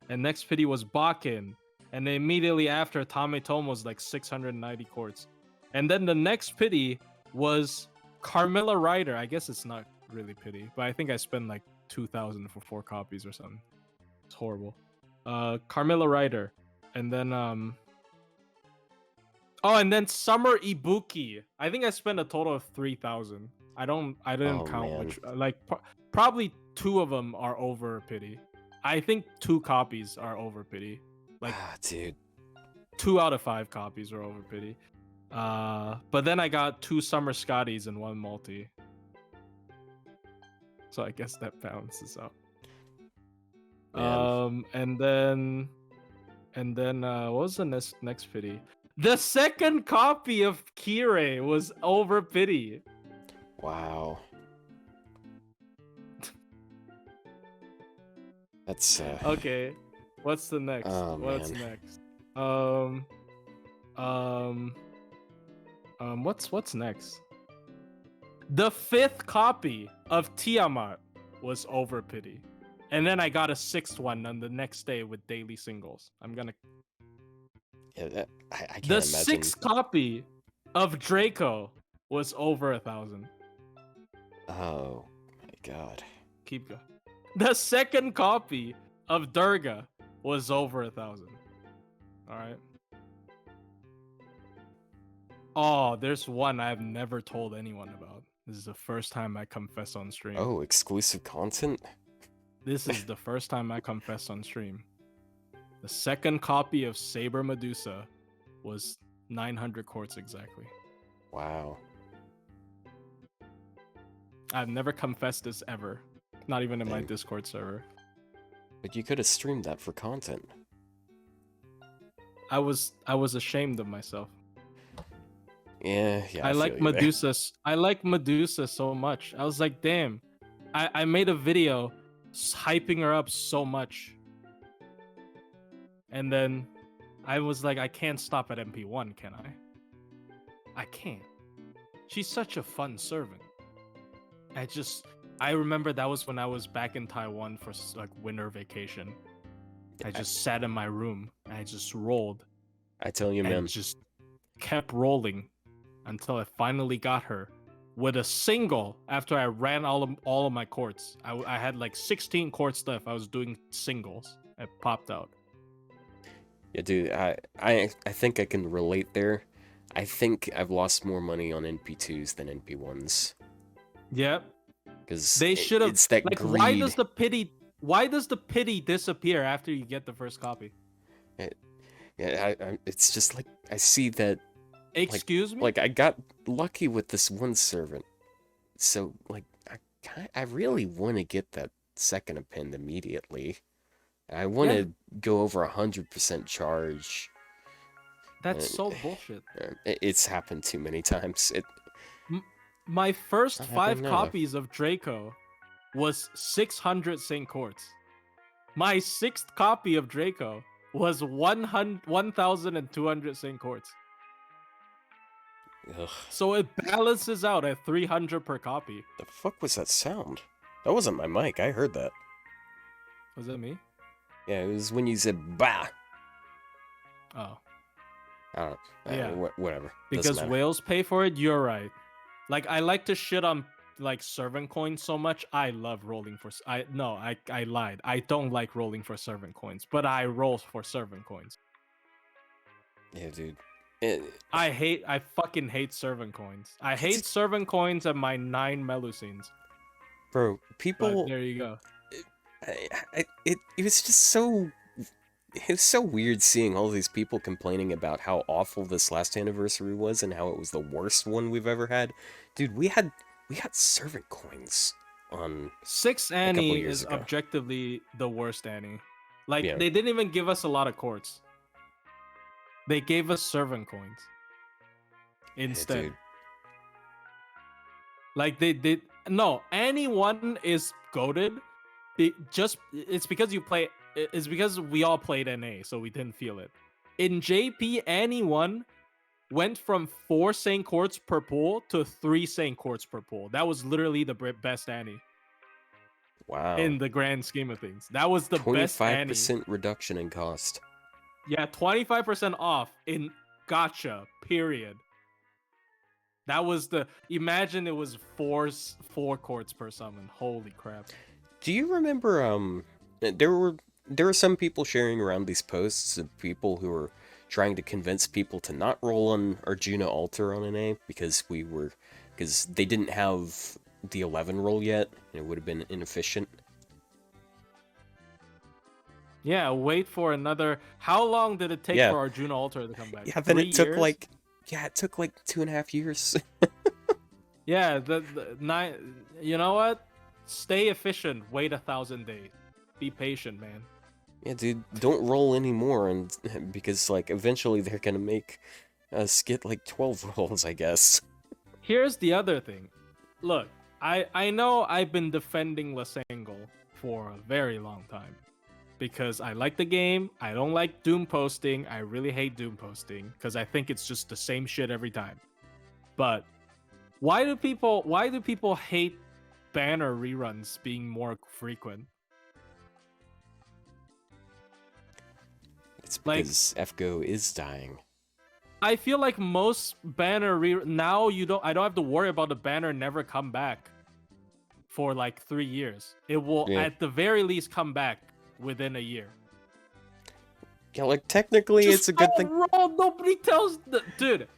And next pity was Bakken. And then immediately after, Tomatomo was like 690 quartz. And then the next pity was Carmilla Ryder. I guess it's not really pity, but I think I spent like 2,000 for 4 copies or something. It's horrible. Carmilla Ryder. And then oh, and then Summer Ibuki. I think I spent a total of 3,000. I didn't Oh, count man. which like probably 2 of them are over pity. I think 2 copies are over pity. Like Dude. 2 out of 5 copies are over pity. But then I got 2 Summer Scotties and 1 multi. So I guess that balances out. Man. And then what was the next pity? The second copy of Kirei was over pity. Wow. That's Okay. What's the next? Oh, What's man. next? What's next? The 5th copy of Tiamat was over pity. And then I got a 6th one on the next day with daily singles. I'm gonna. I can't The imagine. 6th copy of Draco was over 1,000. Oh my god. Keep going. The 2nd copy of Durga was over 1,000. All right. Oh, there's one I've never told anyone about. This is the first time I confess on stream. Oh, exclusive content? This is the first time I confess on stream. The 2nd copy of Saber Medusa was 900 quartz exactly. Wow. I've never confessed this ever. Not even in my Dang. Discord server. But you could have streamed that for content. I was ashamed of myself. Yeah, I like feel you there. Medusa. I like Medusa so much. I was like, damn. I made a video hyping her up so much. And then I was like, I can't stop at MP1, can I? I can't. She's such a fun servant. I remember that was when I was back in Taiwan for like winter vacation. I just sat in my room and I just rolled. I tell you, man. And just kept rolling until I finally got her with a single after I ran all of my courts. I had like 16 courts left. I was doing singles. It popped out. Yeah, dude, I think I can relate there. I think I've lost more money on NP2s than NP1s. Yep. Because They should have. it's that Like, greed. why does the pity disappear after you get the first copy? Yeah, it's just like I see that. Excuse me? Like I got lucky with this one servant, so like I really want to get that second append immediately. I want to go over 100% charge. That's so bullshit. It's happened too many times. My first Not 5 happening now, though. copies of Draco was 600 Saint Quartz. My 6th copy of Draco was 1,200 Saint Quartz. Ugh, So it balances out at 300 per copy. the fuck was that sound? That wasn't my mic. I heard that. Was that me? Yeah, it was when you said "bah." Oh. I don't know. Yeah. Whatever. Doesn't Because matter. whales pay for it, you're right. Like, I like to shit on like servant coins so much. I love rolling for I lied. I don't like rolling for servant coins, but I roll for servant coins. Yeah, dude. I fucking hate servant coins. I hate servant coins and my 9 Melusines. Bro, But people. there you go. It was just so. It was so weird seeing all these people complaining about how awful this last anniversary was and how it was the worst one we've ever had. Dude, we had servant coins on 6 couple Annie years is ago. objectively the worst Annie. Like, Yeah. they didn't even give us a lot of courts. They gave us servant coins instead. dude. Like, they did. No, Annie 1 is goated. It's because it's because we all played NA, so we didn't feel it. In JP, Annie 1 went from 4 Saint Quartz per pool to 3 Saint Quartz per pool. That was literally the best Annie Wow. in the grand scheme of things. That was the best Annie. 25% reduction in cost. Yeah, 25% off in Gacha, period. That was imagine it was 4 quartz per summon. Holy crap. Do you remember there were some people sharing around these posts of people who were trying to convince people to not roll on Arjuna Altar on NA because they didn't have the 11 roll yet and it would have been inefficient. Yeah, wait for another. How long did it take Yeah. for Arjuna Altar to come back? Yeah, then 3 it took years? like 2.5 years. Yeah, the 9. You know what? Stay efficient. Wait 1,000 days. Be patient, man. Yeah, dude, don't roll anymore, and because like eventually they're gonna make us get like 12 rolls, I guess. Here's the other thing. Look, I know I've been defending Lasangle for a very long time because I like the game. I don't like Doom posting. I really hate Doom posting because I think it's just the same shit every time. But Why do people hate banner reruns being more frequent? It's Like, because FGO is dying. I feel like most banner now I don't have to worry about the banner never come back for like 3 years. It will Yeah. at the very least come back within a year. Yeah, like technically it's a good thing. Roll. Nobody tells the dude.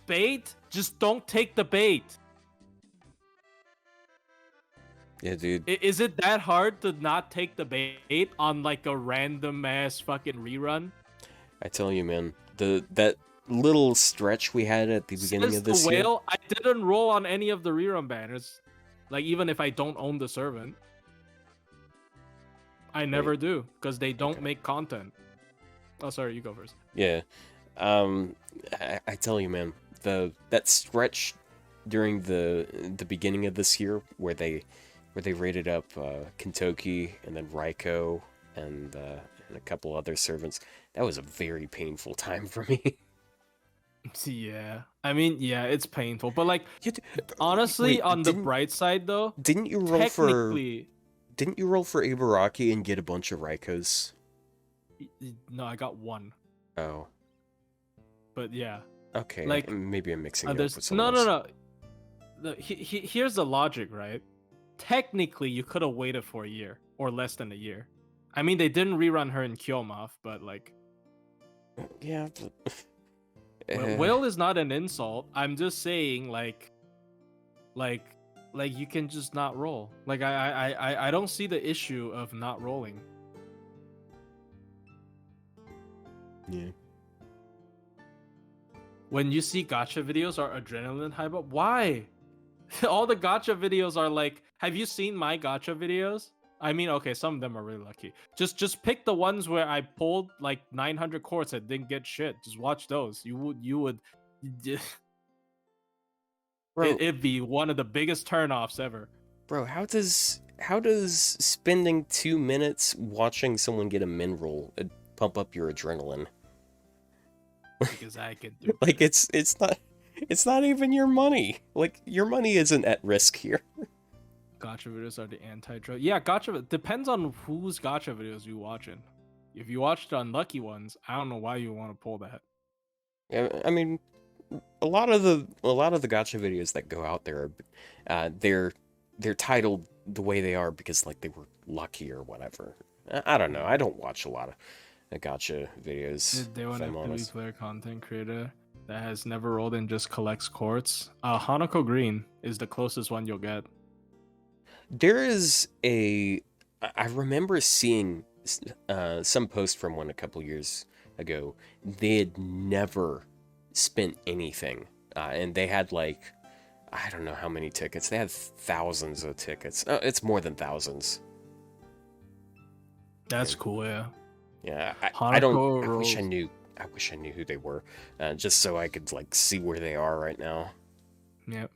Bait. Just don't take the bait. Yeah, dude. Is it that hard to not take the bait on like a random ass fucking rerun? I tell you, man, that little stretch we had at the beginning Says of this the year. whale, I didn't roll on any of the rerun banners. Like, even if I don't own the servant. I never do, because they don't make content. Oh, sorry, you go first. Yeah. I tell you, man, that stretch during the beginning of this year where they raided up Kentucky and then Raiko and a couple other servants, that was a very painful time for me. Yeah. I mean, yeah, it's painful. But, like, You honestly, wait, on the bright side, though, didn't you roll for technically... Ibaraki and get a bunch of Raikos? No, I got one. Oh. But, yeah. Okay, Like, maybe I'm mixing it up with no, someone no, else. no. Here's the logic, right? Technically, you could have waited for a year or less than a year. I mean, they didn't rerun her in Kyomoth, but like, Yeah. Whale is not an insult. I'm just saying, like you can just not roll. Like, I don't see the issue of not rolling. Yeah. When you see gacha videos are adrenaline hype up, why? All the gacha videos are like, have you seen my gacha videos? I mean, okay, some of them are really lucky. Just pick the ones where I pulled like 900 quartz and didn't get shit. Just watch those. You would Bro, it'd be one of the biggest turnoffs ever. bro, how does spending 2 minutes watching someone get a min roll pump up your adrenaline? Because I can do Like it. it's not even your money. Like, your money isn't at risk here. Gacha videos are the anti-drug. Yeah, gacha depends on whose gacha videos you watching. If you watched the unlucky ones, I don't know why you want to pull that. Yeah, I mean, a lot of the gacha videos that go out there, they're titled the way they are because like they were lucky or whatever. I don't know. I don't watch a lot of gacha videos. They want if I'm a honest. 3-player content creator that has never rolled and just collects quartz. Hanako Green is the closest one you'll get. There is I remember seeing some post from one a couple years ago. They had never spent anything, and they had like, I don't know how many tickets. They had thousands of tickets. It's more than thousands. That's cool, yeah. Yeah, Hanako I wish I rolls. knew. I wish I knew who they were, just so I could like see where they are right now. Yep.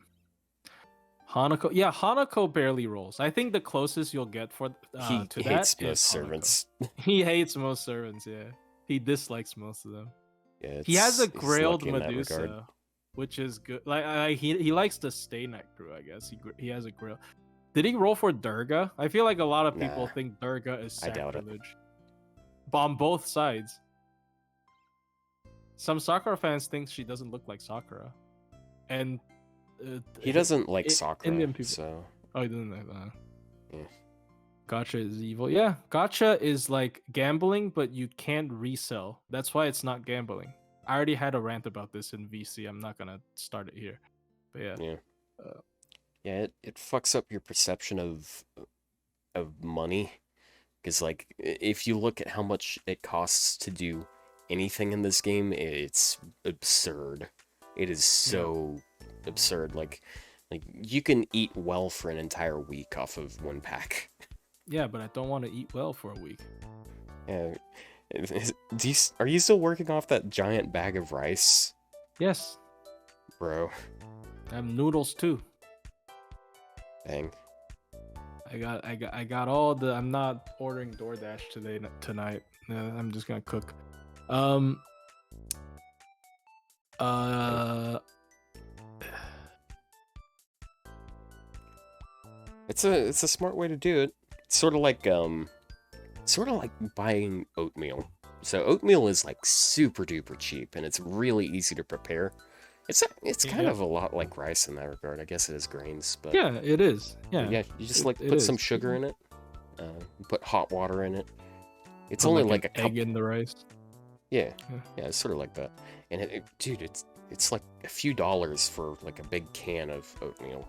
Hanako barely rolls. I think the closest you'll get for He to hates that most is Hanako. servants. He hates most servants, yeah. He dislikes most of them. Yeah, He has a he's grailed lucky in that regard. Medusa, which is good. Like, he likes the stay neck crew, I guess. He has a grail. Did he roll for Durga? I feel like a lot of people Nah, think Durga is I doubt it. sacrilege. But on both sides. Some Sakura fans think she doesn't look like Sakura. And He doesn't like I- Sakura, Indian people. so Oh, he doesn't like that. Yeah. Gacha is evil. Yeah, gacha is like gambling, but you can't resell. That's why it's not gambling. I already had a rant about this in VC. I'm not gonna start it here. But yeah. yeah. Uh, Yeah, it fucks up your perception of money, because like if you look at how much it costs to do anything in this game, it's absurd. It is so absurd. Like you can eat well for an entire week off of one pack. Yeah, but I don't want to eat well for a week. Yeah. Are you still working off that giant bag of rice, Yes, bro? I have noodles too. Dang. I got all the. I'm not ordering DoorDash tonight. I'm just gonna cook. it's a smart way to do it. It's sort of like buying oatmeal. So oatmeal is like super duper cheap, and it's really easy to prepare. It's kind Yeah. of a lot like rice in that regard. I guess it is grains, but Yeah, it is. but Yeah. you just it- like it put some is. sugar in it, put hot water in it. It's Put, only like like a an cup. egg in the rice. Yeah, Yeah. yeah, it's sort of like that. And dude, it's like a few dollars for like a big can of oatmeal.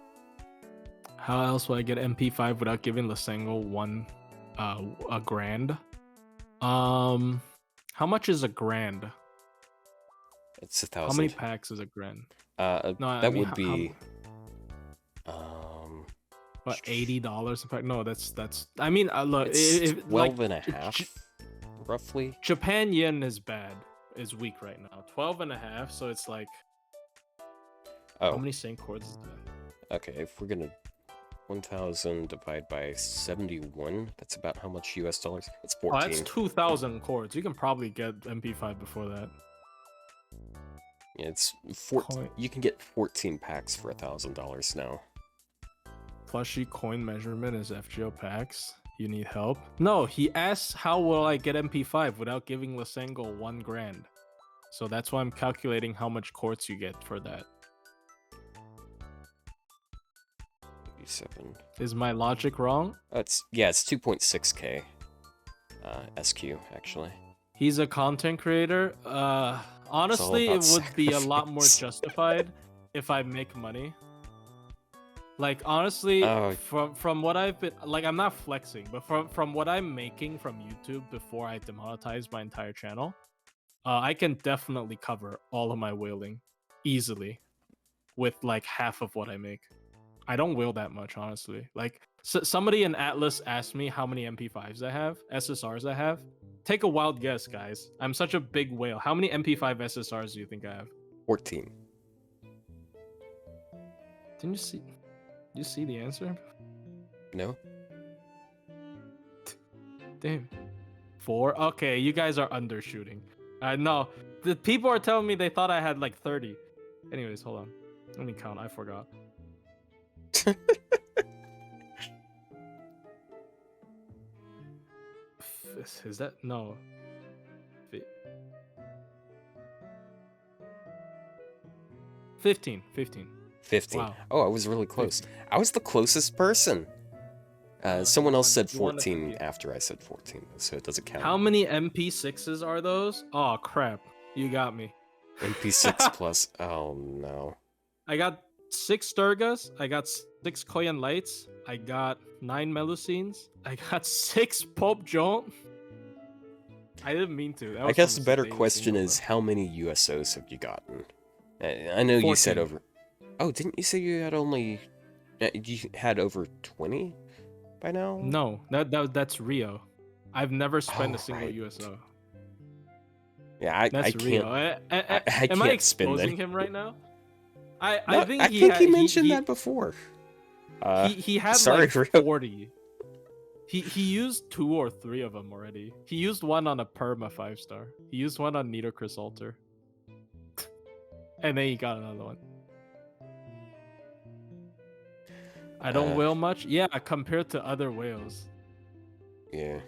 How else would I get MP5 without giving Lasengo a grand? How much is a grand? It's How many 1,000. packs is a grand? Uh, No, I that mean would be what, $80 a pack? No, that's. I mean, look, it's if, 12 and a J- half, roughly. Japan yen is bad, is weak right now. 12 and a half, so it's like how Oh, many Saint chords is that? okay. If we're gonna 1,000 divided by 71, that's about how much US dollars? It's Oh, 14. that's 2,000 chords. You can probably get MP5 before that. Yeah, it's 14. Coin. You can get 14 packs for $1,000 now. Plushie coin measurement is FGO packs. You need help? No, he asks how will I get MP5 without giving Lasengo 1 grand. So that's why I'm calculating how much quartz you get for that. 87. Is my logic wrong? It's 2.6k. SQ actually. He's a content creator. Honestly, it about would be a lot more sacrifice. justified if I make money. Like honestly, Oh. from what I've been like, I'm not flexing, but from what I'm making from YouTube before I demonetize my entire channel, I can definitely cover all of my whaling easily with like half of what I make. I don't whale that much, honestly. Like somebody in Atlas asked me how many MP5s I have, SSRs I have. Take a wild guess, guys. I'm such a big whale. How many MP5 SSRs do you think I have? 14. Didn't you see? You see the answer? No? Damn. 4? Okay, you guys are undershooting. No, the people are telling me they thought I had like 30. Anyways, hold on. Let me count. I forgot. Is that no? Fi- 15. 15. 15. Wow. Oh, I was really close. I was the closest person. Someone else said you won the 14 50. after I said 14, so it doesn't count. How many MP6s are those? Oh crap! You got me. MP6 plus. Oh no. I got 6 Sturgas. I got 6 Koyan Lights. I got 9 Melusines. I got 6 Pope Joan. I didn't mean to. That I was guess from the better Daily question Single, is though. how many USOs have you gotten? I know you said 14. over. Oh, didn't you say you had only? You had over 20 by now? No, that's Rio. I've never spent Oh, a single right. USO. Yeah, I That's can't. Rio. I Am I can't spend exposing any. him right now? I No, think I he think had, he mentioned that before. he had sorry, like Rio. 40. He used 2 or 3 of them already. He used one on a perma 5-star. He used one on Nidocris Altar. And then he got another one. I don't whale much. Yeah, compared to other whales. Yeah.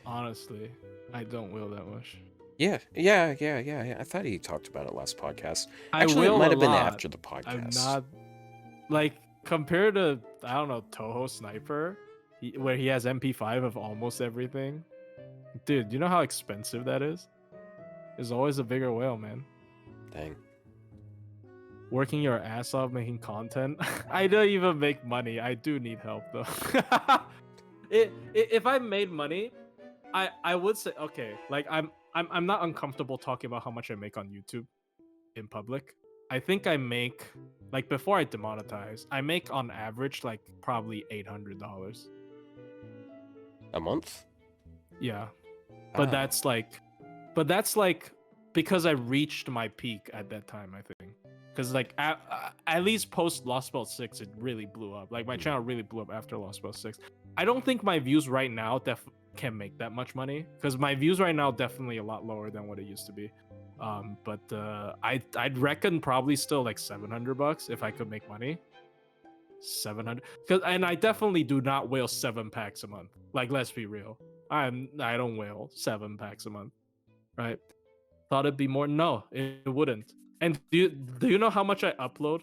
Honestly, I don't whale that much. Yeah. I thought he talked about it last podcast. I Actually, it whale might a have been lot. after the podcast. I'm not like compared to I don't know Toho Sniper, where he has MP5 of almost everything. Dude, you know how expensive that is? There's always a bigger whale, man. Dang. Working your ass off making content. I don't even make money. I do need help though. If I made money, I would say okay. Like I'm not uncomfortable talking about how much I make on YouTube in public. I think I make like before I demonetize, I make on average like probably $800. A month? Yeah, but Ah. that's like because I reached my peak at that time. I think because like at least post Lost Spell 6, it really blew up. Like my channel really blew up after Lost Spell 6. I don't think my views right now can make that much money because my views right now definitely a lot lower than what it used to be. But I'd reckon probably still like $700 if I could make money. 700. And I definitely do not whale 7 packs a month. Like, let's be real. I don't whale 7 packs a month, right? Thought it'd be more. No, it wouldn't. And do you know how much I upload?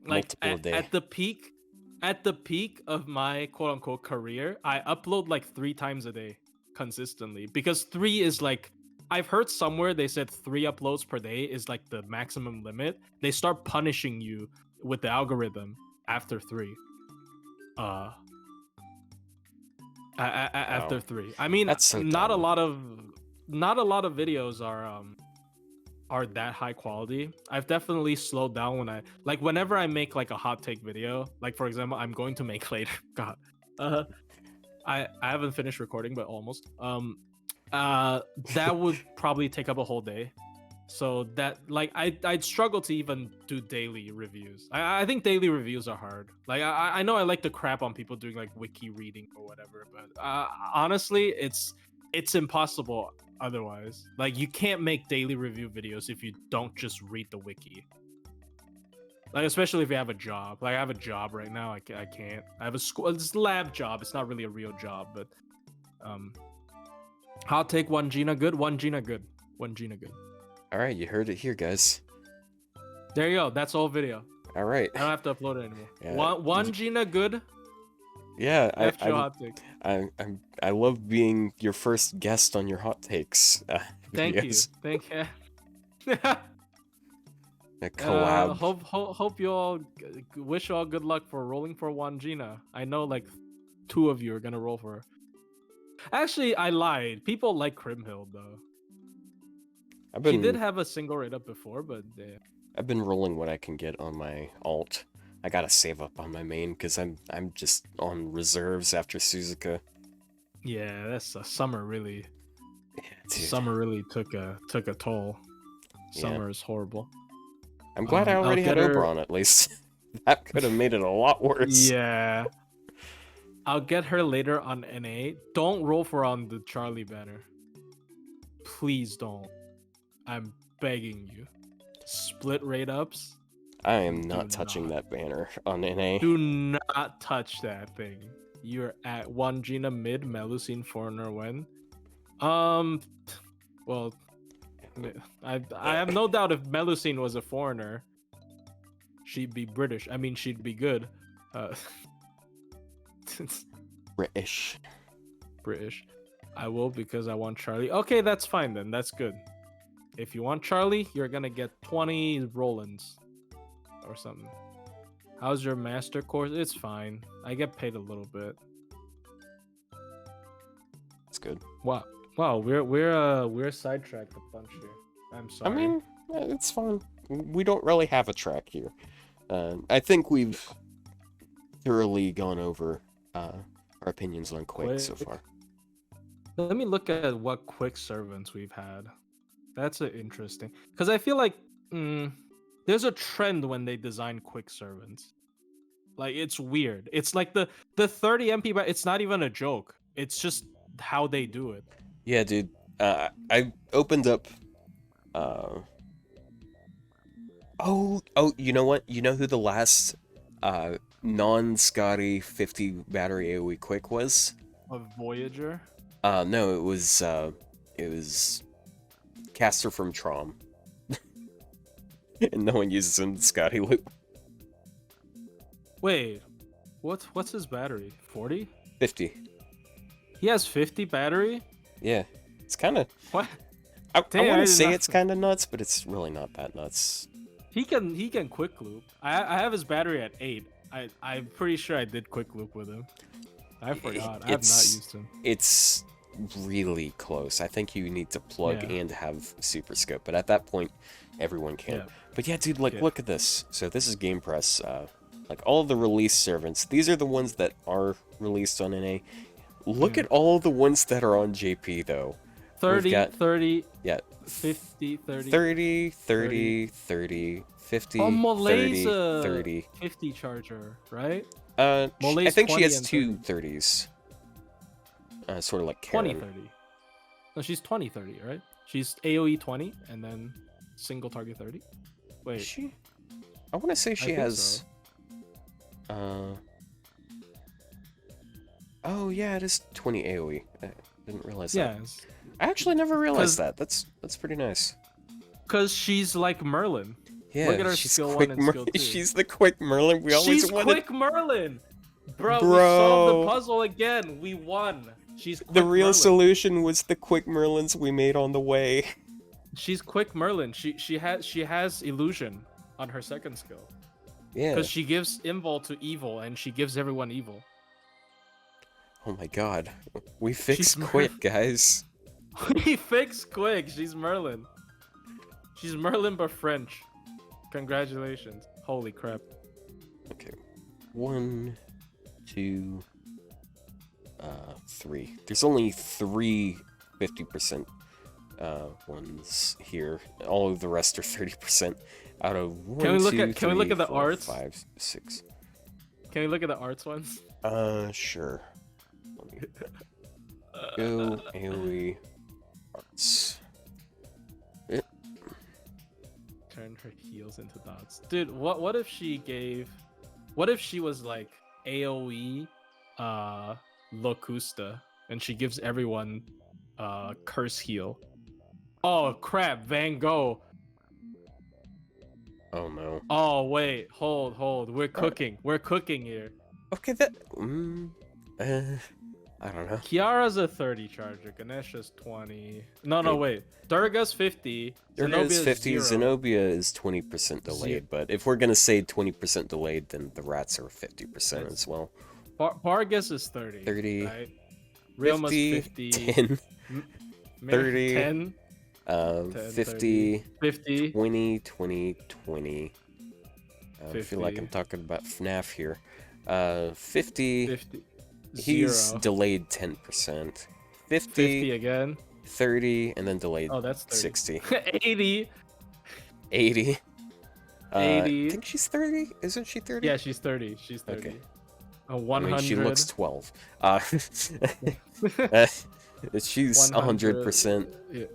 Like Multiple a day. at the peak of my quote unquote career, I upload like 3 times a day consistently, because 3 is like, I've heard somewhere they said 3 uploads per day is like the maximum limit. They start punishing you with the algorithm after 3. After Wow. 3. I mean, That's so not a dumb. lot of videos are that high quality. I've definitely slowed down whenever I make like a hot take video. Like, for example, I'm going to make later. God, I haven't finished recording, but almost. That would probably take up a whole day. So that, like, I'd struggle to even do daily reviews. I think daily reviews are hard. Like, I know I like to crap on people doing like wiki reading or whatever, but honestly, it's impossible otherwise. Like, you can't make daily review videos if you don't just read the wiki. Like, especially if you have a job. Like, I have a job right now. I can't. I have a school. It's a lab job. It's not really a real job, but I'll take one Gina good. One Gina good. One Gina good. All right, you heard it here, guys. There you go. That's the whole video. All right. I don't have to upload it anymore. Yeah. One Gina good. Yeah, Left your hot take. I love being your first guest on your hot takes. Thank you. videos. Thank you. A collab. Hope you all wish you all good luck for rolling for one Gina. I know like 2 of you are gonna roll for her. Actually, I lied. People like Crimhild though. She did have a single rate up before, but yeah. I've been rolling what I can get on my alt. I gotta save up on my main because I'm just on reserves after Suzuka. Yeah, that's summer really. Yeah, dude. Summer really took a toll. Yeah. Summer is horrible. I'm glad I already had Oberon at least. That could have made it a lot worse. Yeah. I'll get her later on NA. Don't roll for on the Charlie banner. Please don't. I'm begging you. Split rate ups. I am not touching that banner on NA. Do not touch that thing. You're at 1 Gina mid, Melusine foreigner when. Well, I have no doubt if Melusine was a foreigner, she'd be British. I mean, she'd be good. British. I will because I want Charlie. Okay, that's fine then. That's good. If you want Charlie, you're gonna get 20 Rolands or something. How's your master course? It's fine. I get paid a little bit. That's good. Wow, we're sidetracked a bunch here. I'm sorry. I mean, it's fine. We don't really have a track here. I think we've thoroughly gone over our opinions on Quake so far. Let me look at what quick servants we've had. That's interesting, because I feel like there's a trend when they design quick servants. Like, it's weird. It's like the 30 MP, but it's not even a joke. It's just how they do it. Yeah, dude. I opened up. Oh, you know what? You know who the last non-Scotty 50 battery AoE quick was? A Voyager? No, it was Caster from Trom. And no one uses him in the Scotty loop. Wait, what's his battery? 40? 50. He has 50 battery? Yeah, it's kind of. What? I Dang, want I to did say not- it's kind of nuts, but it's really not that nuts. He can quick loop. I have his battery at 8. I'm pretty sure I did quick loop with him. I forgot. I have not used him. It's really close. I think you need to plug and have super scope, but at that point, everyone can. Yeah. But yeah, dude, like, look at this. So this is Game Press. Like, all of the release servants. These are the ones that are released on NA. Look at all the ones that are on JP, though. 30, got- 30, Yeah. 50, 30. 30, 30, 30, 50, Oh, 30, Malay's 30. 50 charger, right? I Malay's think she 20 has and 2 30s. Sort of like Karen. 20, 30. No, she's 20, 30, right? She's AoE 20 and then single target 30. Is Wait, she? I want to say she think has. Oh yeah, it is 20 AoE. I didn't realize that. Yes. I actually never realized 'Cause- that. That's pretty nice. Because she's like Merlin. Yeah, Look at her she's skill quick 1 and skill 2. She's the quick Merlin we always She's wanted. quick Merlin! Bro, we Bro. solved the puzzle again. We won. She's quick The real Merlin. solution was the quick Merlins we made on the way. She's quick Merlin. She has illusion on her second skill. Yeah. Because she gives invul to evil and she gives everyone evil. Oh my god. We fixed She's quick, guys. We fixed quick. She's Merlin. She's Merlin but French. Congratulations. Holy crap. Okay. 1, 2, 3. There's only 3 50% ones here. All of the rest are 30% out of 1, Can we look 2, at- can we look 3, at the 4, arts? 5, 6. Can we look at the arts ones? Sure. Let me go AoE arts. Turn her heels into dots. Dude, what if she gave... What if she was like AoE Locusta and she gives everyone curse heal? Oh crap, Van Gogh. Oh no. Oh wait, hold. We're cooking. We're cooking here. Okay, that. I don't know. Kiara's a 30 charger. Ganesha's 20. No, Okay. wait. Durga's 50. Durga is 50, 0. Zenobia is 20% delayed, but if we're gonna say 20% delayed, then the rats are 50% as well. Vargas is 30. 30, Right? Realma's 50, 50. 10, Mary 30, 10. 10, 50, 50. 20, 20, 20. I feel like 50. I'm talking about FNAF here. 50, 50. he's 0. delayed 10%. 50, 50 again. 30, and then delayed Oh, that's 30. 60. 80. 80. 80. I think she's 30. Isn't she 30? Yeah, she's 30. She's 30. Okay. A I 100. mean, she looks 12. She's 100%.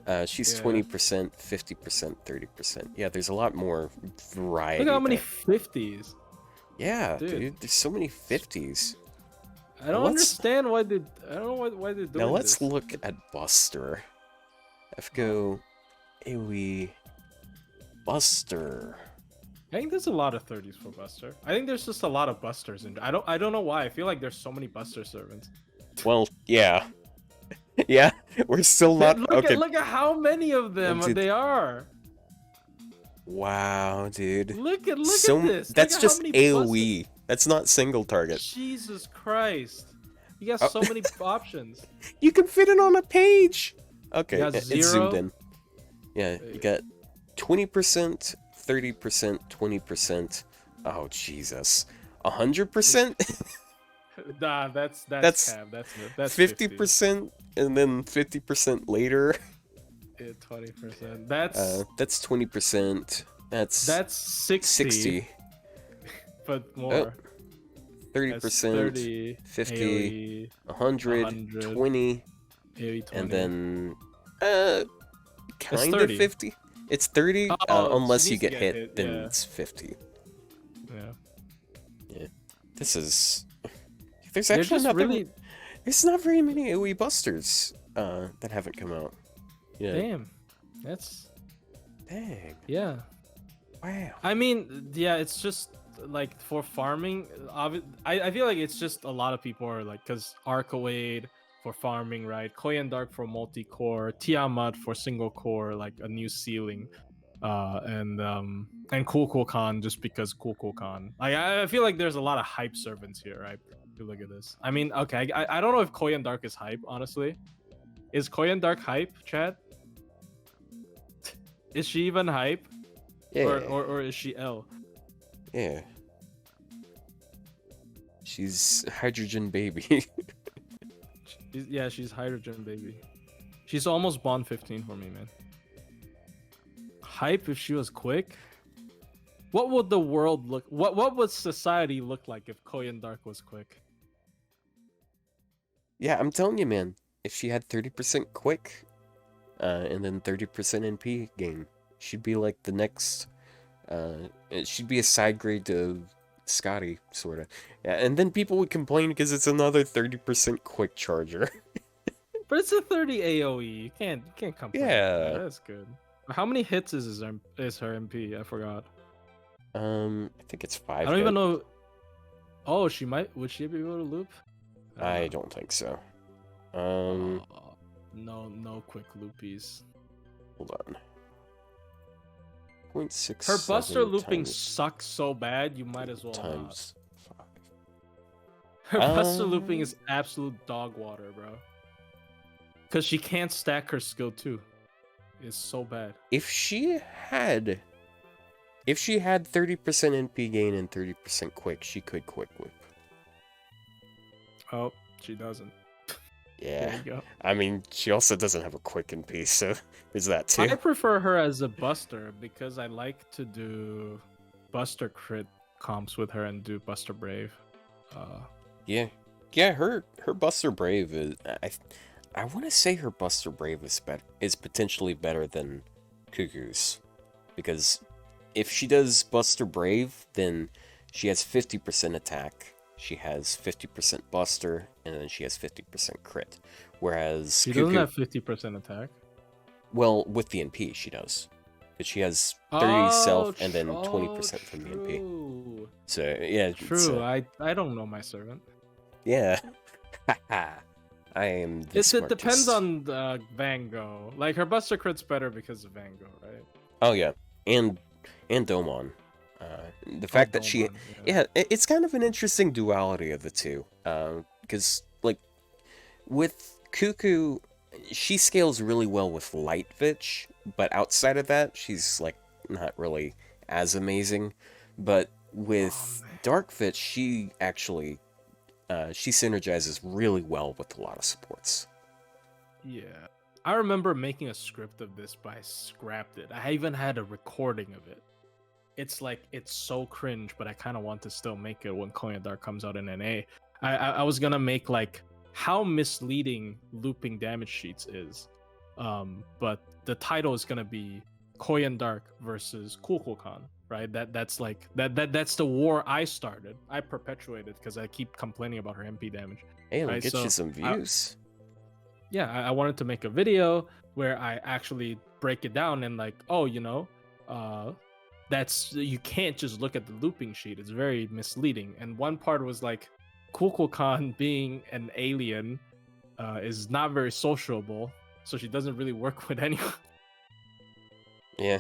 Yeah. She's Yeah. 20%, 50%, 30%. Yeah, there's a lot more variety. Look at how many there. 50s. Yeah, Dude. dude. There's so many 50s. I don't understand why they. I don't know why they're doing Now let's this. look at Buster. Let's go AoE Buster. I think there's a lot of 30s for Buster. I think there's just a lot of Busters, and I don't know why. I feel like there's so many Buster servants. Well, yeah. Yeah, we're still not okay. Look at how many of them Dude. they are. Wow, dude. Look at So this. Look that's at how just many AoE. That's not single target. Busters. Jesus Christ. You got Oh. so many options. You can fit it on a page. Okay, You got it's 0. zoomed in. Yeah, you got 20%, 30%, 20%. Oh Jesus, 100%, Nah, that's That's cap. That's 50%, and then 50% later. 20%. That's 20%. That's 60, 60. but more. 30%, That's 30, 50, AoE, 100, 100, 20, AoE 20. and then kind of 30. 50. It's 30 Oh, unless she you needs to get get hit, hit, then yeah. it's 50. Yeah. This is. There's They're actually just not really There's not very many AoE busters that haven't come out. Yeah. damn. That's Dang. yeah. Wow. I mean, yeah, it's just like for farming. I feel like it's just a lot of people are like, because Arcade for farming, right? Koyan Dark for multi-core, Tiamat for single core, like a new ceiling, and Kukulkan just because Kukulkan. I feel like there's a lot of hype servants here, right? If you look at this. I mean, okay, I don't know if Koyan Dark is hype, honestly. Is Koyan Dark hype, chat? Is she even hype? Yeah. Or is she L? Yeah. She's hydrogen baby. She's hydrogen baby. She's almost Bond 15 for me, man. Hype if she was quick. What would the world look? What would society look like if Koyan Dark was quick? Yeah, I'm telling you, man. If she had 30% quick, and then 30% NP gain, she'd be like the next She'd be a side grade to Scotty, sort of. Yeah, and then people would complain because it's another 30% quick charger. But it's a 30 AoE. You can't complain. Yeah. That's good. How many hits is her MP? I forgot. I think it's 5. I don't even know. Oh, would she be able to loop? I don't think so. No quick loopies. Hold on. 0.6. Her Buster looping sucks so bad, you might as well times not. 5. Her Buster looping is absolute dog water, bro. Because she can't stack her skill too. It's so bad. If she had 30% NP gain and 30% quick, she could quick loop. Oh, she doesn't. Yeah. There you go. I mean, she also doesn't have a quick NP, so there's that too. I prefer her as a Buster because I like to do Buster crit comps with her and do Buster Brave. Yeah, her Buster Brave is I want to say her Buster Brave is potentially better than Cuckoo's, because if she does Buster Brave, then she has 50% attack, she has 50% Buster, and then she has 50% crit. Whereas She Cuckoo, doesn't have 50% attack. well, with the NP she does, but she has 30 self and then 20% from the NP. True. So yeah, True. I don't know my servant. yeah. I am the It depends smartest. on Van Gogh. Like her Buster crit's better because of Van Gogh, right? Oh yeah, and Domon. The fact that she, Domon, yeah, it's kind of an interesting duality of the two. Because like with Cuckoo, she scales really well with Light Vitch, but outside of that, she's like not really as amazing. But with Dark Vitch, she actually she synergizes really well with a lot of supports. Yeah. I remember making a script of this, but I scrapped it. I even had a recording of it. It's like, it's so cringe, but I kind of want to still make it when Koyan Dark comes out in NA. I was gonna make like how misleading looping damage sheets is. But the title is gonna be Koyan Dark versus Kukulkan, right? That's the war I started. I perpetuated because I keep complaining about her MP damage. Hey, it'll Right, get so you some views. Yeah, I wanted to make a video where I actually break it down and like, oh, that's, you can't just look at the looping sheet. It's very misleading. And one part was like, Kukulkan being an alien is not very sociable, so she doesn't really work with anyone. Yeah.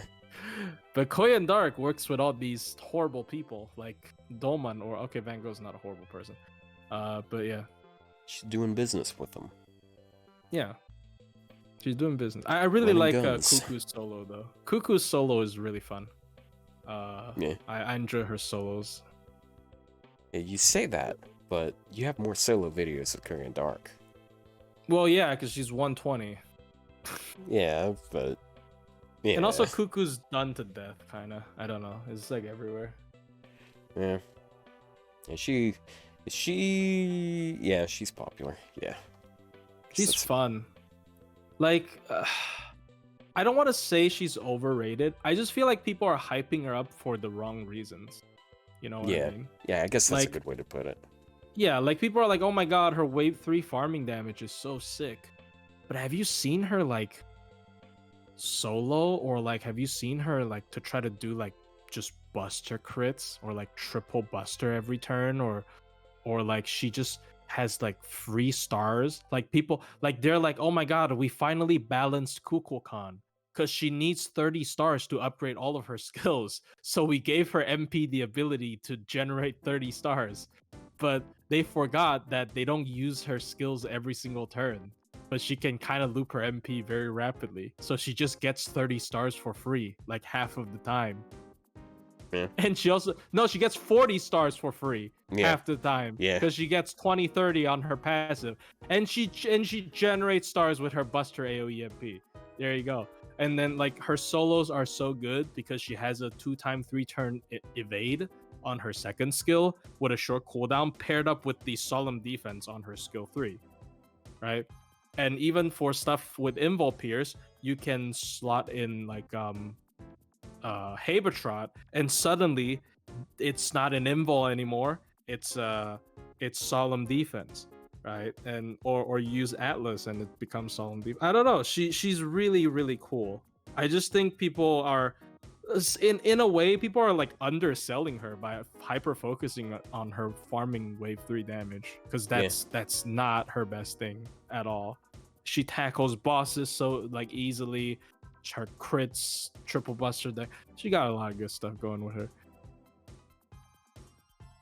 But Koyan Dark works with all these horrible people, like Doman, or okay, Van Gogh's not a horrible person. But yeah. She's doing business with them. Yeah. She's doing business. I really Running like guns. Cuckoo's solo though. Cuckoo's solo is really fun. Yeah. I enjoy her solos. Yeah, you say that, but you have more solo videos of Korean Dark. Well, yeah, because she's 120. Yeah, but yeah. And also Cuckoo's done to death, kind of. I don't know. It's like everywhere. Yeah. And yeah, she's popular. Yeah. She's That's- fun. Like, I don't want to say she's overrated. I just feel like people are hyping her up for the wrong reasons. You know what I mean? Yeah, I guess that's a Like- good way to put it. Yeah, like people are like, oh my god, her wave 3 farming damage is so sick. But have you seen her like solo, or like have you seen her like to try to do like just buster crits or like triple buster every turn, or like she just has like free stars? Like people like they're like, oh my god, we finally balanced Kukulkan because she needs 30 stars to upgrade all of her skills. So we gave her MP the ability to generate 30 stars. But they forgot that they don't use her skills every single turn. But she can kind of loop her MP very rapidly. So she just gets 30 stars for free, like half of the time. Yeah. And she also, no, she gets 40 stars for free Yeah. half the time. Yeah. Because she gets 20, 30 on her passive. And she generates stars with her Buster AoE MP. There you go. And then like her solos are so good because she has a 2x 3-turn evade on her second skill with a short cooldown paired up with the solemn defense on her skill 3, right? And even for stuff with invul pierce, you can slot in like Habertrot, and suddenly it's not an invul anymore. It's solemn defense, right? And or use Atlas and it becomes solemn defense. I don't know. She's really really cool. I just think people are in a way people are like underselling her by hyper focusing on her farming wave 3 damage, because that's not her best thing at all. She tackles bosses so like easily. Her crits, triple buster deck. She got a lot of good stuff going with her.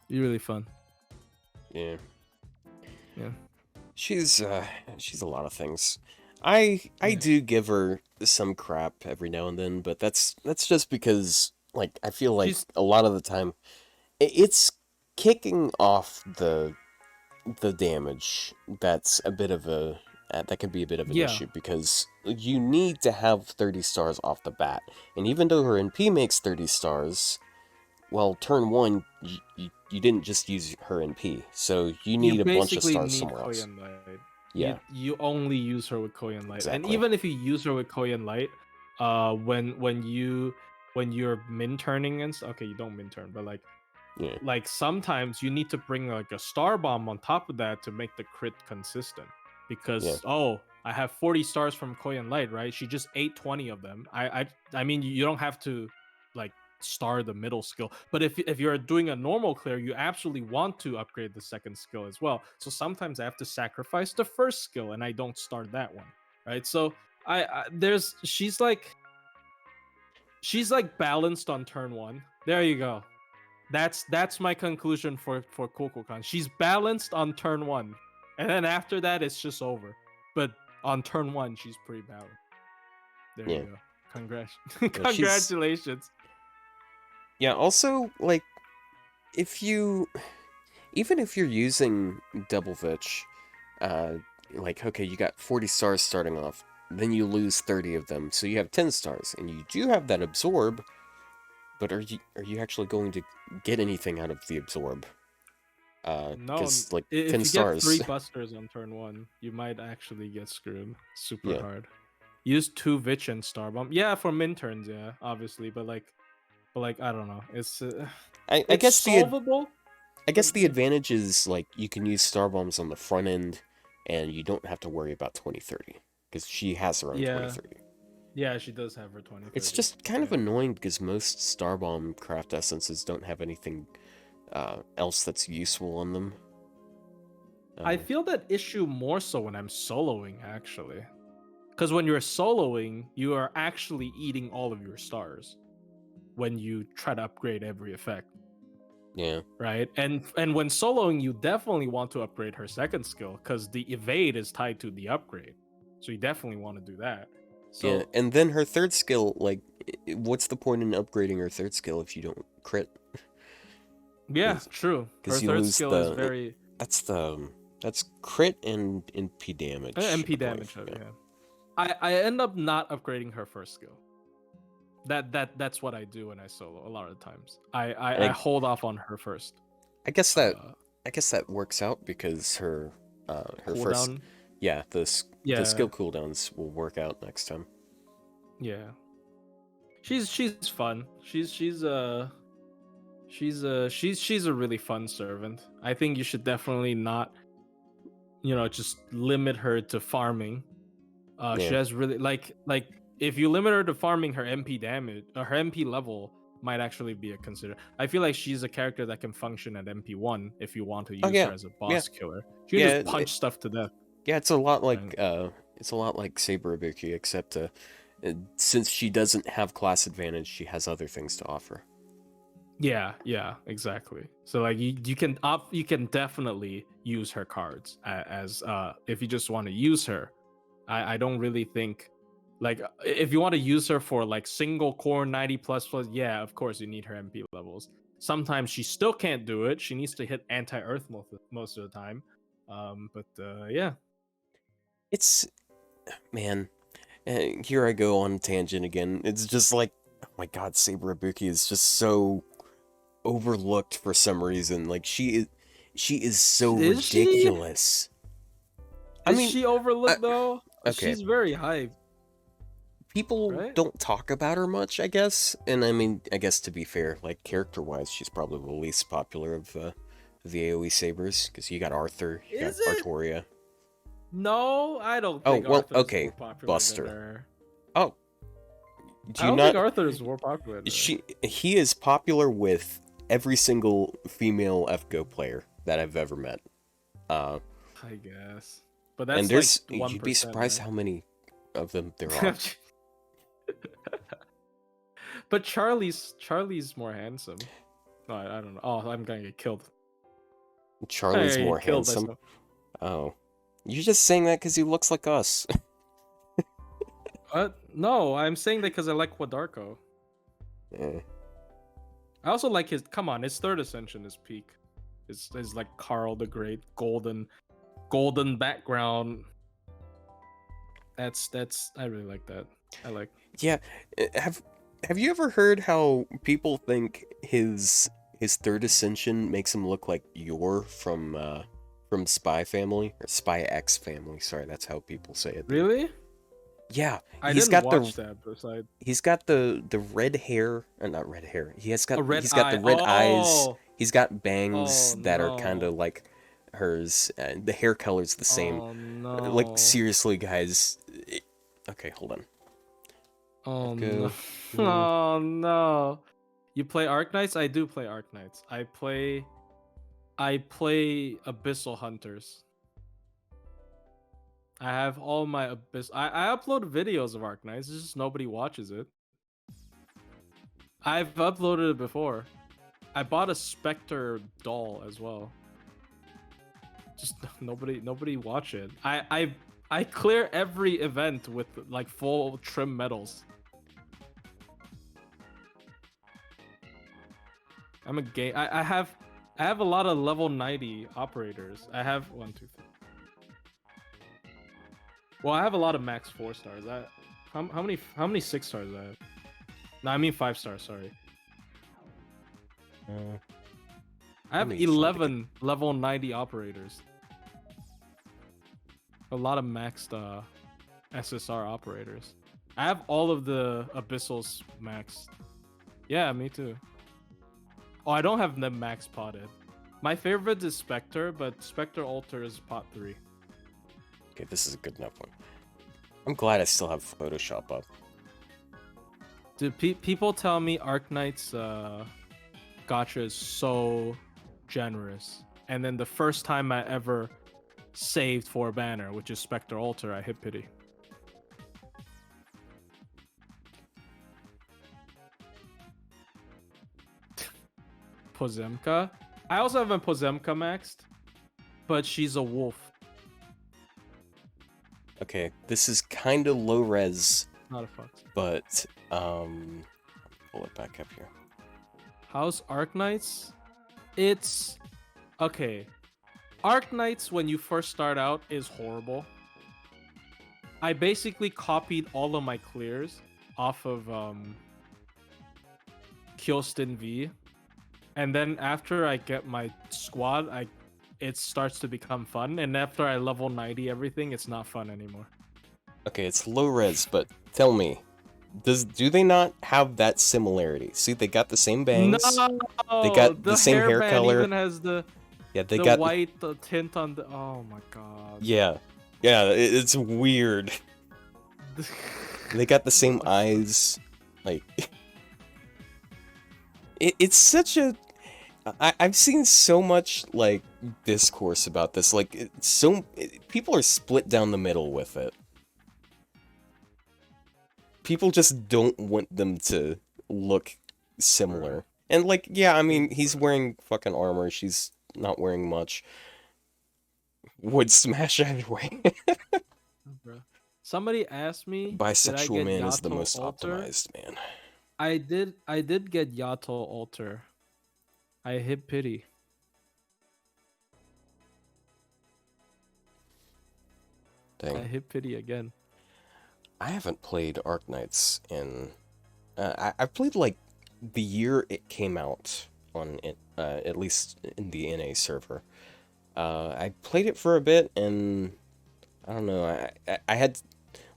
You're really fun. Yeah. Yeah. She's a lot of things. I do give her some crap every now and then, but that's just because like I feel like a lot of the time it's kicking off the damage that's a bit of a that can be a bit of an issue, because you need to have 30 stars off the bat, and even though her NP makes 30 stars, well, turn 1 you didn't just use her NP, so you need a bunch of stars somewhere else. Light. Yeah, you only use her with Koyan Light, exactly. and even if you use her with Koyan Light, when you're min turning and okay, you don't min turn, but like sometimes you need to bring like a star bomb on top of that to make the crit consistent, because I have 40 stars from Koyan Light, right? She just ate 20 of them. I mean, you don't have to like star the middle skill, but if you're doing a normal clear, you absolutely want to upgrade the second skill as well. So sometimes I have to sacrifice the first skill and I don't start that one, right? So she's like balanced on turn 1. There you go. That's my conclusion for Kukulkan. She's balanced on turn 1, and then after that it's just over. But on turn 1, she's pretty balanced. There you go. Congratulations. Yeah. Also, like, even if you're using Double Vitch, like, okay, you got 40 stars starting off, then you lose 30 of them, so you have 10 stars, and you do have that absorb. But are you actually going to get anything out of the absorb? No, like if 10 you stars. get 3 busters on turn 1, you might actually get screwed super hard. Use 2 Vitch and Star Bomb. Yeah, for min turns, obviously, but like I don't know. It's I it's guess solvable. I guess the advantage is like you can use Star Bombs on the front end, and you don't have to worry about 2030 because she has her own 2030. Yeah, she does have her 2030. It's just kind of annoying because most Star Bomb craft essences don't have anything else that's useful on them. I feel that issue more so when I'm soloing, actually. Because when you're soloing, you are actually eating all of your stars when you try to upgrade every effect. Yeah. Right? And when soloing, you definitely want to upgrade her second skill, because the evade is tied to the upgrade. So you definitely want to do that. So, yeah, and then her third skill, like, what's the point in upgrading her third skill if you don't crit? Yeah, true. Her third skill is very... That's crit and MP damage. MP damage, yeah. I end up not upgrading her first skill. That's what I do when I solo a lot of the times. I hold off on her first. I guess that works out because her cooldown? First the skill cooldowns will work out next time. Yeah. She's fun. She's a really fun servant. I think you should definitely not just limit her to farming. She has really like if you limit her to farming, her MP damage or her MP level might actually be a consider. I feel like she's a character that can function at MP1 if you want to use her as a boss killer. She can just punch stuff to death. Yeah, it's a lot like Saber Ibuki, except since she doesn't have class advantage, she has other things to offer. Yeah, exactly. So like you can definitely use her cards as if you just want to use her. I don't really think like if you want to use her for like single core 90 plus, yeah, of course you need her MP levels. Sometimes she still can't do it. She needs to hit anti-earth most of the time. But yeah. It's man, here I go on tangent again. It's just like, oh my god, Saber Ibuki is just so overlooked for some reason. Like she is so ridiculous. Is she overlooked though? Okay. She's very hyped. people Right? don't talk about her much, I guess. And I mean, I guess to be fair, like character-wise, she's probably the least popular of the AoE sabers, because you got Arthur, you got Is it? Artoria. No, I don't Oh, think well, Arthur's okay, more popular than Buster. her. Oh, I do you don't think not? Arthur is more popular than her. He is popular with every single female FGO player that I've ever met. Uh, I guess. But and that's there's like 1%, you'd be surprised right? how many of them there are. But Charlie's more handsome. No, I don't know. Oh, I'm gonna get killed. Charlie's Hey, more killed handsome. myself. Oh, you're just saying that because he looks like us. What? No, I'm saying that because I like Quadarko. Eh. I also like his. Come on, his third ascension is peak. It's like Carl the Great, golden background. That's. I really like that. I like. Yeah, have you ever heard how people think his third ascension makes him look like Yor from Spy Family or Spy X Family? Sorry, that's how people say it. Really? Yeah, I he's didn't got watch the that. Beside he's got the red hair, not red hair. a red He's got eye. the red eyes. Oh. He's got bangs Oh that are kind no. of like hers. The hair color's the same. Oh Like no. seriously, guys. Okay, hold on. Oh Go. no. Oh no. You play Arknights? I do play Arknights. I play Abyssal Hunters. I have all my Abyss. I upload videos of Arknights. It's just nobody watches it. I've uploaded it before. I bought a Spectre doll as well. Just nobody watch it. I clear every event with like full trim medals. I'm a game. I have a lot of level 90 operators. I have 1, 2, 3. Well, I have a lot of max 4 stars. How many 6 stars do I have? No, I mean 5 stars. Sorry. I have Let me find 11 level 90 operators. A lot of maxed SSR operators. I have all of the Abyssals maxed. Yeah, me too. Oh, I don't have them max potted. My favorite is Spectre, but Spectre Alter is pot 3. Okay, this is a good enough one. I'm glad I still have Photoshop up. Dude, people tell me Arknight's Gacha is so generous. And then the first time I ever saved for a banner, which is Spectre Alter, I hit pity. Pozemka. I also have a Pozemka maxed, but she's a wolf. Okay, this is kind of low res, Not a fox. but pull it back up here. How's Arknights? It's okay. Arknights when you first start out is horrible. I basically copied all of my clears off of Kyostin V. And then after I get my squad, it starts to become fun. And after I level 90 everything, it's not fun anymore. Okay, it's low res, but tell me, do they not have that similarity? See, they got the same bangs. No, They got the same hair hairband color. even has the They got white tint on the. Oh my god. Yeah, it's weird. They got the same eyes. Like, it's such a. I've seen so much like discourse about this. Like, people are split down the middle with it. People just don't want them to look similar. And like, yeah, I mean, he's wearing fucking armor. She's not wearing much. Would smash either way. Bro. Somebody asked me, Bisexual did I get man is the Yato most Alter? optimized man. I did get Yato Alter. I hit pity. I Dang. hit pity again. I haven't played Arknights in. I played like the year it came out on it, at least in the NA server. I played it for a bit, and I don't know. I had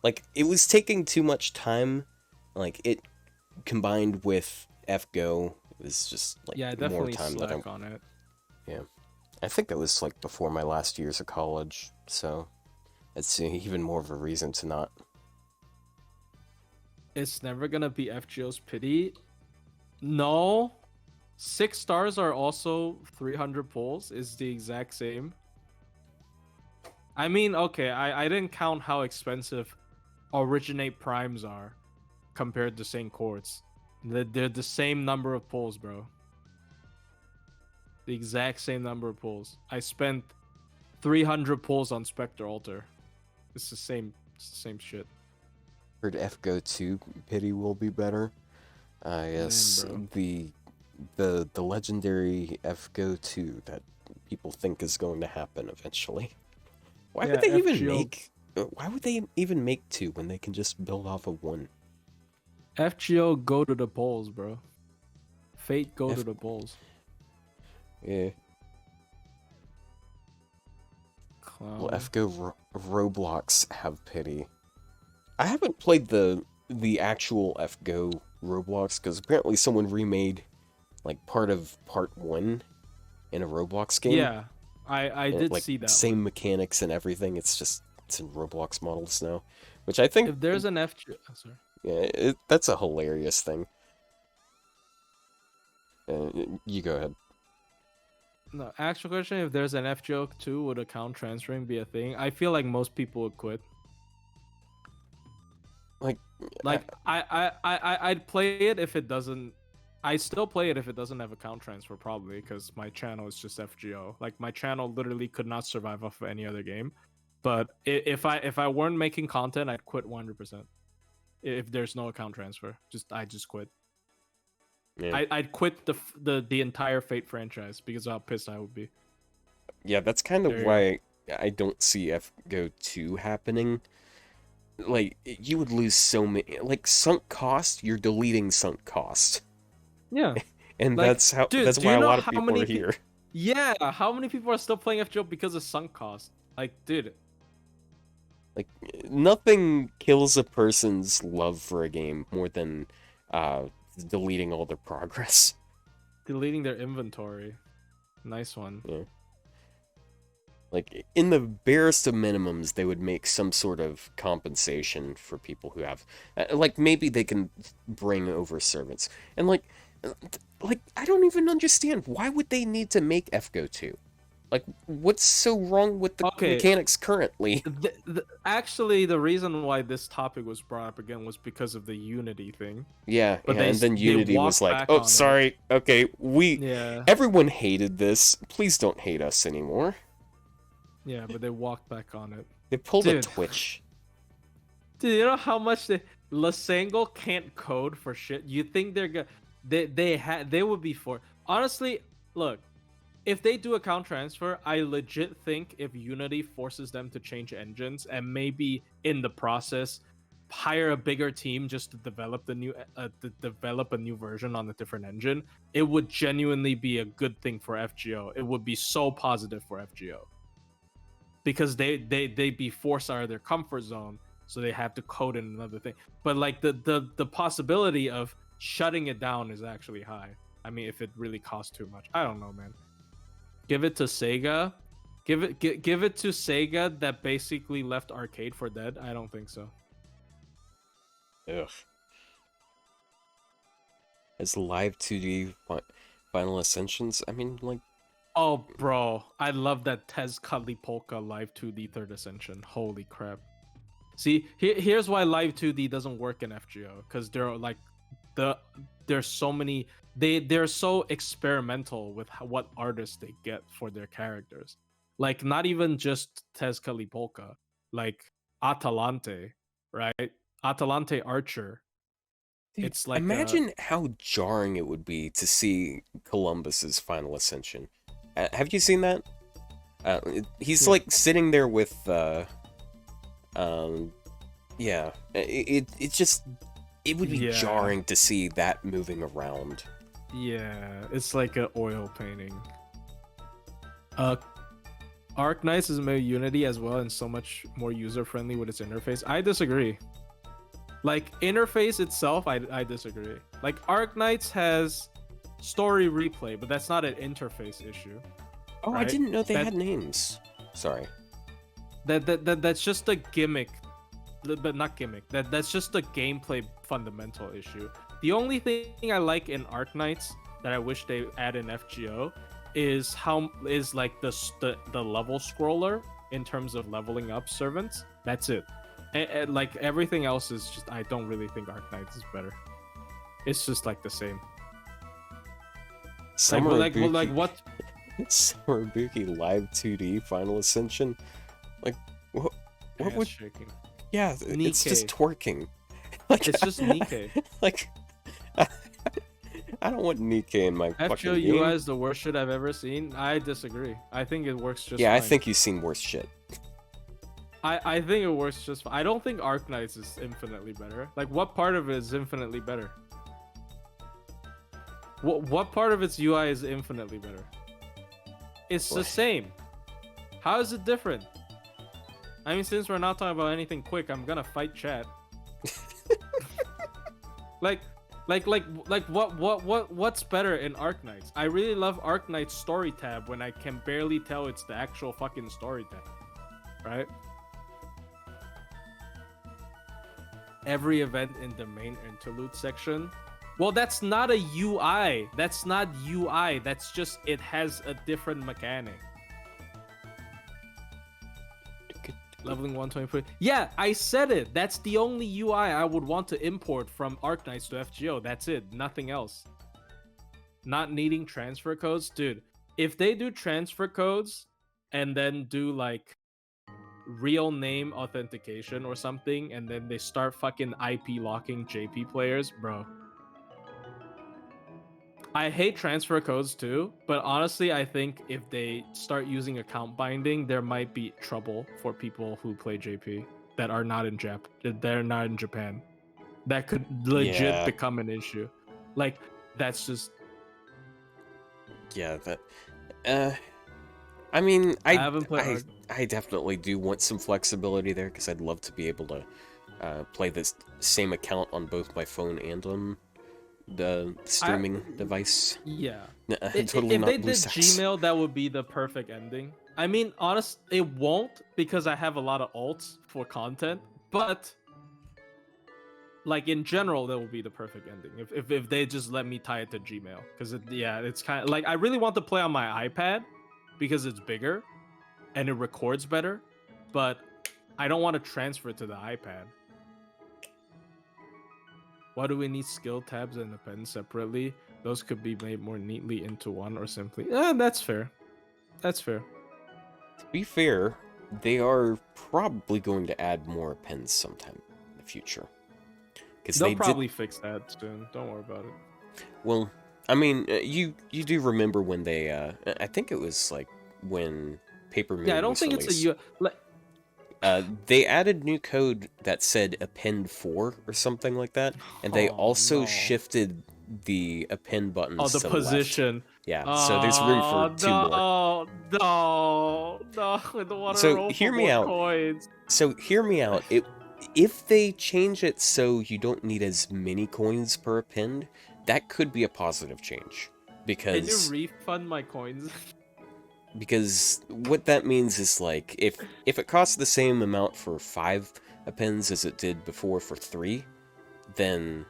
like it was taking too much time. Like it combined with FGO, it was just like Yeah, more definitely time that slack on it. yeah. I think that was like before my last years of college, so it's even more of a reason to not. It's never gonna be FGO's pity. No, 6 stars are also 300 pulls. Is the exact same. I mean, okay, I didn't count how expensive originate primes are compared to St. Courts. They're the same number of pulls, bro. The exact same number of pulls. I spent 300 pulls on Spectre Altar. It's the same shit. Heard FGO 2 pity will be better. Yes, bro. the legendary FGO 2 that people think is going to happen eventually. Why Yeah, would they even FGO make? Why would they even make 2 when they can just build off of 1? FGO go to the polls, bro. Fate go to F- the polls. Yeah. Will Clown. FGO Roblox have pity? I haven't played the actual FGO Roblox because apparently someone remade like part of part 1 in a Roblox game. Yeah, I did like see that same one. mechanics and everything. It's in Roblox models now, which I think If there's an FGO, sorry. yeah, that's a hilarious thing. You go ahead. No, actual question: if there's an FGO 2, would account transferring be a thing? I feel like most people would quit. Like, Like I'd play it if it doesn't. I still play it if it doesn't have account transfer, probably because my channel is just FGO. Like my channel literally could not survive off of any other game. But if I weren't making content, I'd quit 100%. If there's no account transfer, I just quit. yeah, I'd quit the entire Fate franchise because of how pissed I would be. yeah, that's kind of There you go. why I don't see FGO 2 happening. Like, you would lose so many. Like, sunk cost, you're deleting sunk cost. Yeah. And Like, dude, that's do why you a know lot of how people many are here. Yeah, how many people are still playing FGO because of sunk cost? Like, dude, Like, nothing kills a person's love for a game more than uh, deleting all their progress. deleting their inventory. Nice one. Yeah. Like, in the barest of minimums, they would make some sort of compensation for people who have... like, maybe they can bring over servants. And, I don't even understand. Why would they need to make FGO 2? Like, what's so wrong with the Okay, mechanics currently? actually, the reason why this topic was brought up again was because of the Unity thing. Yeah, But yeah, and then they Unity was walked like, back oh, on it. sorry, okay, Yeah, everyone hated this, please don't hate us anymore. yeah, but they walked back on it. They pulled a Dude. Twitch. Dude, you know how much Lasango can't code for shit? You think they're gonna they would be for honestly, look, if they do account transfer, I legit think if Unity forces them to change engines and maybe in the process hire a bigger team just to develop develop a new version on a different engine, it would genuinely be a good thing for FGO. It would be so positive for FGO. Because they be forced out of their comfort zone, so they have to code in another thing. But like the possibility of shutting it down is actually high. I mean, if it really costs too much, I don't know, man. Give it to Sega. Give it to Sega that basically left arcade for dead. I don't think so. Ugh. As live 2D Final Ascensions, I mean, like, Oh, bro, I love that Tezcatli Polka Live 2D Third Ascension. Holy crap! See, here's why Live 2D doesn't work in FGO, because there's so many they're so experimental with what artists they get for their characters. Like not even just Tezcatli Polka, like Atalante, right? Atalante Archer. dude, It's like imagine how jarring it would be to see Columbus's Final Ascension. Have you seen that? He's Yeah. like sitting there with, yeah, it just, it would be Yeah. jarring to see that moving around. Yeah, it's like an oil painting. Arknights has made Unity as well and so much more user friendly with its interface. I disagree. Like interface itself, I disagree. Like Arknights has story replay, but that's not an interface issue. Oh, I Right? didn't know they That- had names. Sorry. That's just a gimmick, but not gimmick. That's just a gameplay fundamental issue. The only thing I like in Arknights that I wish they add in FGO is like the level scroller in terms of leveling up servants. That's it. And like everything else is just, I don't really think Arknights is better. It's just like the same. Summer like what? Summer Buki Live 2D Final Ascension. Like, what Ass would? shaking. Yeah, it's just Nikkei. twerking. Like, It's just Nikkei. like, I don't want Nikkei in my fucking FGO game. UI is the worst shit I've ever seen. I disagree. I think it works just Yeah, I fine. think you've seen worse shit. I think it works just fine. I don't think Arknights is infinitely better. Like, what part of it is infinitely better? What part of its UI is infinitely better? It's the Boy. same. How is it different? I mean, since we're not talking about anything quick, I'm gonna fight chat. like what's better in Arknights? I really love Arknights story tab when I can barely tell it's the actual fucking story tab, right? Every event in the main interlude section. Well, that's not a UI. That's not UI. That's just, it has a different mechanic. Leveling 120. Yeah, I said it. That's the only UI I would want to import from Arknights to FGO. That's it. Nothing else. Not needing transfer codes. Dude, if they do transfer codes and then do like real name authentication or something, and then they start fucking IP locking JP players, bro. I hate transfer codes too, but honestly, I think if they start using account binding, there might be trouble for people who play JP that are not in they're not in Japan. That could legit Yeah. become an issue. Like, that's just, Yeah, that. I mean, I haven't played I definitely do want some flexibility there because I'd love to be able to play this same account on both my phone and on the streaming device. Yeah. Totally If not they blue did stacks. Gmail, that would be the perfect ending. I mean, it won't because I have a lot of alts for content, but like in general, that would be the perfect ending if they just let me tie it to Gmail. Because it's kind of like, I really want to play on my iPad because it's bigger and it records better, but I don't want to transfer it to the iPad. Why do we need skill tabs and the pen separately? Those could be made more neatly into one or simply. That's fair. That's fair. To be fair, they are probably going to add more pens sometime in the future. Because They'll they probably fix that soon. Don't worry about it. Well, I mean, you do remember when they? I think it was like when Paper Moon. Yeah, I don't was think released. it's a like. They added new code that said append 4 or something like that, and they Oh, also no. shifted the append buttons Oh, the to the left. position. Yeah, so there's room for two more. No, I don't want to So, roll hear for me more out. coins. So hear me out. If they change it so you don't need as many coins per append, that could be a positive change. Can you Because refund my coins? because what that means is like if it costs the same amount for 5 appends as it did before for 3, then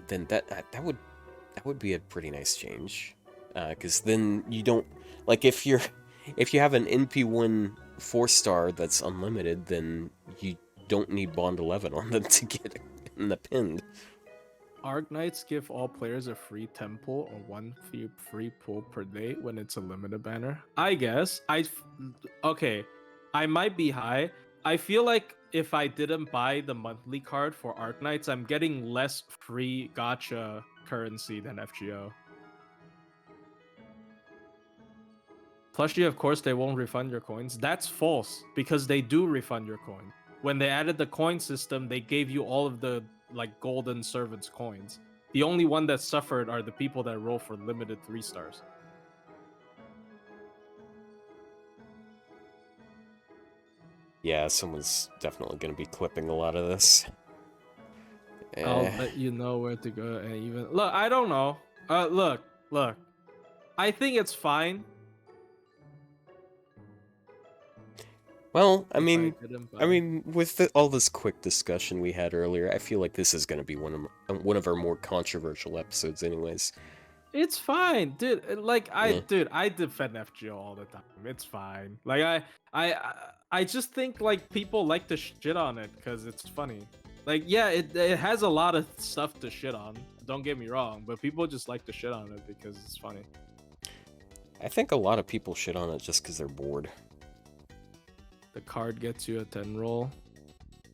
that would be a pretty nice change. Because then you don't like if you have an NP1 4-star that's unlimited, then you don't need Bond 11 on them to get in the pinned. Arknights give all players a free temple or one free pull per day when it's a limited banner. I guess. Okay, I might be high. I feel like if I didn't buy the monthly card for Arknights, I'm getting less free gacha currency than FGO. Plushie, of course, they won't refund your coins. That's false because they do refund your coin. When they added the coin system, they gave you all of the like golden servants coins. The only one that suffered are the people that roll for limited 3 stars. Yeah, someone's definitely gonna be clipping a lot of this. I'll Eh. let you know where to go and even look. I don't know. Look. I think it's fine. Well, I If mean, didn't buy. with all this quick discussion we had earlier, I feel like this is gonna be one of our more controversial episodes, anyways. It's fine, dude. Yeah. I defend FGO all the time. It's fine. Like I just think like people like to shit on it because it's funny. Like yeah, it has a lot of stuff to shit on. Don't get me wrong, but people just like to shit on it because it's funny. I think a lot of people shit on it just because they're bored. The card gets you a 10 roll.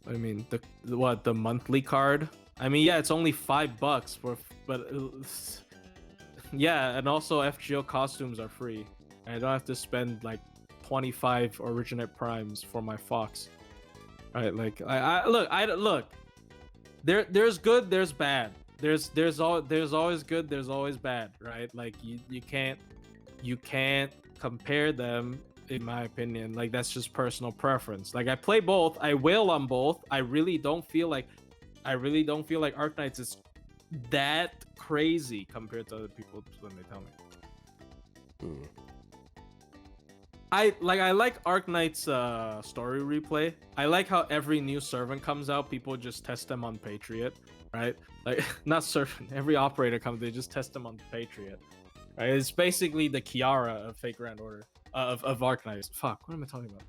I mean, the monthly card? I mean, yeah, it's only $5 but yeah, and also FGO costumes are free. I don't have to spend like 25 originate primes for my fox. Right? Like I look. There's good, there's bad. There's always good, there's always bad, right? Like you can't compare them in my opinion. Like that's just personal preference. Like I play both, I wail on both. I really don't feel like Arknights is that crazy compared to other people when they tell me. Hmm. I like Arknight's story replay. I like how every new servant comes out, people just test them on Patriot, right? Like not servant, every operator comes, they just test them on Patriot. Right? It's basically the Kiara of Fake Grand Order of Arknights. Fuck, what am I talking about?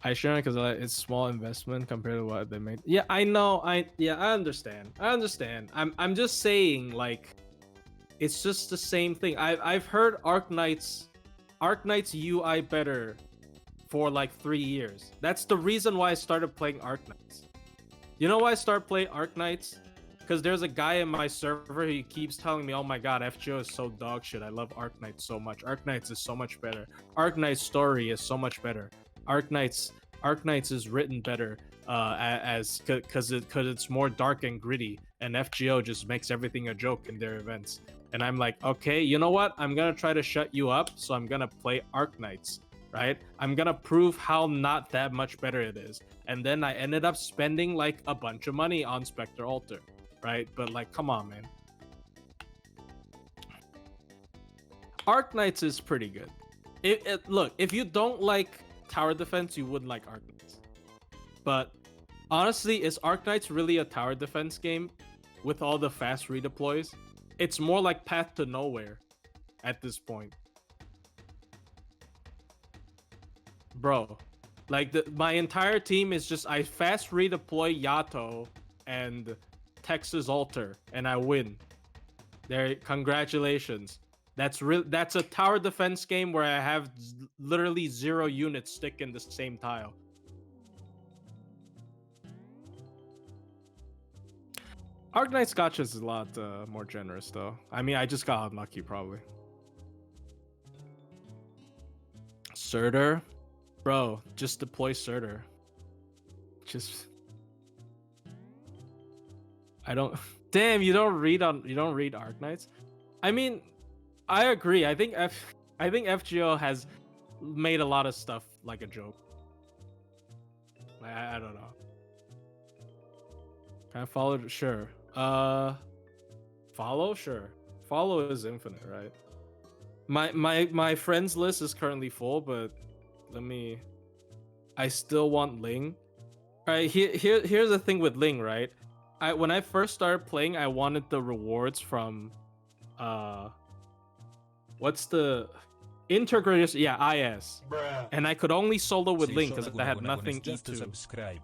I share it because it's small investment compared to what they made. Yeah, I know. I understand. I'm just saying like it's just the same thing. I've heard Arknight's UI better for like 3 years. That's the reason why I started playing Arknights. You know why I started playing Arknights? Because there's a guy in my server, he keeps telling me, oh my god, FGO is so dog shit. I love Arknights so much. Arknights is so much better. Arknight's story is so much better. Arknights is written better because it's more dark and gritty, and FGO just makes everything a joke in their events. And I'm like, okay, you know what? I'm gonna try to shut you up, so I'm gonna play Arknights, right? I'm gonna prove how not that much better it is. And then I ended up spending like a bunch of money on Spectre Altar, right? But like, come on, man. Arknights is pretty good. Look, if you don't like tower defense, you wouldn't like Arknights. But honestly, is Arknights really a tower defense game with all the fast redeploys? It's more like Path to Nowhere at this point. Bro, like my entire team is just I fast redeploy Yato and Texas Altar and I win. There, congratulations. That's a tower defense game where I have literally 0 units stick in the same tile. Arknight's Gacha is a lot more generous though. I mean, I just got unlucky probably. Surtur? Bro, just deploy Surtur. Just I don't Damn, you don't read Arknights? I mean, I agree. I think FGO has made a lot of stuff like a joke. I don't know. Can I follow? Sure. Follow? Sure. Follow is infinite, right? My friends list is currently full, but I still want Ling. Alright, here's the thing with Ling, right? When I first started playing, I wanted the rewards from what's the integrated? Yeah, IS. Bruh. And I could only solo with Ling because I had nothing E2.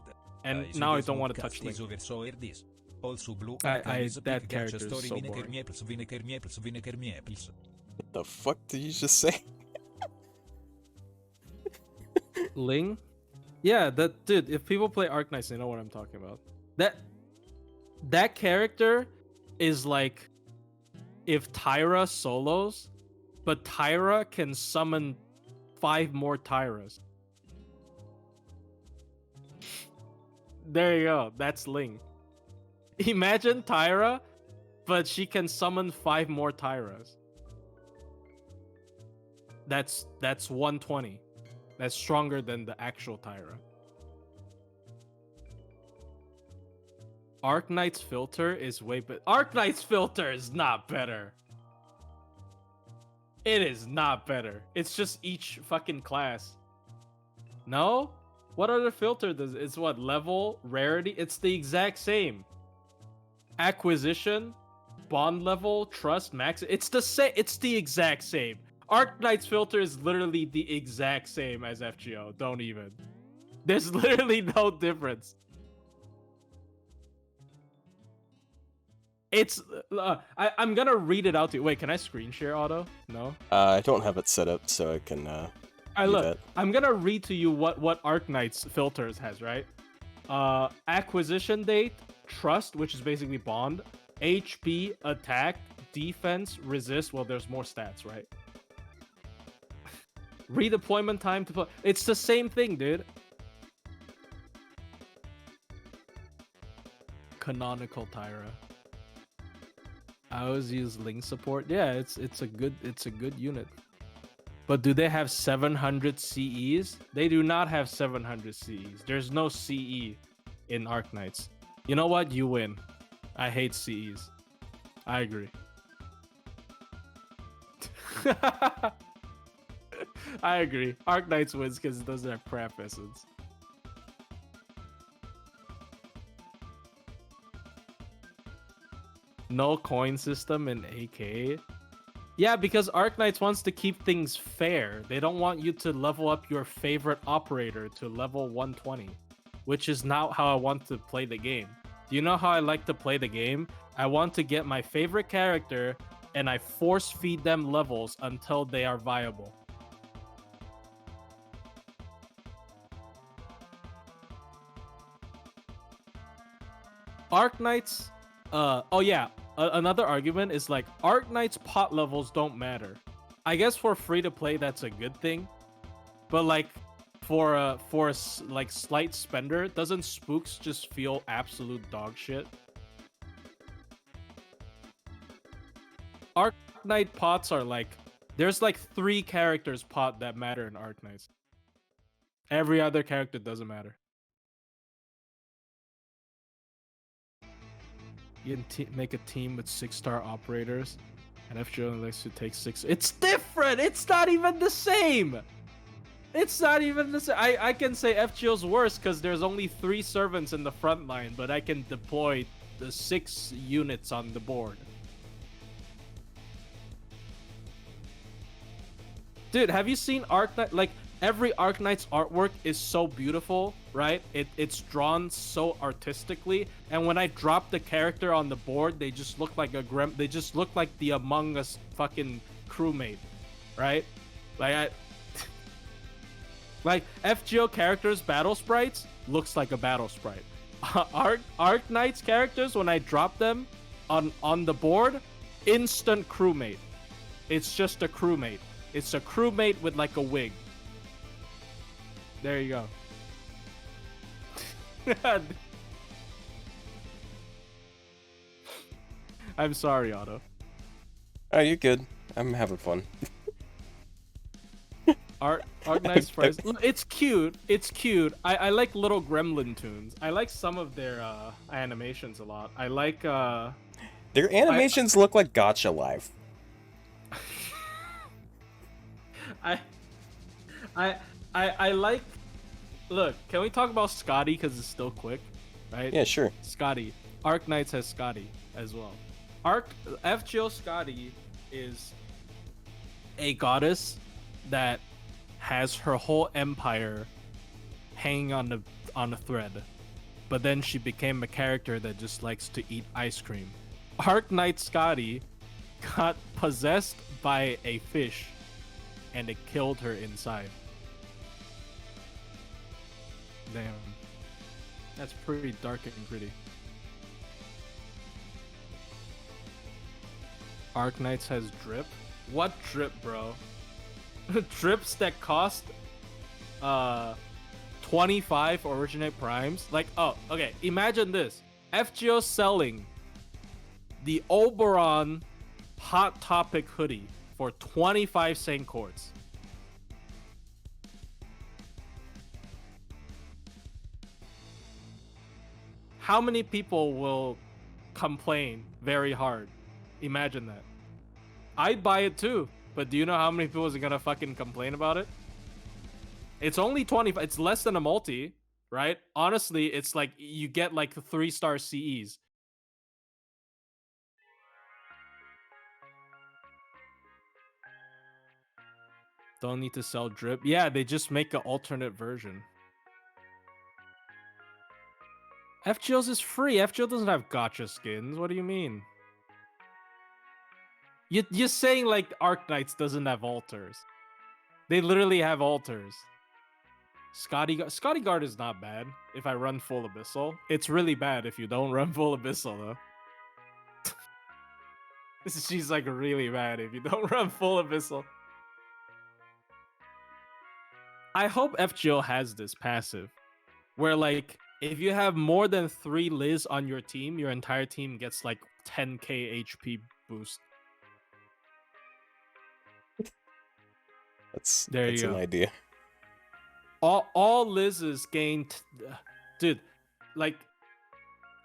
And now I don't want to touch Ling. That character is so boring. What the fuck did you just say? Ling? Yeah, that dude, if people play Arknights, they know what I'm talking about. That character is like if Tyra solos, but Tyra can summon 5 more Tyras. There you go. That's Ling. Imagine Tyra, but she can summon 5 more Tyras. That's 120. That's stronger than the actual Tyra. Arknight's filter is way better. Arknight's filter is not better. It is not better. It's just each fucking class. No? What other filter does it's what level, rarity? It's the exact same. Acquisition, bond level, trust, max. It's the same. It's the exact same. Arknight's filter is literally the exact same as FGO. Don't even. There's literally no difference. It's I'm gonna read it out to you. Wait, can I screen share auto? No. I don't have it set up, so I can. Look, that. I'm gonna read to you what Arknight's filters has, right? Acquisition date, trust, which is basically bond, HP, attack, defense, resist. Well, there's more stats, right? Redeployment time to play. It's the same thing, dude. Canonical Tyra. I always use Link support. Yeah, it's a good unit. But do they have 700 CEs? They do not have 700 CEs. There's no CE in Arknights. You know what? You win. I hate CEs. I agree. I agree. Arknights wins because it doesn't have crap essence. No coin system in AK. Yeah, because Arknights wants to keep things fair. They don't want you to level up your favorite operator to level 120, which is not how I want to play the game. Do you know how I like to play the game? I want to get my favorite character and I force feed them levels until they are viable. Arknights, oh yeah, another argument is like Arknight's pot levels don't matter. I guess for free to play that's a good thing, but like for a like slight spender, doesn't Spooks just feel absolute dog shit? Arknight pots are like there's like 3 characters pot that matter in Arknights. Every other character doesn't matter. You can make a team with 6-star operators, and FGO only likes to take 6. It's different. It's not even the same. It's not even the same. I can say FGO's worse because there's only 3 servants in the front line, but I can deploy the 6 units on the board. Dude, have you seen Arknight? Like, every Arknight's artwork is so beautiful, right? It's drawn so artistically, and when I drop the character on the board, they just look like they just look like the Among Us fucking crewmate, right? Like like FGO characters battle sprites looks like a battle sprite. Arknight's characters, when I drop them on the board, instant crewmate. It's just a crewmate. It's a crewmate with like a wig. There you go. I'm sorry, Otto. Oh, you're good. I'm having fun. Arknight's price. It's cute. It's cute. I like little gremlin tunes. I like some of their animations a lot. I like Their animations look like Gacha Live. I like. Look, can we talk about Scotty because it's still quick, right? Yeah, sure. Scotty. Arknights has Scotty as well. FGO Scotty is a goddess that has her whole empire hanging on a thread, but then she became a character that just likes to eat ice cream. Arknight Scotty got possessed by a fish, and it killed her inside. Damn. That's pretty dark and gritty. Arknights has drip? What drip, bro? Drips that cost 25 originate primes? Like, oh, okay, imagine this. FGO selling the Oberon Hot Topic hoodie for 25 Saint Quartz. how many people will complain very hard? Imagine that. I'd buy it too, but do you know how many people is gonna fucking complain about it? It's only 20. It's less than a multi, right? Honestly, it's like you get like 3-star CEs. Don't need to sell drip. Yeah, they just make an alternate version. FGOs is free. FGO doesn't have gacha skins. What do you mean? You're saying like Arc Knights doesn't have alters. They literally have alters. Scotty Guard is not bad if I run full Abyssal. It's really bad if you don't run full Abyssal though. She's like really bad if you don't run full Abyssal. I hope FGO has this passive where like if you have more than 3 Liz on your team, your entire team gets like 10k HP boost. That's There you an go. idea. All Liz's gain, dude. Like,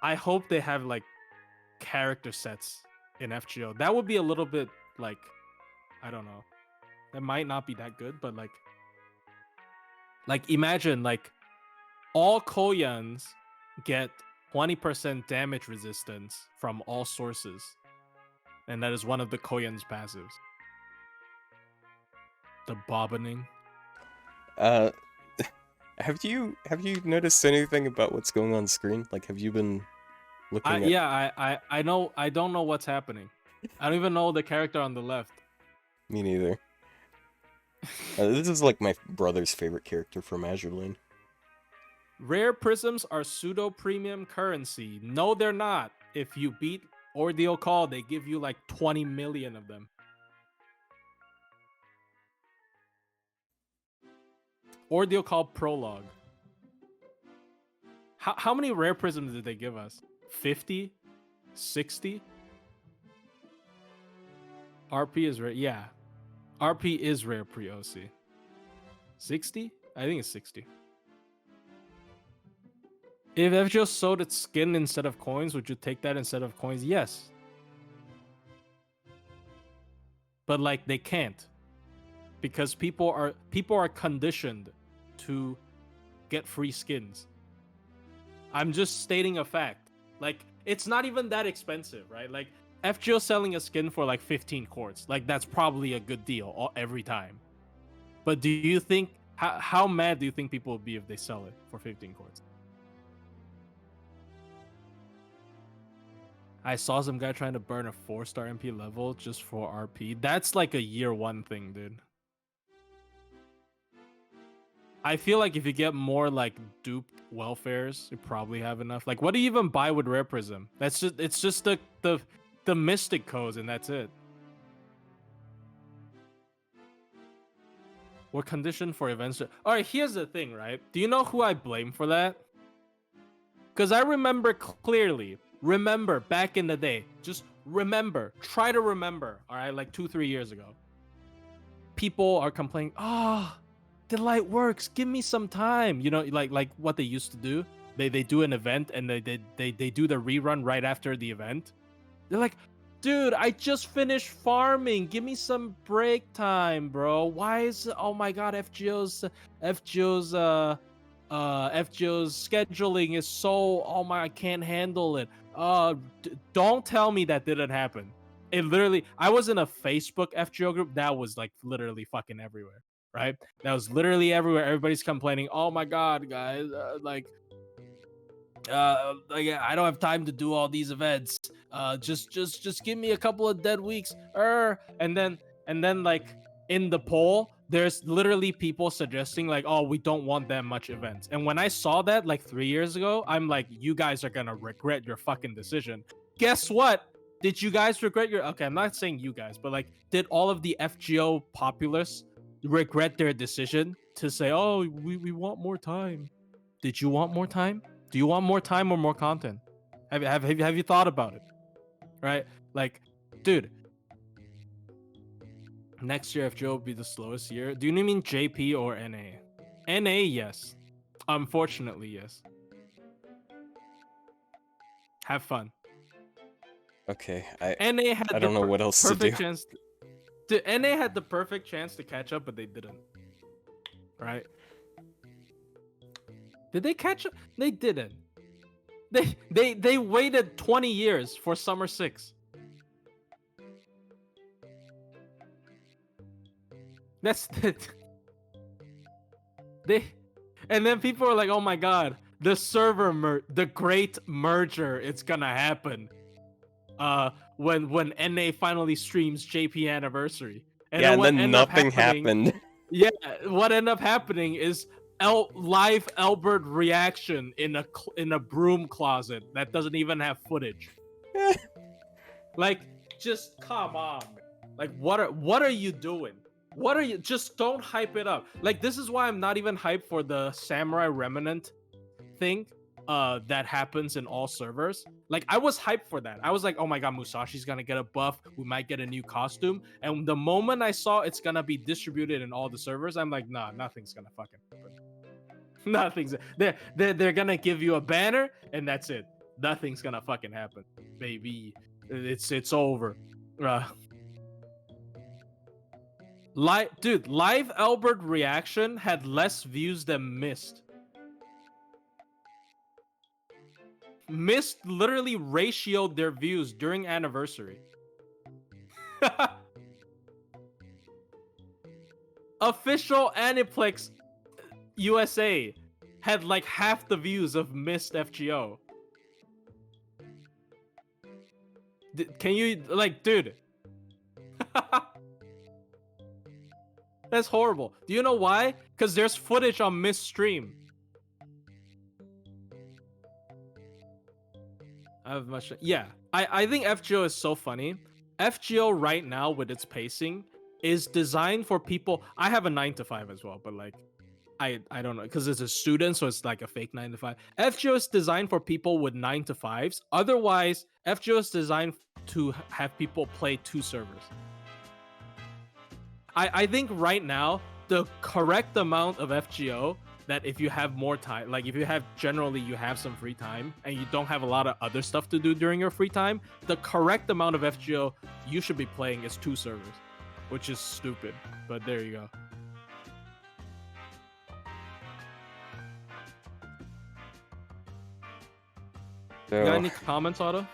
I hope they have like character sets in FGO. That would be a little bit like, I don't know. That might not be that good, but like imagine like all Koyans get 20% damage resistance from all sources, and that is one of the Koyan's passives. The bobbing. Have you noticed anything about what's going on screen? Like, have you been looking at? Yeah, I know. I don't know what's happening. I don't even know the character on the left. Me neither. This is like my brother's favorite character from Azure Lane. Rare prisms are pseudo premium currency. No, they're not. If you beat Ordeal Call, they give you like 20 million of them. Ordeal Call Prologue. How many rare prisms did they give us? 50? 60? RP is rare. Yeah. RP is rare pre-OC. 60? I think it's 60. If FGO sold its skin instead of coins, would you take that instead of coins? Yes. But like they can't. Because people are conditioned to get free skins. I'm just stating a fact. Like it's not even that expensive, right? Like FGO selling a skin for like 15 quartz, like that's probably a good deal every time. But do you think how mad do you think people will be if they sell it for 15 quartz? I saw some guy trying to burn a 4-star MP level just for RP. That's like a year 1 thing, dude. I feel like if you get more like duped welfares, you probably have enough. Like, what do you even buy with Rare Prism? It's just the mystic codes and that's it. We're conditioned for events. All right, here's the thing, right? Do you know who I blame for that? Because I remember clearly. Remember back in the day. Just remember. Try to remember. All right, like 2-3 years ago. People are complaining. The light works. Give me some time. You know, like what they used to do. They do an event and they do the rerun right after the event. They're like, dude, I just finished farming. Give me some break time, bro. Why is oh my god, FGO's scheduling is so I can't handle it. Don't tell me that didn't happen. It literally, I was in a Facebook FGO group that was like literally fucking everywhere. Right? That was literally everywhere. Everybody's complaining. Oh my god, guys! Like I don't have time to do all these events. Just give me a couple of dead weeks. And then like in the poll, there's literally people suggesting like, oh, we don't want that much events. And when I saw that like 3 years ago, I'm like, you guys are gonna regret your fucking decision. Guess what? Did you guys regret your? Okay, I'm not saying you guys, but like, did all of the FGO populace regret their decision to say, oh, we want more time? Did you want more time? Do you want more time or more content? Have you thought about it? Right? Like, dude, next year FGO will be the slowest year. Do you mean JP or NA? NA, yes. Unfortunately, yes. Have fun. Okay, NA had I don't know what else to do. perfect chance. NA had the perfect chance to catch up, but they didn't. Right? Did they catch up? They didn't. They waited 20 years for Summer 6. That's it. And then people are like, "Oh my god, the the great merger, it's gonna happen." When NA finally streams JP Anniversary. And Yeah, then and what then ended up nothing happening, happened. Yeah, what ended up happening is live Albert reaction in a broom closet that doesn't even have footage. Like, just come on, man. Like, what are you doing? What are you? Just don't hype it up. Like, this is why I'm not even hyped for the Samurai Remnant thing. That happens in all servers. Like, I was hyped for that. I was like, oh my god, Musashi's gonna get a buff. We might get a new costume. And the moment I saw it's gonna be distributed in all the servers, I'm like, nah, nothing's gonna fucking happen. Nothing's. They're gonna give you a banner and that's it. Nothing's gonna fucking happen, baby. It's over. Live Albert reaction had less views than Mist. Mist literally ratioed their views during anniversary. Official Aniplex USA had like half the views of Mist FGO. Can you, like, dude? That's horrible. Do you know why? Because there's footage on Mist stream. I think FGO is so funny. FGO right now with its pacing is designed for people. I have a 9 to 5 as well, but like I don't know, because it's a student, so it's like a fake 9 to 5. FGO is designed for people with 9 to 5s. Otherwise, FGO is designed to have people play 2 servers. I think right now the correct amount of FGO, that if you have more time, like if you have some free time and you don't have a lot of other stuff to do during your free time, the correct amount of FGO you should be playing is 2 servers, which is stupid, but there you go. So, You got any comments, Otto?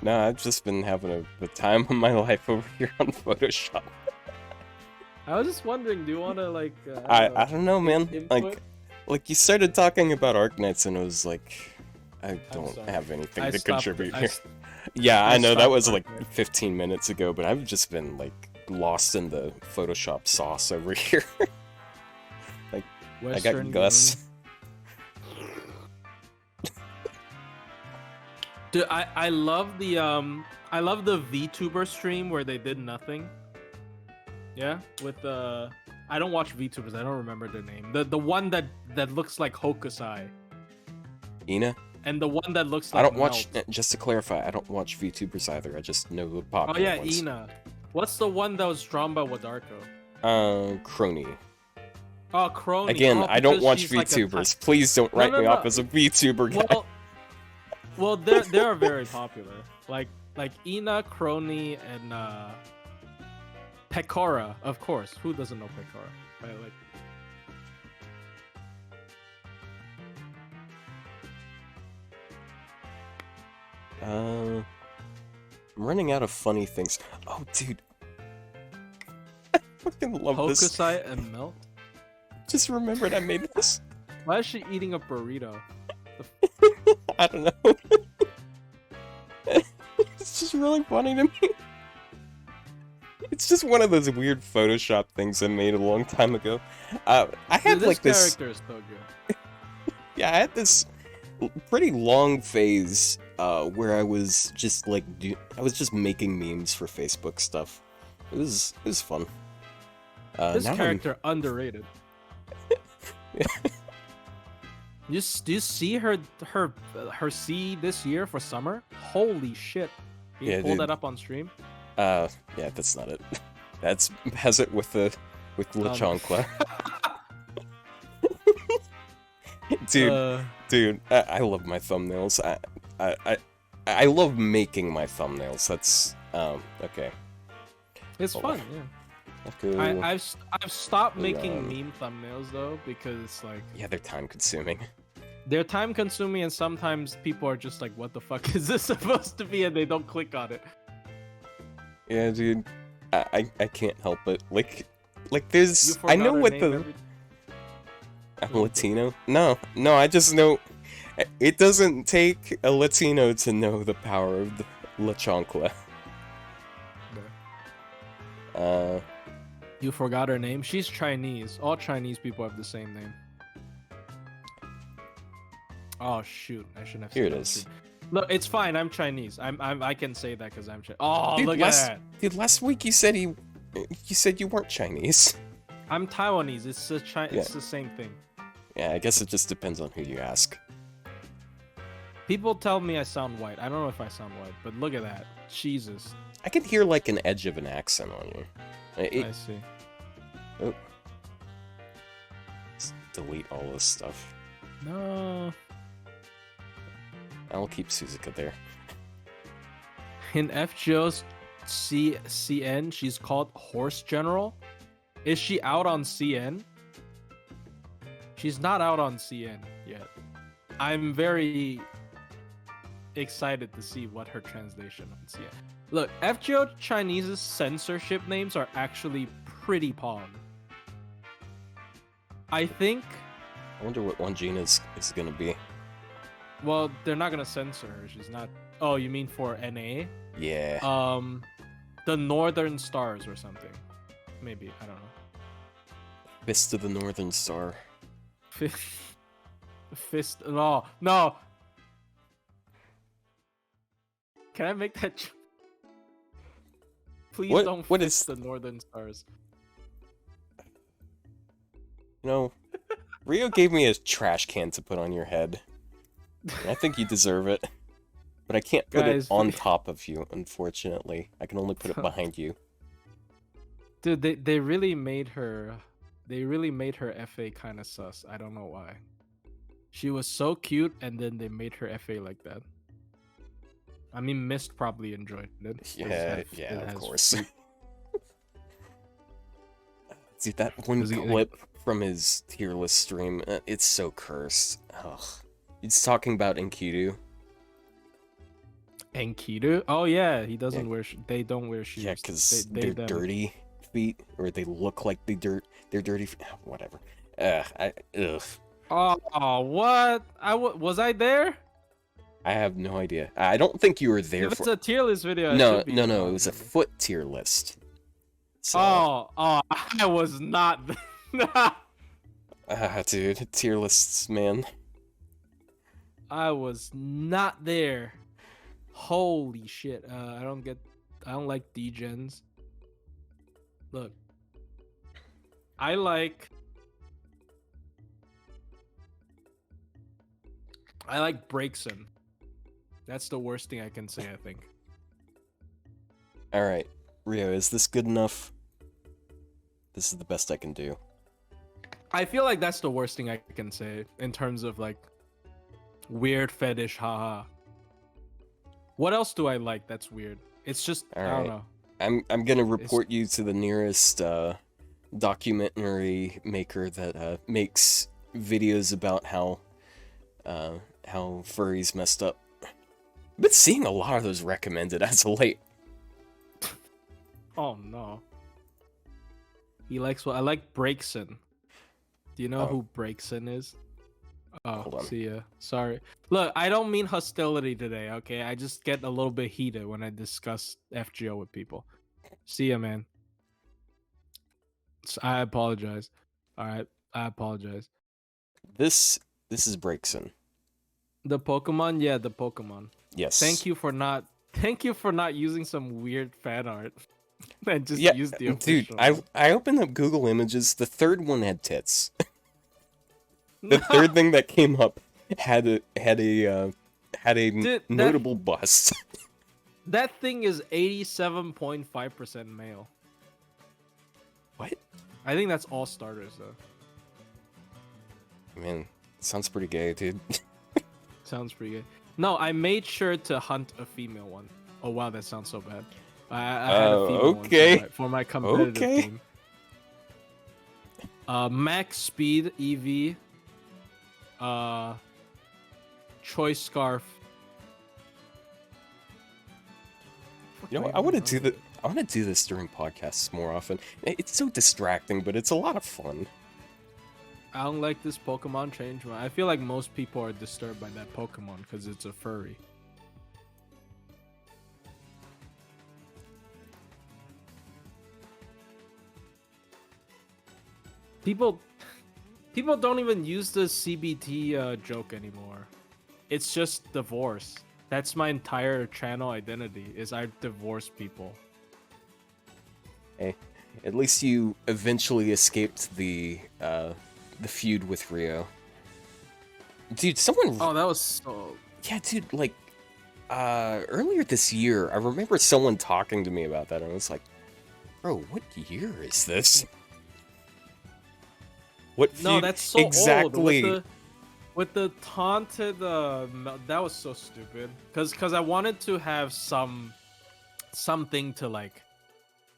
no, I've just been having the time of my life over here on Photoshop. I was just wondering, do you want to like? I don't know, man. Input? Like you started talking about Arknights, and it was like, I don't sorry. have anything I to stopped- contribute I here. st- Yeah, I know that stopped was like Arknights. 15 minutes ago, but I've just been like lost in the Photoshop sauce over here. I got Western Gus. gaming. Dude, I love the VTuber stream where they did nothing. Yeah, with the I don't watch VTubers. I don't remember their name. The one that looks like Hokusai, Ina? and the one that looks like I don't watch, Melt. just to clarify, I don't watch VTubers either. I just know the Oh popular yeah, ones. Ina. What's the one that was drawn by Wadarko? Crony. Oh, Crony. Again, Oh, I don't because watch she's like a VTubers. Please don't write no, me no. off as a VTuber guy. Well, they are very popular. Like Ina, Crony, and Pekora, of course. Who doesn't know Pekora? Right? Like, I'm running out of funny things. Oh, dude. I fucking love this. Hokusai and Melt. Just remembered I made this. Why is she eating a burrito? I don't know. It's just really funny to me. It's just one of those weird Photoshop things I made a long time ago. I had Dude, like this this. character is so good. Yeah, I had this pretty long phase where I was just like I was just making memes for Facebook stuff. It was fun. This now character underrated. You see her C this year for summer? Holy shit! Can you Yeah, pull dude. that up on stream? yeah, that's not it. That's has it with La Chancla. Dude, I love my thumbnails. I love making my thumbnails. That's okay. It's Hold fun, on. yeah. Okay. I've stopped making on. meme thumbnails though because it's like Yeah, they're time consuming. they're time consuming and sometimes people are just like, what the fuck is this supposed to be, and they don't click on it. Yeah, dude. I can't help it. Like there's You I forgot know her what name the every- I'm Latino. No, I just know it doesn't take a Latino to know the power of the La Chancla. You forgot her name? She's Chinese. All Chinese people have the same name. Oh shoot! I shouldn't have said Here it that. is. Look, it's fine. I'm Chinese. I can say that because I'm Chinese. Oh, Dude, look at that. Dude, last week you said you weren't Chinese. I'm Taiwanese. It's the Yeah. It's the same thing. Yeah, I guess it just depends on who you ask. People tell me I sound white. I don't know if I sound white, but look at that. Jesus. I can hear like an edge of an accent on you. I see. Oh. Let's delete all this stuff. No. I'll keep Suzuka there. In FGO's CN, she's called Horse General. Is she out on CN? She's not out on CN yet. I'm very excited to see what her translation on CN. Look, FGO Chinese's censorship names are actually pretty pog. I think, I wonder what one Gina is gonna be. well, they're not gonna censor her. She's not. Oh, you mean for NA? Yeah. The Northern Stars or something. Maybe, I don't know. Fist of the Northern Star. Fist. No. Can I make that? Please What- don't what fist is- the Northern Stars. You know, Rio gave me a trash can to put on your head. And I think you deserve it. But I can't put Guys, it on top of you, unfortunately. I can only put it behind you. Dude, they really made her. They really made her FA kind of sus. I don't know why. She was so cute, and then they made her FA like that. I mean, Mist probably enjoyed it. 'cause Yeah, it of has course. fruit. Dude, that one Was he- clip from his tier list stream, it's so cursed. Ugh. He's talking about Enkidu. Enkidu? Oh yeah, he doesn't Yeah. wear. They don't wear shoes. Yeah, because They- they're them. dirty feet, or they look like they're dirty feet. Whatever. Ugh. Oh, what? Was I there? I have no idea. I don't think you were there If for. it's a tier list video, I No, should be no, no. It involved, was a maybe. foot tier list. So, Oh, I was not. dude, tier lists, man. I was not there. Holy shit! I don't like degens. Look, I like Breakson. That's the worst thing I can say, I think. All right, Rio, is this good enough? This is the best I can do. I feel like that's the worst thing I can say in terms of like weird fetish, haha. What else do I like that's weird? It's just I don't Alright. know. I'm gonna report you to the nearest documentary maker that makes videos about how furries messed up. I've been seeing a lot of those recommended as of late. Oh no. He likes what I like Breakson. Do you know Oh. who Breakson is? Oh, Hold on. see ya. Sorry. Look, I don't mean hostility today, okay? I just get a little bit heated when I discuss FGO with people. See ya, man. I apologize. Alright, I apologize. This is Breakson. The Pokemon? Yeah, the Pokemon. Yes. Thank you for not using some weird fan art. And just Yeah, use the dude. official. I opened up Google Images. The third one had tits. The third thing that came up had a Dude, that- notable bust. That thing is 87.5% male. What? I think that's all starters though. Man, sounds pretty gay, dude. Sounds pretty good. No, I made sure to hunt a female one. Oh wow, that sounds so bad. I had a female one Okay. for my competitive Okay. team. Max Speed EV. Choice Scarf. You know, I want to do the. I want to do this during podcasts more often. It's so distracting, but it's a lot of fun. I don't like this Pokemon change. I feel like most people are disturbed by that Pokemon because it's a furry. People don't even use the CBT joke anymore. It's just divorce. That's my entire channel identity. Is I divorce people. Hey, at least you eventually escaped the feud with Rio. Dude, someone. Oh, that was so. Yeah, dude. Like, earlier this year, I remember someone talking to me about that, and I was like, "Bro, what year is this?" What feud? No, that's so exactly. old. With the taunted, that was so stupid. Cause I wanted to have something to like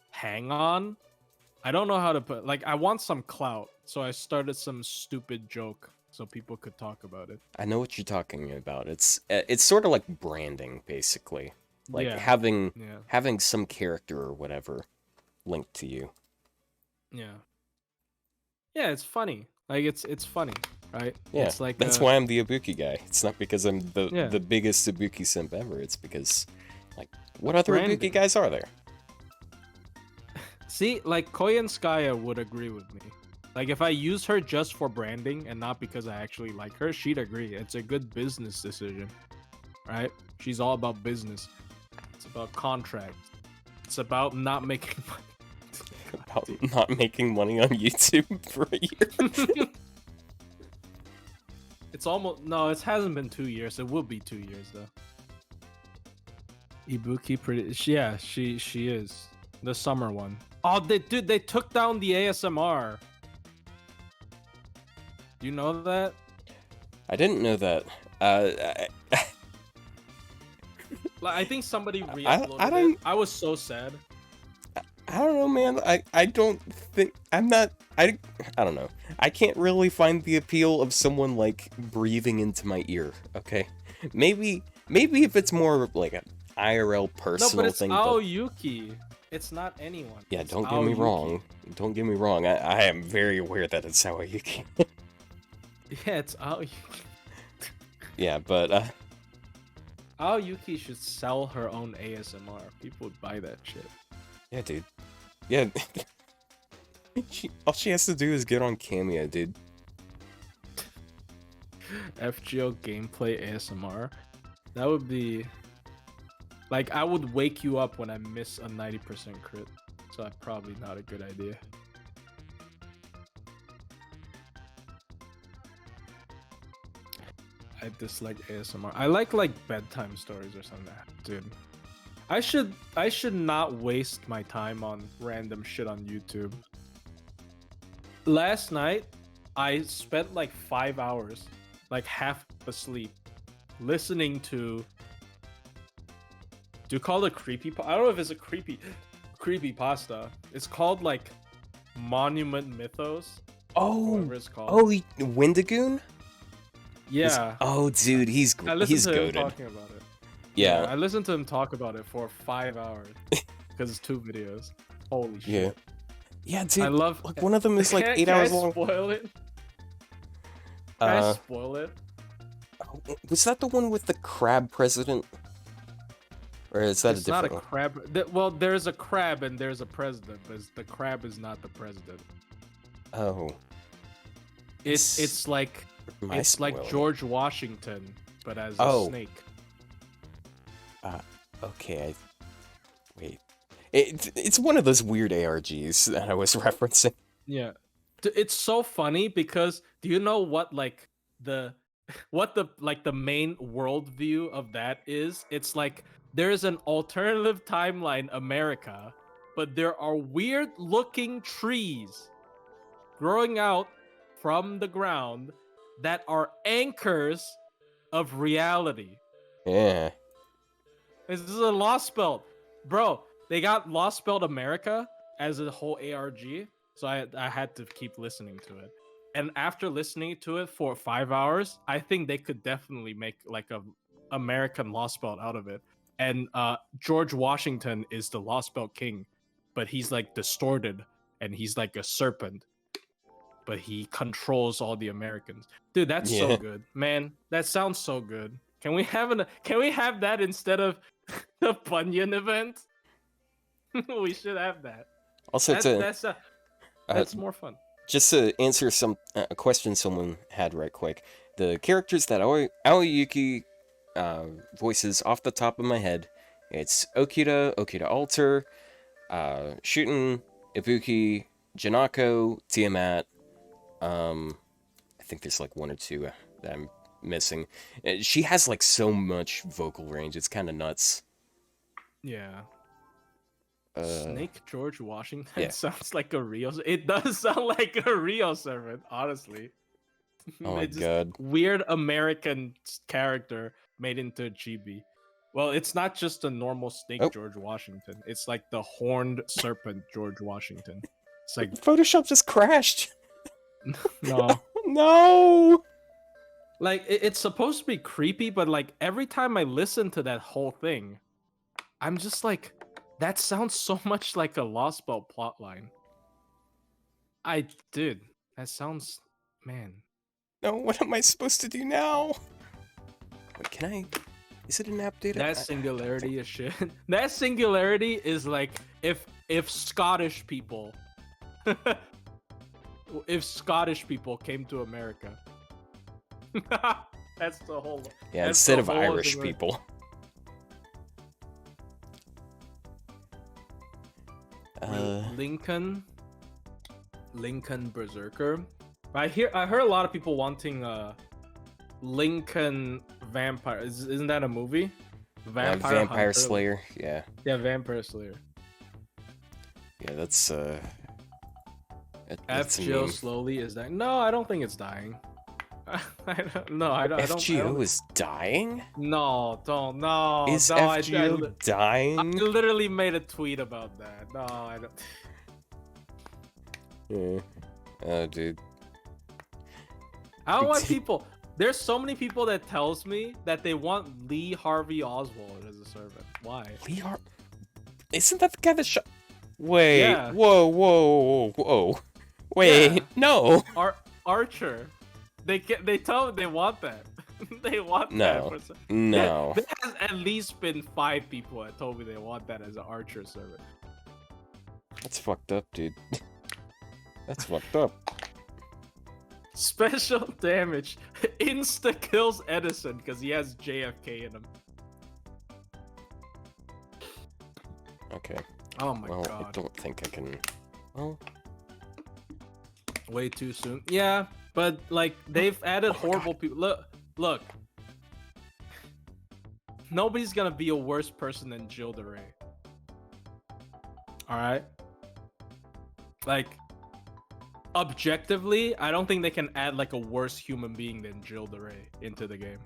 hang on. I don't know how to put like I want some clout, so I started some stupid joke so people could talk about it. I know what you're talking about. It's sort of like branding, basically, like Yeah. having some character or whatever linked to you. Yeah. Yeah, it's funny. Like it's funny, right? Yeah, It's like that's why I'm the Ibuki guy. It's not because I'm Yeah. the biggest Ibuki simp ever. It's because, like, what other Branding. Ibuki guys are there? See, like Koyan Skaya would agree with me. Like if I use her just for branding and not because I actually like her, she'd agree. It's a good business decision, right? She's all about business. It's about contracts. It's about not making money. About not making money on YouTube for a year. It's almost no. It hasn't been 2 years. It will be 2 years though. Ibuki, yeah, she is the summer one. Oh, they took down the ASMR. Do you know that? I didn't know that. Like, I think somebody re-uploaded I don't- it. I was so sad. I don't know, man. I don't think I don't know. I can't really find the appeal of someone like breathing into my ear. Okay, maybe if it's more of like an IRL No, personal but it's thing. Aoyuki. It's not anyone. Yeah, It's don't get me Aoyuki. wrong. Don't get me wrong. I am very aware that it's Aoyuki. Yeah, it's Aoyuki. Yeah, but Aoyuki should sell her own ASMR. People would buy that shit. yeah, dude. Yeah. All she has to do is get on Cameo, dude. FGO gameplay ASMR. That would be like I would wake you up when I miss a 90% crit. So that's probably not a good idea. I dislike ASMR. I like bedtime stories or something. Dude. I should not waste my time on random shit on YouTube. Last night, I spent like 5 hours, like half asleep, listening to. Do you call it creepy? I don't know if it's a creepy pasta. It's called like Monument Mythos. Oh, Whatever it's called. oh, Wendigoon? Yeah. Oh, dude, he's I listened to him goated. talking about it. Yeah. I listened to him talk about it for 5 hours because it's 2 videos. Holy shit. Yeah. Yeah, dude. I love. Like one of them is like Can- 8 can hours I long. Spoil it? Can I spoil it? Was that the one with the crab president? Or is that It's a not a different one? crab. Well, there's a crab and there's a president, but the crab is not the president. Oh. It's like Am I it's like spoiling? George Washington, but as Oh. a snake. Okay, wait. It's one of those weird ARGs that I was referencing. Yeah, it's so funny because do you know what like the the main worldview of that is? It's like there's an alternative timeline America, but there are weird looking trees growing out from the ground that are anchors of reality. Yeah. This is a Lost Belt, bro. They got Lost Belt America as a whole ARG, so I had to keep listening to it. And after listening to it for 5 hours, I think they could definitely make like a American Lost Belt out of it. And George Washington is the Lost Belt king, but he's like distorted and he's like a serpent, but he controls all the Americans. Dude, that's so Yeah. good, man. That sounds so good. Can we have that instead of the Bunyan event? We should have that. Also, That's more fun. just to answer a question someone had right quick, the characters that Aoyuki voices off the top of my head, it's Okita Alter, Shuten, Ibuki, Janako, Tiamat. I think there's like one or two that I'm missing. She has like so much vocal range. It's kind of nuts. Yeah. Uh, Snake George Washington yeah. sounds like a real. It does sound like a real servant, honestly. Oh my It's just god. weird American character made into a chibi. Well, it's not just a normal snake Oh. George Washington. It's like the horned serpent George Washington. It's like Photoshop just crashed. no. No. Like it's supposed to be creepy, but like every time I listen to that whole thing, I'm just like, that sounds so much like a Lost Belt plotline. Dude, that sounds, man. No, what am I supposed to do now? Wait, can I? Is it an app data? That singularity is shit. That singularity is like if Scottish people, if Scottish people came to America. That's the whole. Yeah, that's instead the of whole Irish thing. people. Lincoln Berserker. I heard a lot of people wanting Lincoln Vampire. Isn't that a movie? Vampire Hunter? Slayer. Yeah, Yeah, Vampire Slayer. yeah, that's FGO a meme. slowly is dying. No, I don't think it's dying. I don't. FGO is dying? No, don't. No. Is no, FGO I dying? literally made a tweet about that. No, I don't. Yeah. Oh, dude. I don't want people. There's so many people that tells me that they want Lee Harvey Oswald as a servant. Why? Isn't that the guy that shot? Wait. Yeah. Whoa. Wait. Yeah. No. Archer. They tell me they want that. They want No. that. For No. There has at least been 5 people that told me they want that as an Archer servant. That's fucked up, dude. That's fucked up. Special damage. Insta kills Edison because he has JFK in him. Okay. Oh my Well, I god. don't think I can. Well, Way too soon. Yeah, but like they've added horrible people. Look. Nobody's gonna be a worse person than Jill DeRay. Alright? Like, objectively, I don't think they can add like a worse human being than Jill DeRay into the game.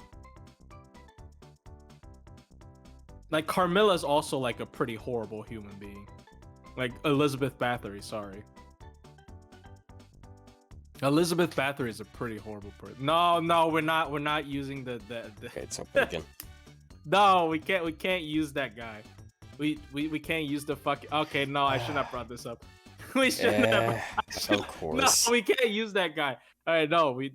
Like, Carmilla's also like a pretty horrible human being. Like Elizabeth Bathory, sorry. Elizabeth Bathory is a pretty horrible person. No, we're not using the okay, it's open again. No, we can't use that guy. We can't use the fucking. Okay, no, I shouldn't have brought this up. We should never. Of course. No, we can't use that guy. All right, no, we.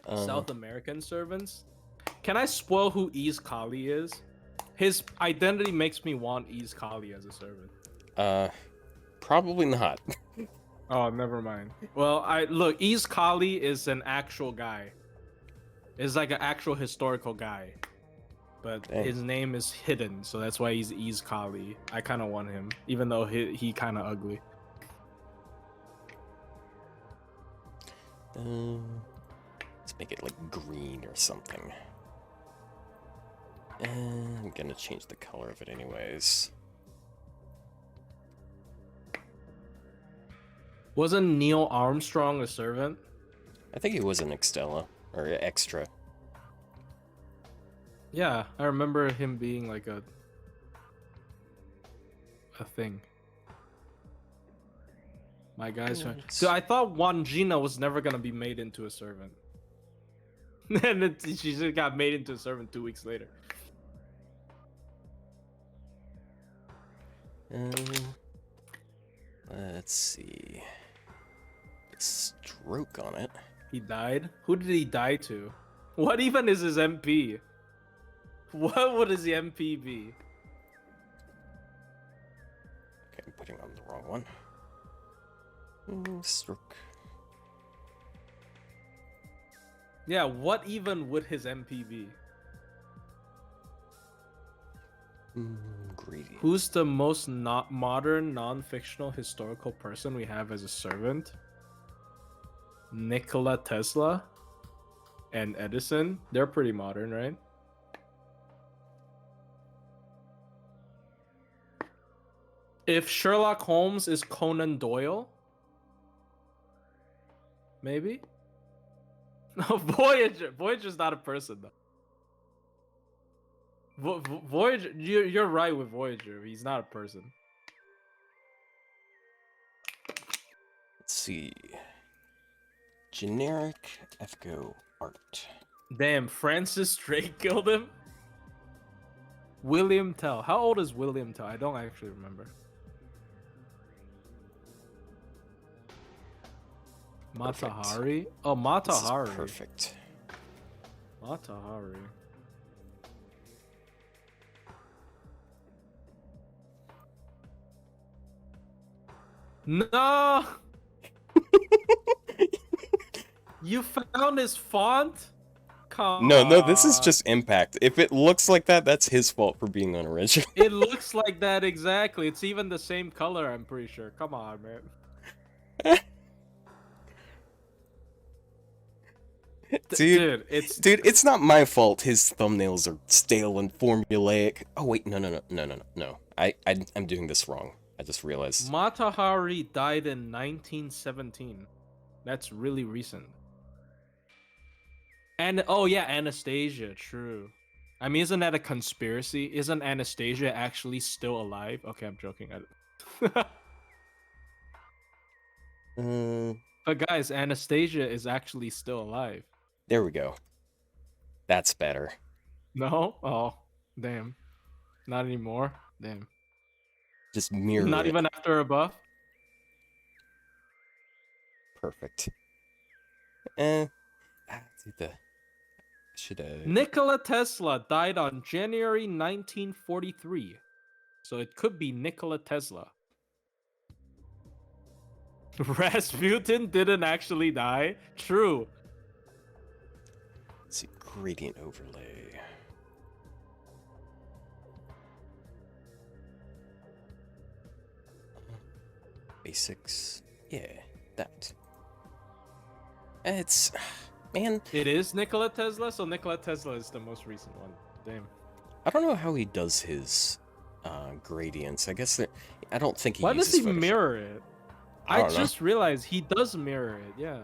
South American servants. Can I spoil who Ease Kali is? His identity makes me want Ease Kali as a servant. Probably not. Oh, never mind. Well, look. Ease Kali is an actual guy. Is like an actual historical guy, but Dang. his name is hidden, so that's why he's Ease Kali. I kind of want him, even though he kind of ugly. Let's make it like green or something. I'm gonna change the color of it anyways. Wasn't Neil Armstrong a servant? I think it was an Extella. or extra. Yeah, I remember him being like a thing. My guys, dude, I thought Gina was never gonna be made into a servant, and then she just got made into a servant 2 weeks later. Let's see. Stroke on it. He died. Who did he die to? What even is his MP? What would his MP be? Okay, I'm putting on the wrong one. Stroke. Yeah, what even would his MP be? Greedy. Who's the most not modern, non-fictional historical person we have as a servant? Nikola Tesla and Edison. They're pretty modern, right? If Sherlock Holmes is Conan Doyle, maybe? No, Voyager. Voyager's not a person, though. Voyager, you're right with Voyager. He's not a person. Let's see. Generic FGO art. Damn, Francis Drake killed him? William Tell. How old is William Tell? I don't actually remember. Matahari? Oh, Matahari. This is perfect. Matahari. No! You found his font? Come No, this is on. just impact. If it looks like that, that's his fault for being unoriginal. It looks like that exactly. It's even the same color, I'm pretty sure. Come on, man. Dude, it's not my fault. His thumbnails are stale and formulaic. Oh wait, no. I'm doing this wrong. I just realized. Matahari died in 1917. That's really recent. And oh yeah, Anastasia, true. I mean, isn't that a conspiracy? Isn't Anastasia actually still alive? Okay, I'm joking. But guys, Anastasia is actually still alive. There we go. That's better. No? Oh, damn. Not anymore. Damn. Just mirror Not it. even after a buff? Perfect. Should Nikola Tesla died on January 1943. So it could be Nikola Tesla. Rasputin didn't actually die? True. Let's see, gradient overlay. Basics. Yeah, that. It's... Man. It is Nikola Tesla? So Nikola Tesla is the most recent one. Damn. I don't know how he does his gradients. I guess I don't think he Why uses does he Photoshop. mirror it? I I don't know. just realized he does mirror it, yeah.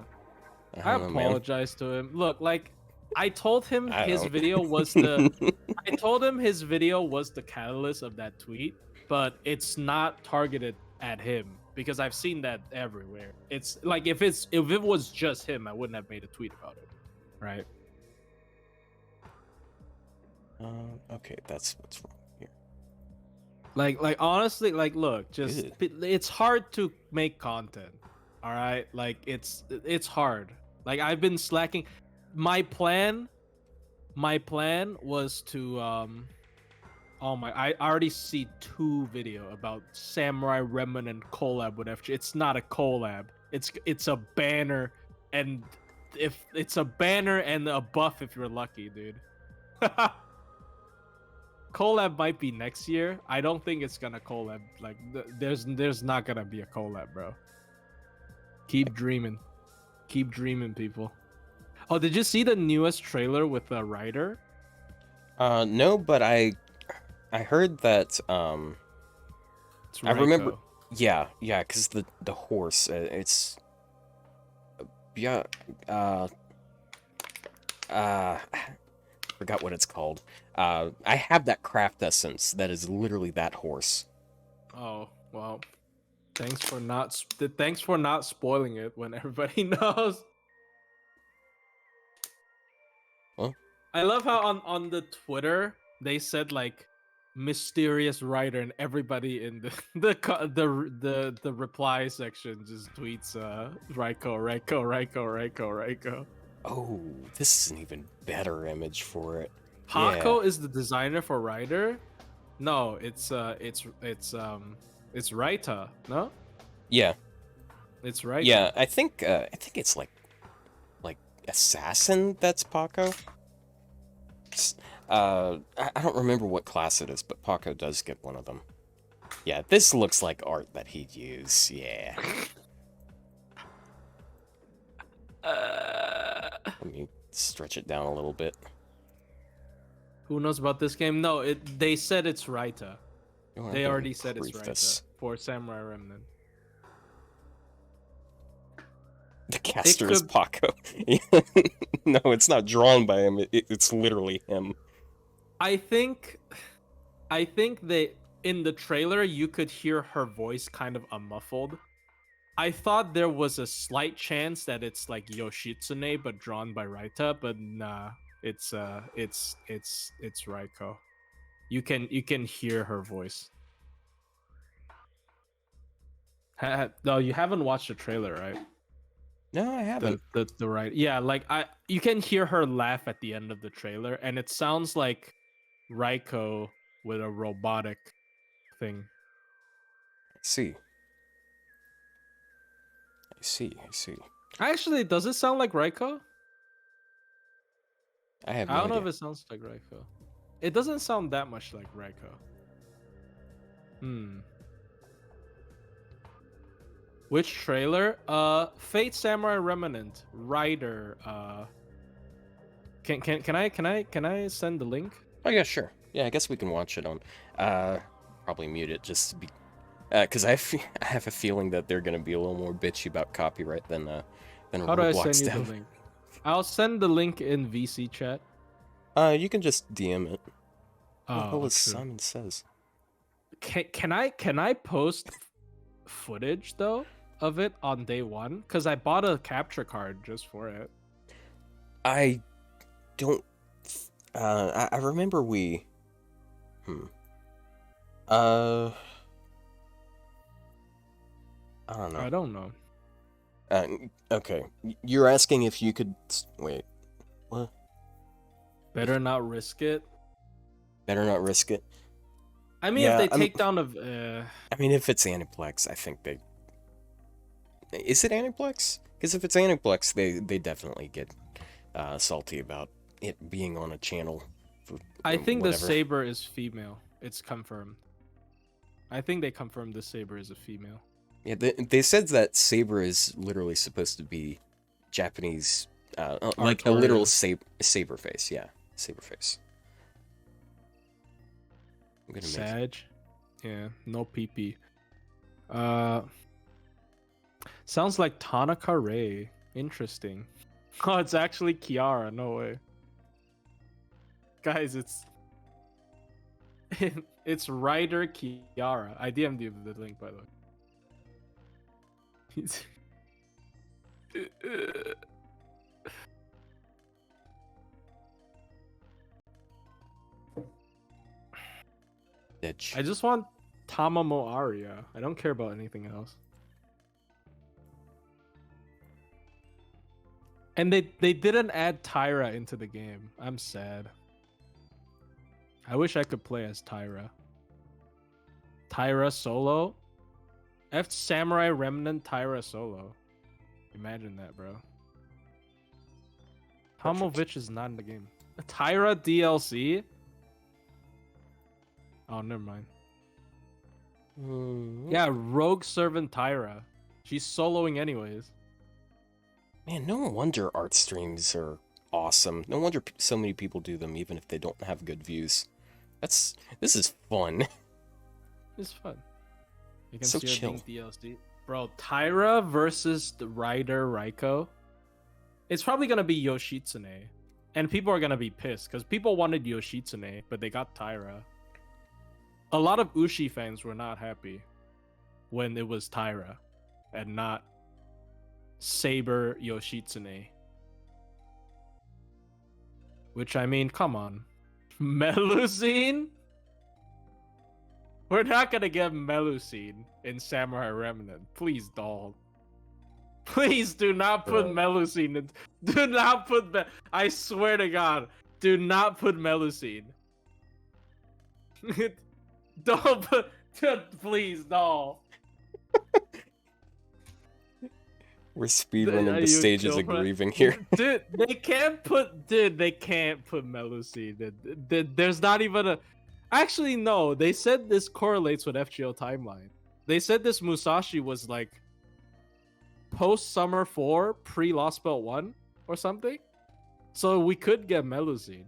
I don't know, man. apologize to him. Look, like I told him I his don't. video was the I told him his video was the catalyst of that tweet, but it's not targeted at him because I've seen that everywhere. It's like if it was just him, I wouldn't have made a tweet about it. Right? Okay, that's what's wrong here. Like honestly, like look, just Good. it's hard to make content. All right? Like it's hard. Like I've been slacking. My plan was to oh my, I already see 2 video about Samurai Remnant collab with FG. It's not a collab. It's a banner, and if it's a banner and a buff if you're lucky, dude. Collab might be next year. I don't think it's gonna collab. Like there's not gonna be a collab, bro. Keep dreaming, people. Oh, did you see the newest trailer with the writer? No, but I heard that It's I remember. Reiko. Yeah, because the horse, it's yeah, Forgot what it's called. I have that craft essence that is literally that horse. Oh well. Thanks for not spoiling it when everybody knows. Well, I love how on the Twitter they said like mysterious writer, and everybody in the reply section just tweets Raiko. oh, this is an even better image for it. Paco is the designer for Rider. No, it's Raita. No, Yeah, it's Raita. yeah. I think it's like assassin. That's Paco. I don't remember what class it is, but Paco does get one of them. Yeah, this looks like art that he'd use. Yeah. Let me stretch it down a little bit. Who knows about this game? No, they said it's Raita. They already said it's Proof Raita this. for Samurai Remnant. The caster is Paco. No, it's not drawn by him. It's literally him. I think they in the trailer you could hear her voice kind of muffled. I thought there was a slight chance that it's like Yoshitsune but drawn by Raita, but nah, it's Raiko. You can hear her voice. No, you haven't watched the trailer, right? No, I haven't. The right, yeah, like you can hear her laugh at the end of the trailer, and it sounds like Raiko with a robotic thing. I see. I see. Actually, does it sound like Raiko? I have I no don't know idea. if it sounds like Raiko. It doesn't sound that much like Raiko. Which trailer? Fate Samurai Remnant Rider. Can I send the link? Oh yeah, sure. Yeah, I guess we can watch it on. Probably mute it just to be, because I have a feeling that they're gonna be a little more bitchy about copyright than How do I Roblox send you dev. the link? I'll send the link in VC chat. You can just DM it. What the hell is true. Simon Says? Can I post footage though of it on day one? Because I bought a capture card just for it. I don't. I remember we. I don't know. I don't know. Okay. You're asking if you could wait. What? Better not risk it. Better not risk it. I mean, Yeah, if they take down a. I mean, if it's Aniplex, I think they. Is it Aniplex? Because if it's Aniplex, they definitely get salty about it being on a channel. I think the whatever. saber is female. It's confirmed. I think they confirmed the saber is a female. Yeah, they said that saber is literally supposed to be Japanese, like a literal saber face. Yeah, saber face. I'm gonna Sag. Yeah, no PP. Sounds like Tanaka Ray. Interesting. Oh, it's actually Kiara. No way. Guys, it's it's Ryder Kiara. I DM'd you the link, by the way. He's Ditch. I just want Tamamo Aria. I don't care about anything else. And they didn't add Tyra into the game. I'm sad. I wish I could play as Tyra. Tyra solo? F Samurai Remnant Tyra solo. Imagine that, bro. Tomovich is not in the game. Tyra DLC? Oh, never mind. Yeah, Rogue Servant Tyra. She's soloing anyways. Man, no wonder art streams are awesome. No wonder so many people do them, even if they don't have good views. This is fun. It's fun. You can So see her chill. being DLC. Bro, Tyra versus the Rider Raiko. It's probably gonna be Yoshitsune. And people are gonna be pissed because people wanted Yoshitsune, but they got Tyra. A lot of Ushi fans were not happy when it was Tyra and not Saber Yoshitsune. Which, I mean, come on. Melusine? We're not gonna get Melusine in Samurai Remnant. Please don't. Please do not put Melusine in. Do not put. I swear to God, do not put Melusine. Don't put. Please, no. We're speedrunning the stages of grieving here. Dude, they can't put. Dude, they can't put Melusine. There's not even a. Actually, no. They said this correlates with FGO timeline. They said this Musashi was like post Summer 4, pre Lost Belt 1 or something. So we could get Melusine.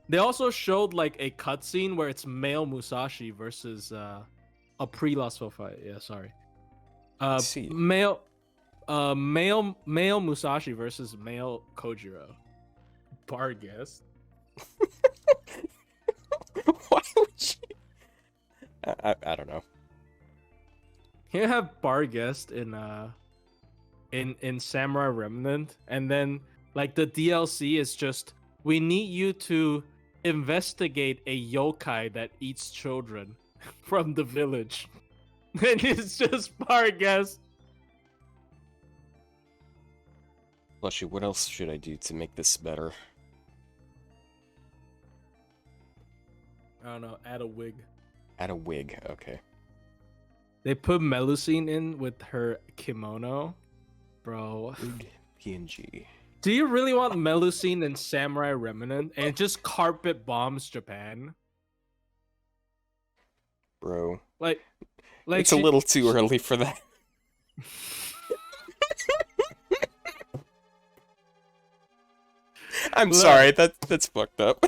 They also showed like a cutscene where it's male Musashi versus a pre Lost Belt fight. Yeah, sorry. Male Musashi versus male Kojiro. Bar guest. Why would she? I don't know. You have bar guest in Samurai Remnant, and then like the DLC is just we need you to investigate a yokai that eats children from the village. And it's just bar guest. Lushy, what else should I do to make this better? I don't know, add a wig. Add a wig, okay. They put Melusine in with her kimono. Bro. PNG. Do you really want Melusine in Samurai Remnant and just carpet bombs Japan? Bro. Like it's a little too early for that. I'm sorry, that's fucked up.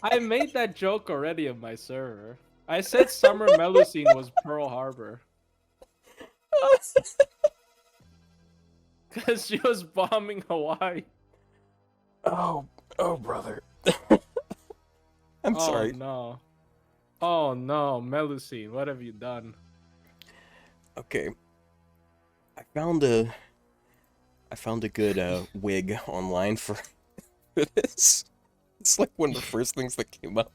I made that joke already on my server. I said Summer Melusine was Pearl Harbor. Because she was bombing Hawaii. Oh, brother. I'm sorry. Oh no, Melusine, what have you done? Okay. I found a good wig online for this. It's like one of the first things that came up.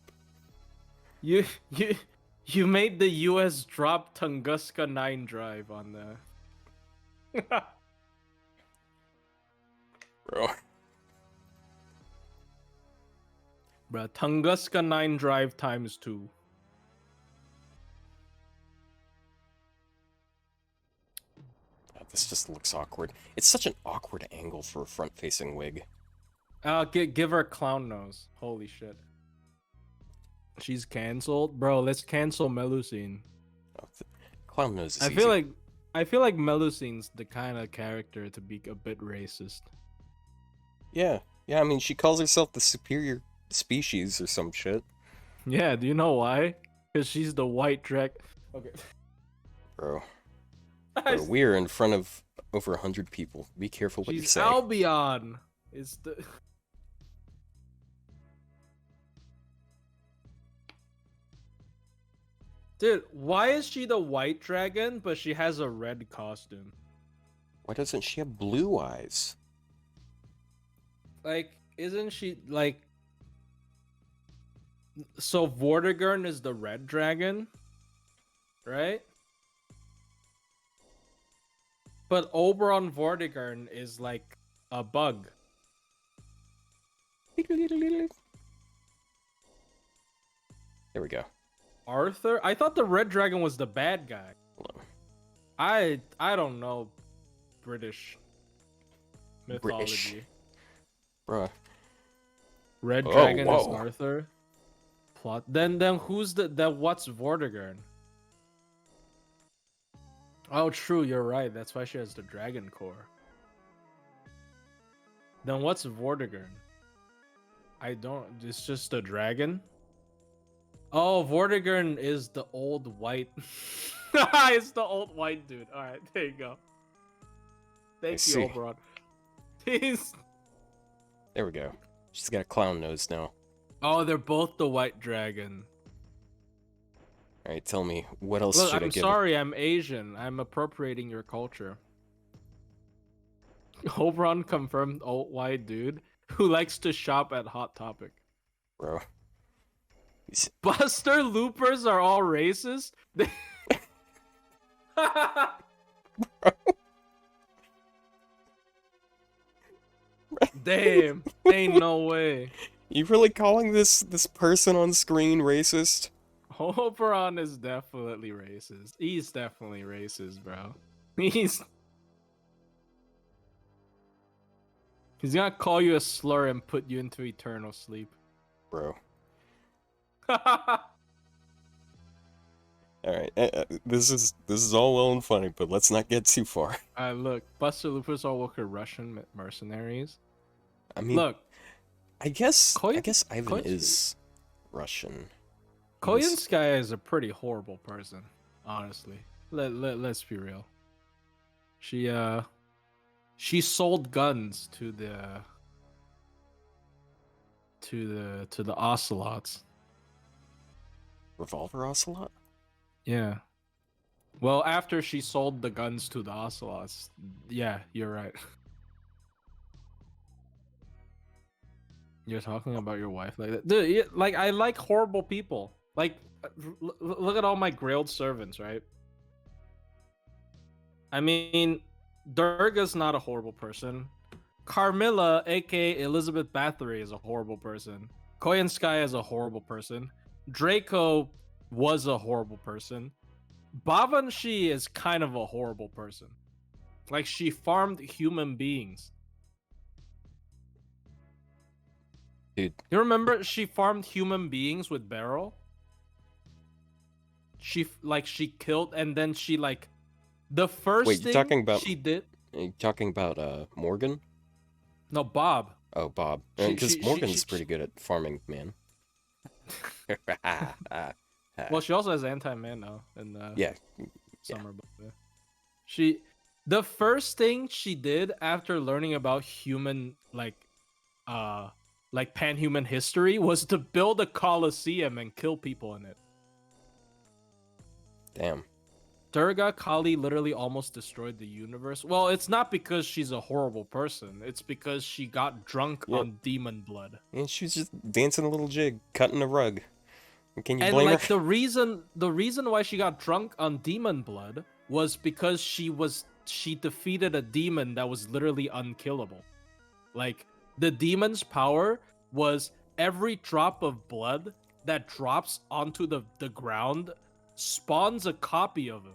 You made the US drop Tunguska 9 drive on the Bro. Bruh, Tunguska 9 drive times 2. This just looks awkward. It's such an awkward angle for a front-facing wig. Give her clown nose. Holy shit. She's canceled? Bro, let's cancel Melusine. Oh, clown nose is I feel like Melusine's the kind of character to be a bit racist. Yeah, I mean, she calls herself the superior species or some shit. Yeah, do you know why? Because she's the white drag. Okay. Bro, we're in front of over 100 people. Be careful what you say. Albion is the... Dude, why is she the white dragon, but she has a red costume? Why doesn't she have blue eyes? Like, isn't she, like... So Vortigern is the red dragon? Right? But Oberon Vortigern is like a bug. There we go. Arthur? I thought the red dragon was the bad guy. Hello. I don't know British mythology. Bruh. Red dragon is Arthur. Plot. Then who's what's Vortigern? Oh, true, you're right. That's why she has the dragon core. Then what's Vortigern? I don't... It's just a dragon? Oh, Vortigern is the old white... It's the old white dude. Alright, there you go. Thank you, Oberon. He's... There we go. She's got a clown nose now. Oh, they're both the white dragon. Alright, tell me, what else Look, should I I'm give sorry, I'm Asian. I'm appropriating your culture. Oberon confirmed old white dude who likes to shop at Hot Topic. bro? Buster Loopers are all racist? Damn, ain't no way. You really calling this person on screen racist? Oberon is definitely racist. He's definitely racist, bro. He's gonna call you a slur and put you into eternal sleep. Bro. Alright, this is all well and funny, but let's not get too far. Look, Buster Loopers all work Russian mercenaries. I mean, Look, I guess Koyan- Ivan Koyan's- is Russian. Koyanskaya is a pretty horrible person, honestly. Let's be real. She sold guns to the ocelots. Revolver Ocelot? Yeah. Well, after she sold the guns to the ocelots, yeah, you're right. You're talking about your wife like that, dude. Like, I like horrible people. Like, look at all my grilled servants, right? I mean, Durga's not a horrible person. Carmilla, aka Elizabeth Bathory, is a horrible person. Koyanskaya is a horrible person. Draco was a horrible person. Bavanshi is kind of a horrible person. Like, she farmed human beings. Dude. You remember she farmed human beings with Beryl? She killed, and then she like the first Wait, thing you're talking about she did. Are you talking about Morgan? No, Bob. Oh, Bob. She- Because she- Morgan's she- pretty good at farming, man. Well, she also has anti-man now in the Yeah. summer book. Yeah. The first thing she did after learning about human like pan-human history was to build a coliseum and kill people in it. Damn. Durga Kali literally almost destroyed the universe. Well, it's not because she's a horrible person. It's because she got drunk Yeah. on demon blood. And she was just dancing a little jig, cutting a rug. Can you And blame like her? the reason why she got drunk on demon blood was because she defeated a demon that was literally unkillable. Like, the demon's power was every drop of blood that drops onto the ground spawns a copy of it.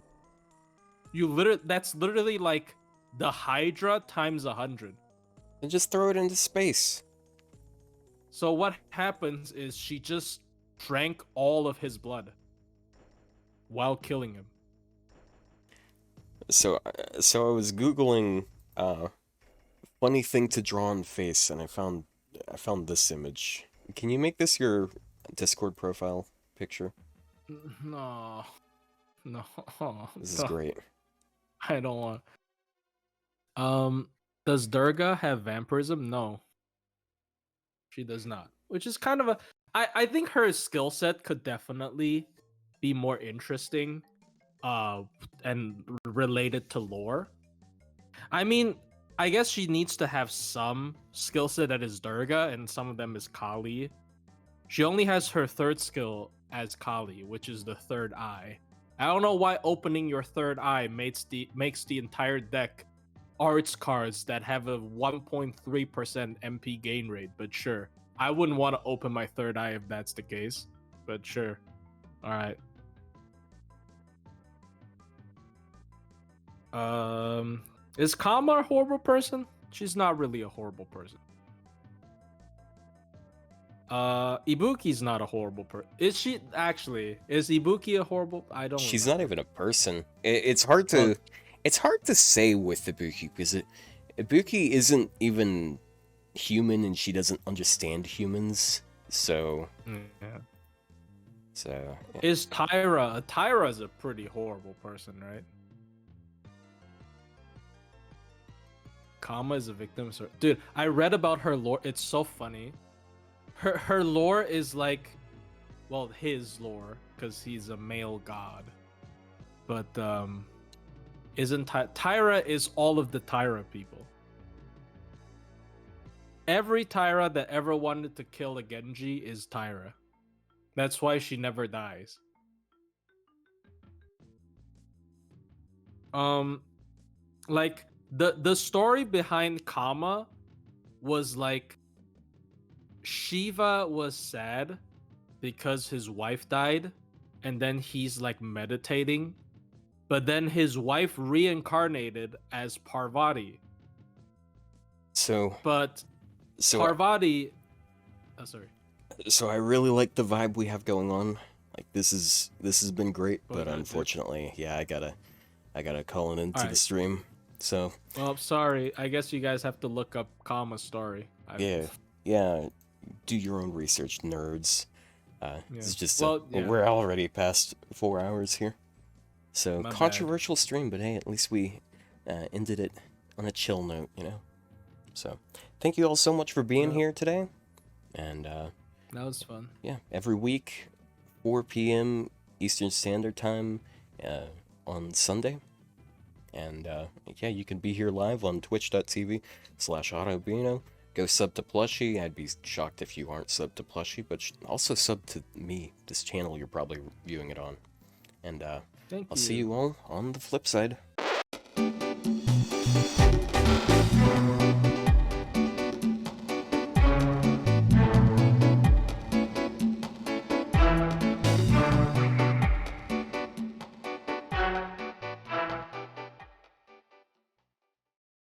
That's literally like the Hydra times 100. And just throw it into space. So what happens is she just drank all of his blood while killing him. So I was googling funny thing to draw on face, and I found this image. Can you make this your Discord profile picture? No. This is great. I don't want. Does Durga have vampirism? No. She does not. Which is kind of a I think her skill set could definitely be more interesting and related to lore. I mean, I guess she needs to have some skill set that is Durga, and some of them is Kali. She only has her third skill as Kali, which is the third eye. I don't know why opening your third eye makes the entire deck arts cards that have a 1.3% MP gain rate, but sure. I wouldn't want to open my third eye if that's the case, but sure. Alright. Is Kama a horrible person? She's not really a horrible person. Ibuki's not a horrible person. Is she actually? Is Ibuki a horrible? I don't. She's remember. not even a person. It's hard to Well- it's hard to say with Ibuki because Ibuki isn't even human and she doesn't understand humans. So Yeah. yeah. Is Tyra? Tyra's a pretty horrible person, right? Kama is a victim. Dude, I read about her lore. It's so funny. Her lore is like, well, his lore, because he's a male god. But isn't Tyra is all of the Tyra people. Every Tyra that ever wanted to kill a Genji is Tyra. That's why she never dies. Like the story behind Kama was like Shiva was sad because his wife died, and then he's like meditating, but then his wife reincarnated as Parvati. So But Parvati, oh sorry. So I really like the vibe we have going on. Like this has been great, but Okay, unfortunately, yeah, I gotta call it into the Alright. stream. So Well, sorry. I guess you guys have to look up Kama's story. yeah, do your own research, nerds. It's just yeah. we're already past 4 hours here. So My bad. controversial stream, but hey, at least we ended it on a chill note, you know. So thank you all so much for being here today, and That was fun. yeah, every week, 4 p.m. Eastern Standard Time on Sunday. And yeah, you can be here live on twitch.tv/AutoBino. Go sub to Plushie. I'd be shocked if you aren't sub to Plushie, but also sub to me, this channel you're probably viewing it on. And Thank I'll you. see you all on the flip side.